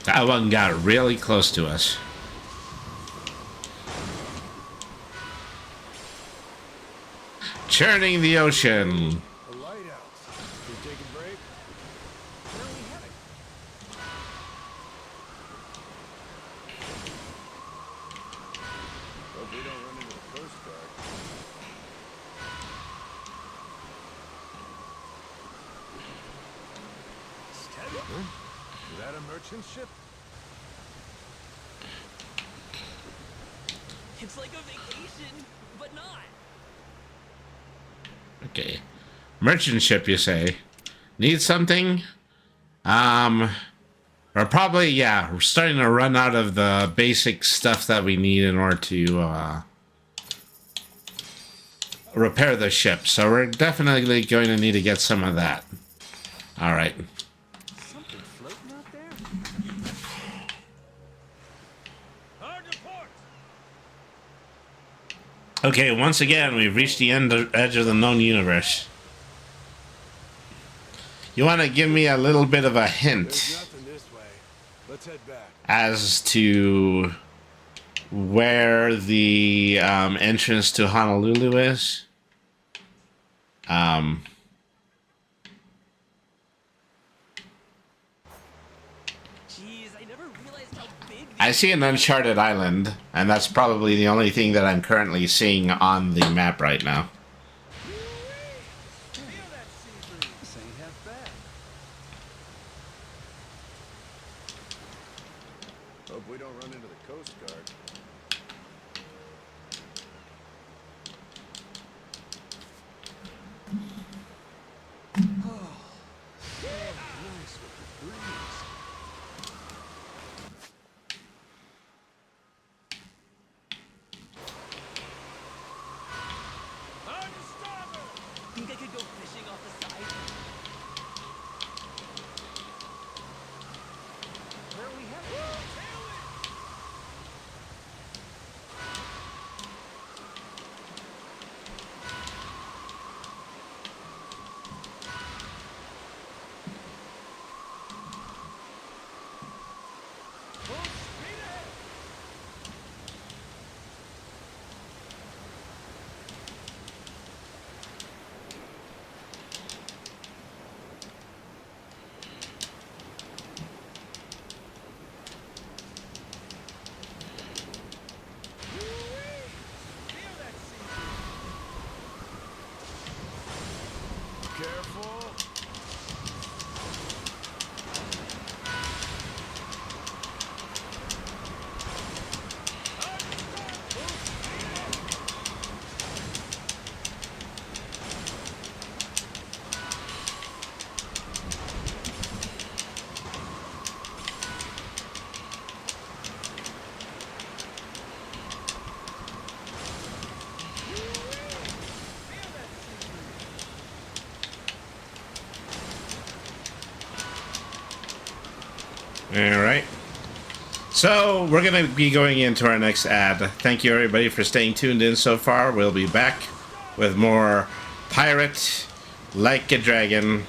That one got really close to us. Churning the ocean. A lighthouse. You take a break? Where are we headed? Is that a merchant ship? It's like a vacation, but not. Okay. Merchant ship, you say? Need something? We're probably, yeah, we're starting to run out of the basic stuff that we need in order to, repair the ship. So we're definitely going to need to get some of that. Alright. Something floating out there? Hard to port. Okay, once again, we've reached the edge of the known universe. You want to give me a little bit of a There's hint nothing this way. Let's head back. as to where the entrance to Honolulu is? Jeez, I never realized how big I see an uncharted island, and that's probably the only thing that I'm currently seeing on the map right now. Feel that sea breeze. This ain't half bad. Hope we don't run into the Coast Guard. Nice with the breeze. Hard to starboard. Think I could go fishing off the side? Where are we headed? Full speed ahead. Feel that sea breeze. Careful. Alright. So, we're going to be going into our next ad. Thank you, everybody, for staying tuned in so far. We'll be back with more Pirate Like a Dragon,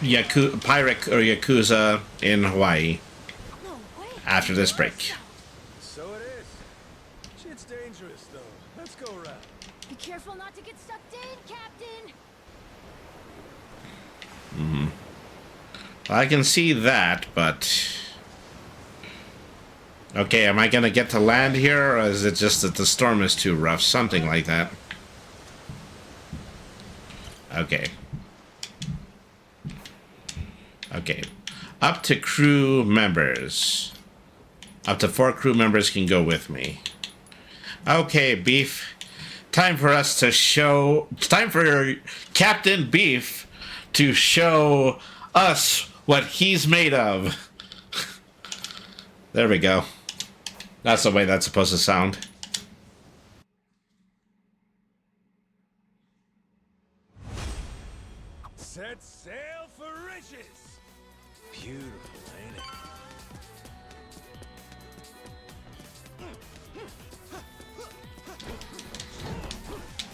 Pirate or Yakuza in Hawaii No way. after this break. So it is. Shit's dangerous, though. Let's go around. Be careful not to get sucked in, Captain. I can see that, but... Okay, am I going to get to land here, or is it just that the storm is too rough? Something like that. Okay. Okay. Up to crew members. Up to 4 crew members can go with me. Okay, Beef. Time for us to show... It's time for Captain Beef to show us what he's made of. There we go. That's the way that's supposed to sound. Set sail for riches. Beautiful, ain't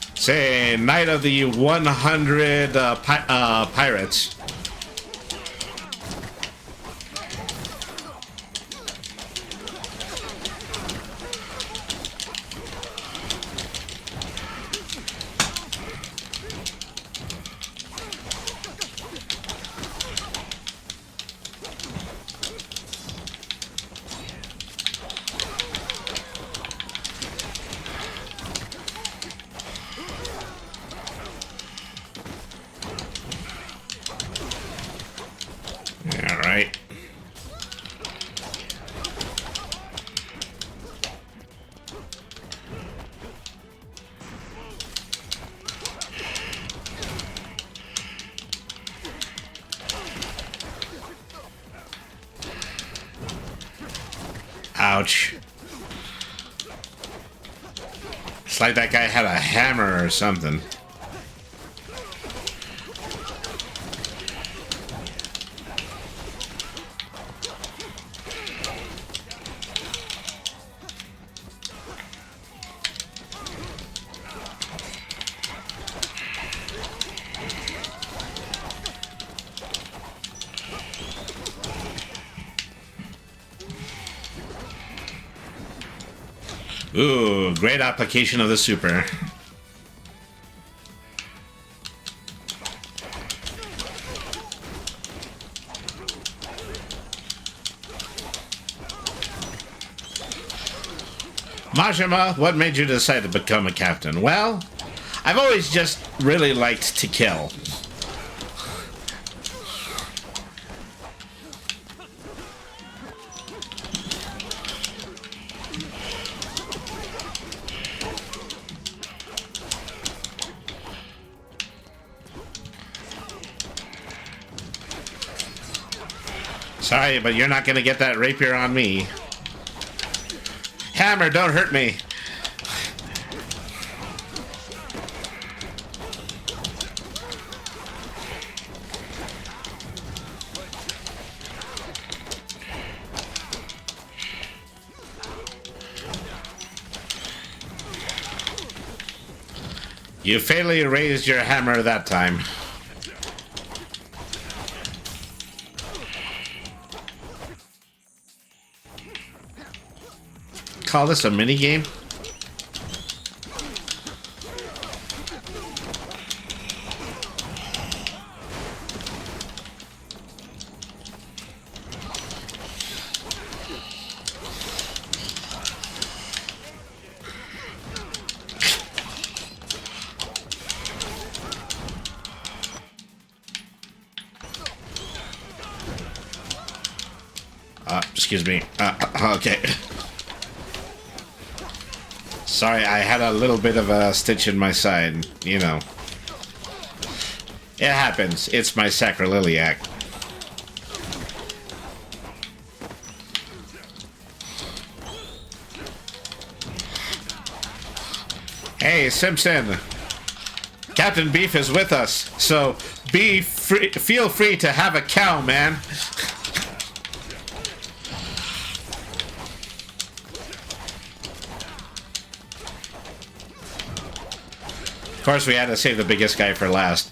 it? Say, Night of the 100 Pirates. Ouch. It's like that guy had a hammer or something. Ooh, great application of the super. Majima, what made you decide to become a captain? Well, I've always just really liked to kill. Sorry, but you're not gonna get that rapier on me. Hammer, don't hurt me. You fatally raised your hammer that time. Call this a mini game? Excuse me. Okay. Sorry, I had a little bit of a stitch in my side, you know. It happens. It's my sacrililiac. Hey, Simpson. Captain Beef is with us, so feel free to have a cow, man. Of course, we had to save the biggest guy for last.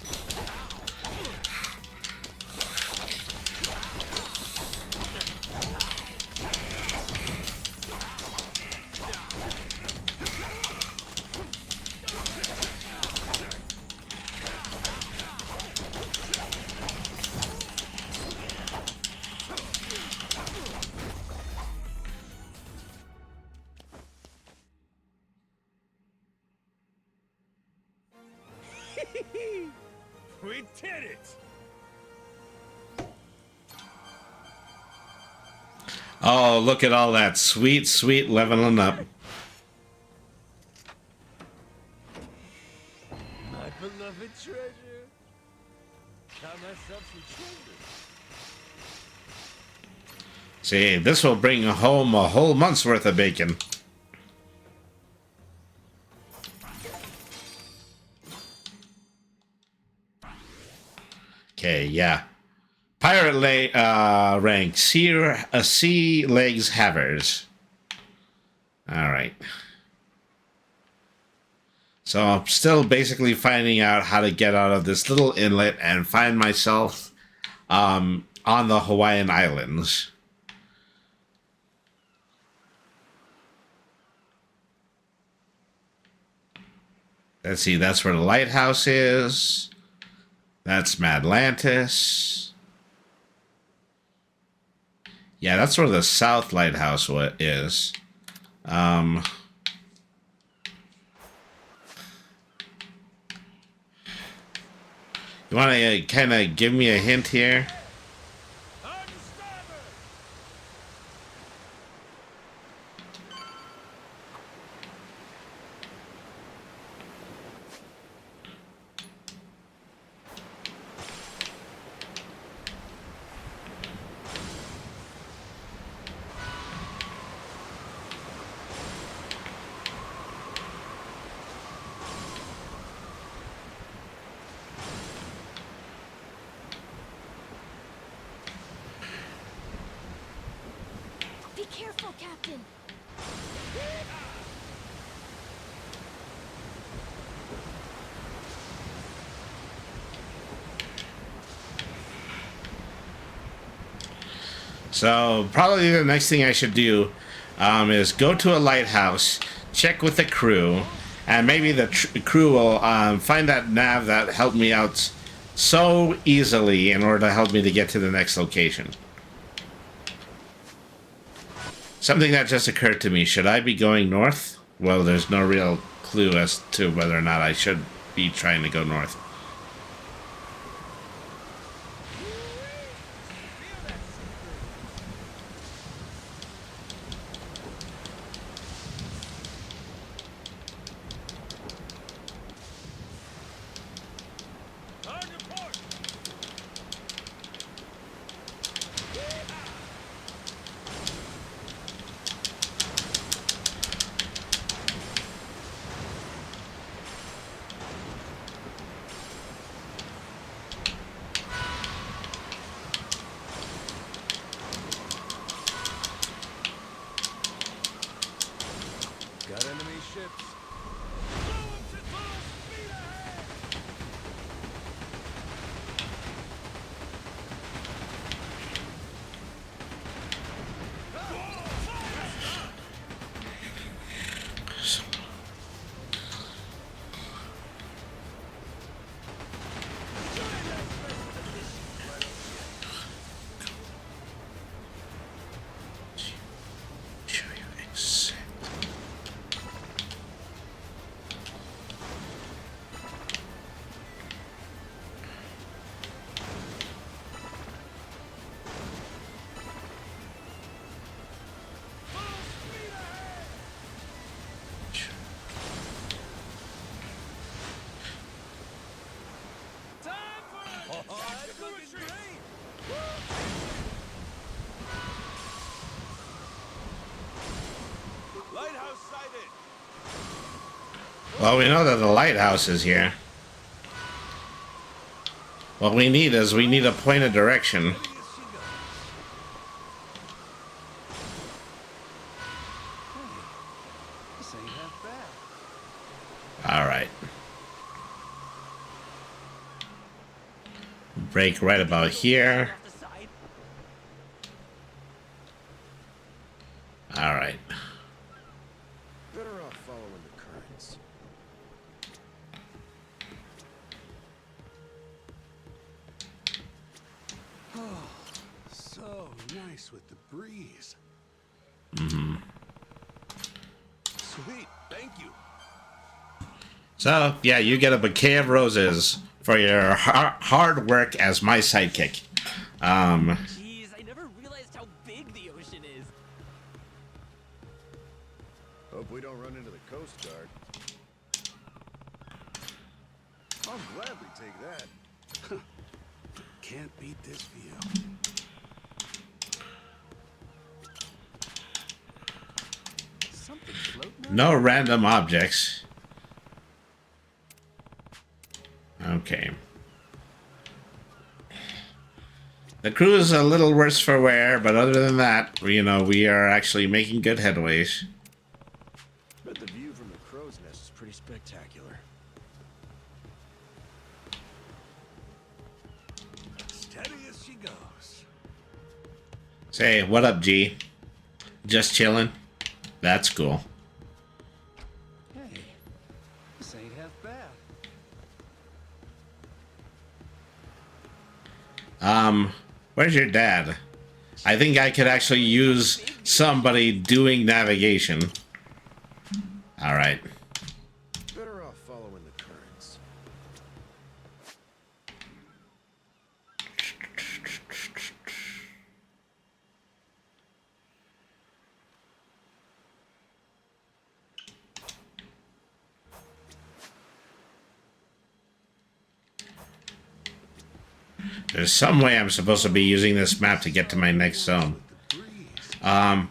We did it! Oh, look at all that sweet, sweet leveling up. My beloved treasure. Got myself some treasure. See, this will bring home a whole month's worth of bacon. Okay, yeah. Pirate rank, sea legs havers. Alright. So I'm still basically finding out how to get out of this little inlet and find myself on the Hawaiian Islands. Let's see, that's where the lighthouse is. That's Madlantis. Yeah, that's where the South Lighthouse is. You want to kind of give me a hint here? Careful, Captain. So probably the next thing I should do is go to a lighthouse, check with the crew, and maybe the crew will find that nav that helped me out so easily in order to help me to get to the next location. Something that just occurred to me. Should I be going north? Well, there's no real clue as to whether or not I should be trying to go north. Got enemy ships. Lighthouse sighted. Well, we know that the lighthouse is here. What we need is we need a point of direction. This ain't half bad. All right. Break right about here. All right. Better off following the currents. Oh, so nice with the breeze. Mm-hmm. Sweet, thank you. So, yeah, you get a bouquet of roses for your hard work as my sidekick. Jeez, I never realized how big the ocean is. Hope we don't run into the Coast Guard. I'll gladly take that. Can't beat this view. Something floating out? No random objects. Okay. The crew is a little worse for wear, but other than that, we are actually making good headways. But the view from the crow's nest is pretty spectacular. Steady as she goes. Say, what up, G? Just chilling? That's cool. Hey, this ain't half bad. Where's your dad? I think I could actually use somebody doing navigation. All right. Better off following the currents. There's some way I'm supposed to be using this map to get to my next zone.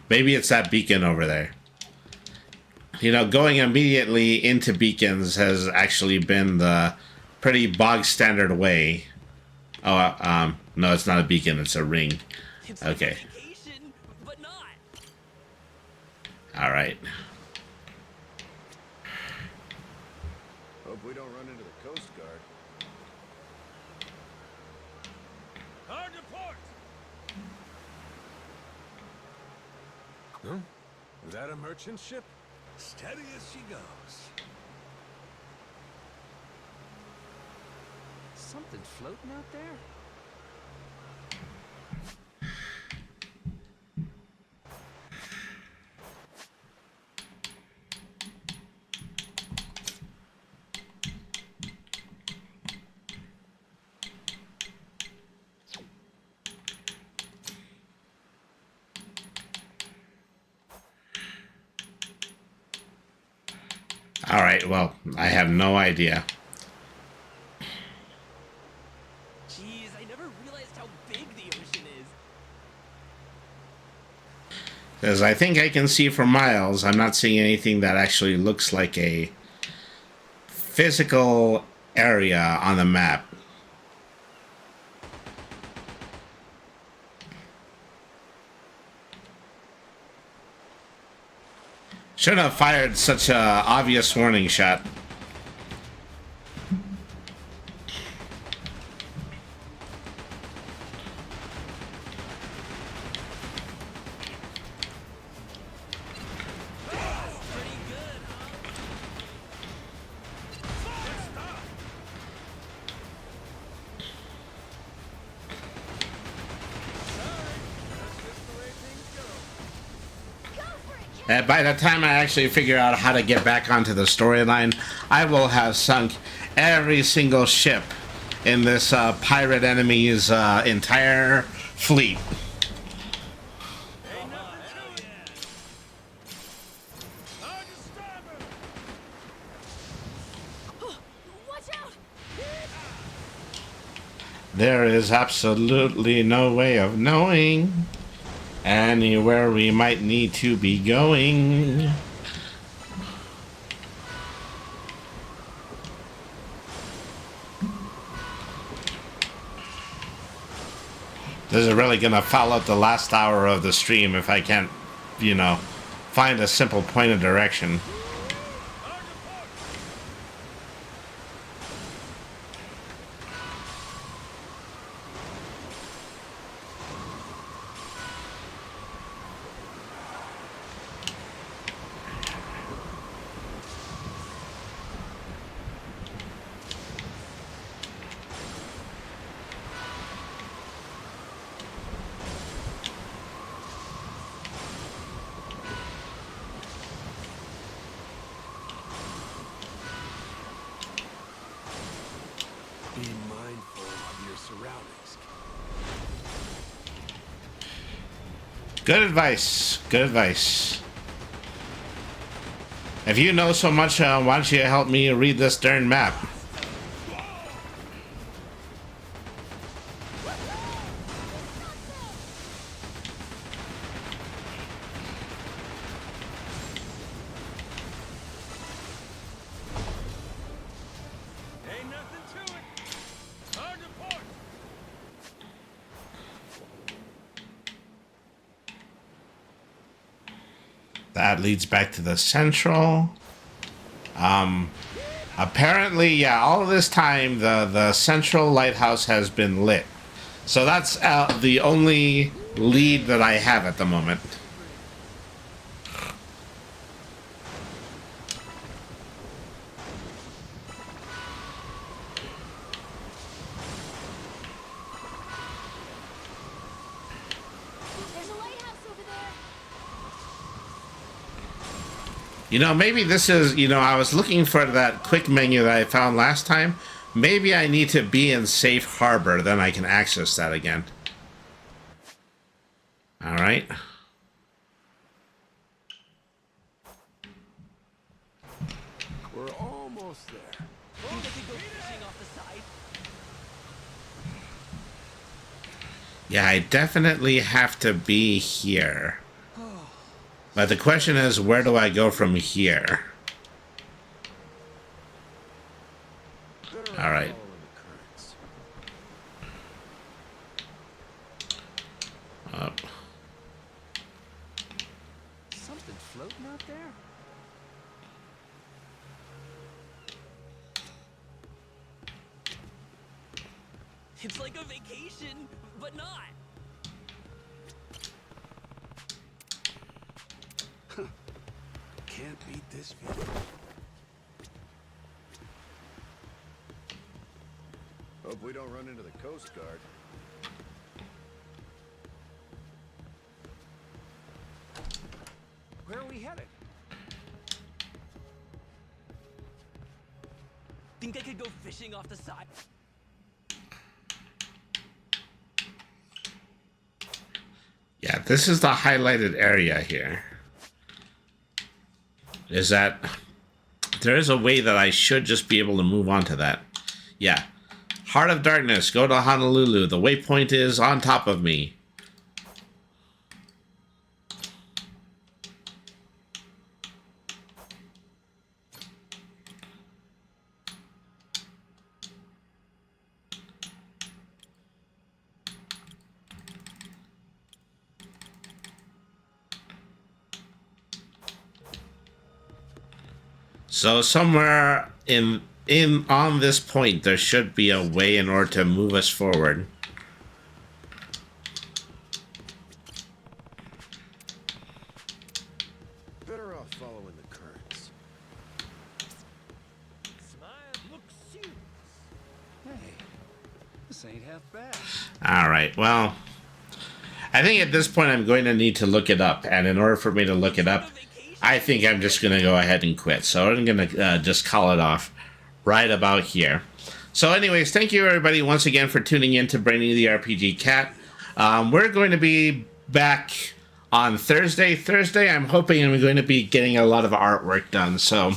Maybe it's that beacon over there. Going immediately into beacons has actually been the pretty bog standard way. Oh, no, it's not a beacon, it's a ring. Okay. All right. Hope we don't run into the Coast Guard. Hard to port! Huh? Is that a merchant ship? Steady as she goes. Something floating out there? All right, well, I have no idea. Jeez, I never realized how big the ocean is. Because I think I can see for miles. I'm not seeing anything that actually looks like a physical area on the map. Shouldn't have fired such a obvious warning shot. By the time I actually figure out how to get back onto the storyline, I will have sunk every single ship in this pirate enemy's entire fleet. Watch out! There is absolutely no way of knowing anywhere we might need to be going. This is really gonna foul up the last hour of the stream if I can't, you know, find a simple point of direction. Be mindful of your surroundings. Good advice. Good advice. If you know so much, why don't you help me read this darn map? Ain't nothing to it. Hard to port. That leads back to the central. Apparently, yeah, all of this time the central lighthouse has been lit. So that's the only lead that I have at the moment. There's a lighthouse over there. You know, maybe this is, you know, I was looking for that quick menu that I found last time. Maybe I need to be in safe harbor, then I can access that again. All right. We're almost there. Oh, they could go fishing off the side. Yeah, I definitely have to be here. But the question is, where do I go from here? All right. Something floating It's like a vacation, but not. Can't beat this view. Hope we don't run into the Coast Guard. Where are we headed? Think I could go fishing off the side? Yeah, this is the highlighted area here. Is that there is a way that I should just be able to move on to that. Yeah. Heart of Darkness, go to Honolulu. The waypoint is on top of me. So somewhere in on this point, there should be a way in order to move us forward. Better off following the currents. Smile, look serious. Hey, this ain't half bad. All right. Well, I think at this point I'm going to need to look it up, and in order for me to look it up, I think I'm just going to go ahead and quit. So I'm going to just call it off right about here. So anyways, thank you everybody once again for tuning in to Brainy the RPG Cat. We're going to be back on Thursday. I'm hoping I'm going to be getting a lot of artwork done. So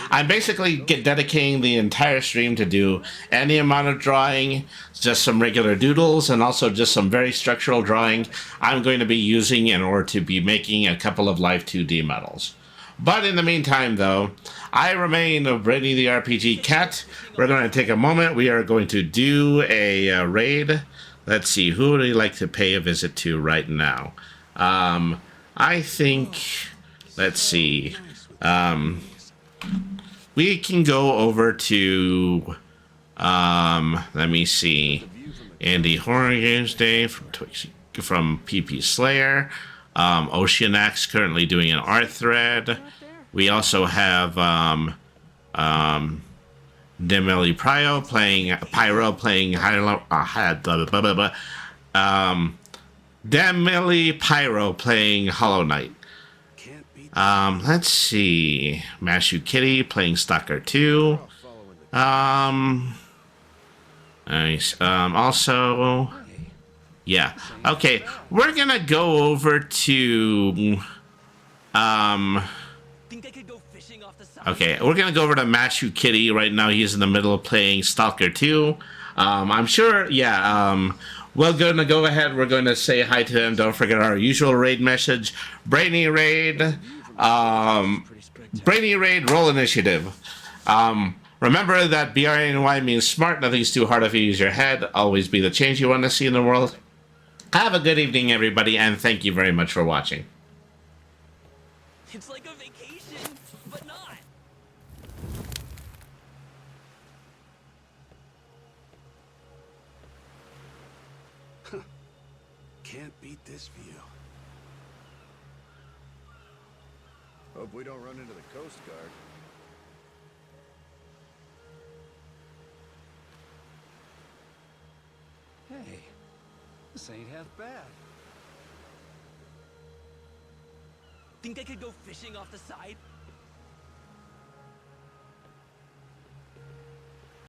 I'm basically dedicating the entire stream to do any amount of drawing, just some regular doodles, and also just some very structural drawing I'm going to be using in order to be making a couple of live 2D models. But in the meantime, though, I remain Brittany the RPG Cat. We're going to take a moment. We are going to do a raid. Let's see, who would we like to pay a visit to right now? I think, let's see, we can go over to, let me see, Andy Horror Games Day from PP Slayer. Oceanax currently doing an art thread. We also have Demeli Demeli Pyro playing Hollow Knight. Let's see, Mashu Kitty playing Stalker 2. Nice. Also, yeah. Okay, we're gonna go over to okay, we're gonna go over to Mashu Kitty right now. He's in the middle of playing Stalker 2. I'm sure, yeah, we're gonna go ahead, we're gonna say hi to him. Don't forget our usual raid message. Brainy Raid, Brainy Raid, roll initiative. Remember that BRANY means smart, nothing's too hard if you use your head. Always be the change you want to see in the world. Have a good evening, everybody, and thank you very much for watching. It's like a vacation, but not. Can't beat this view. Hope we don't run into the Coast Guard. Hey, this ain't half bad. Think I could go fishing off the side?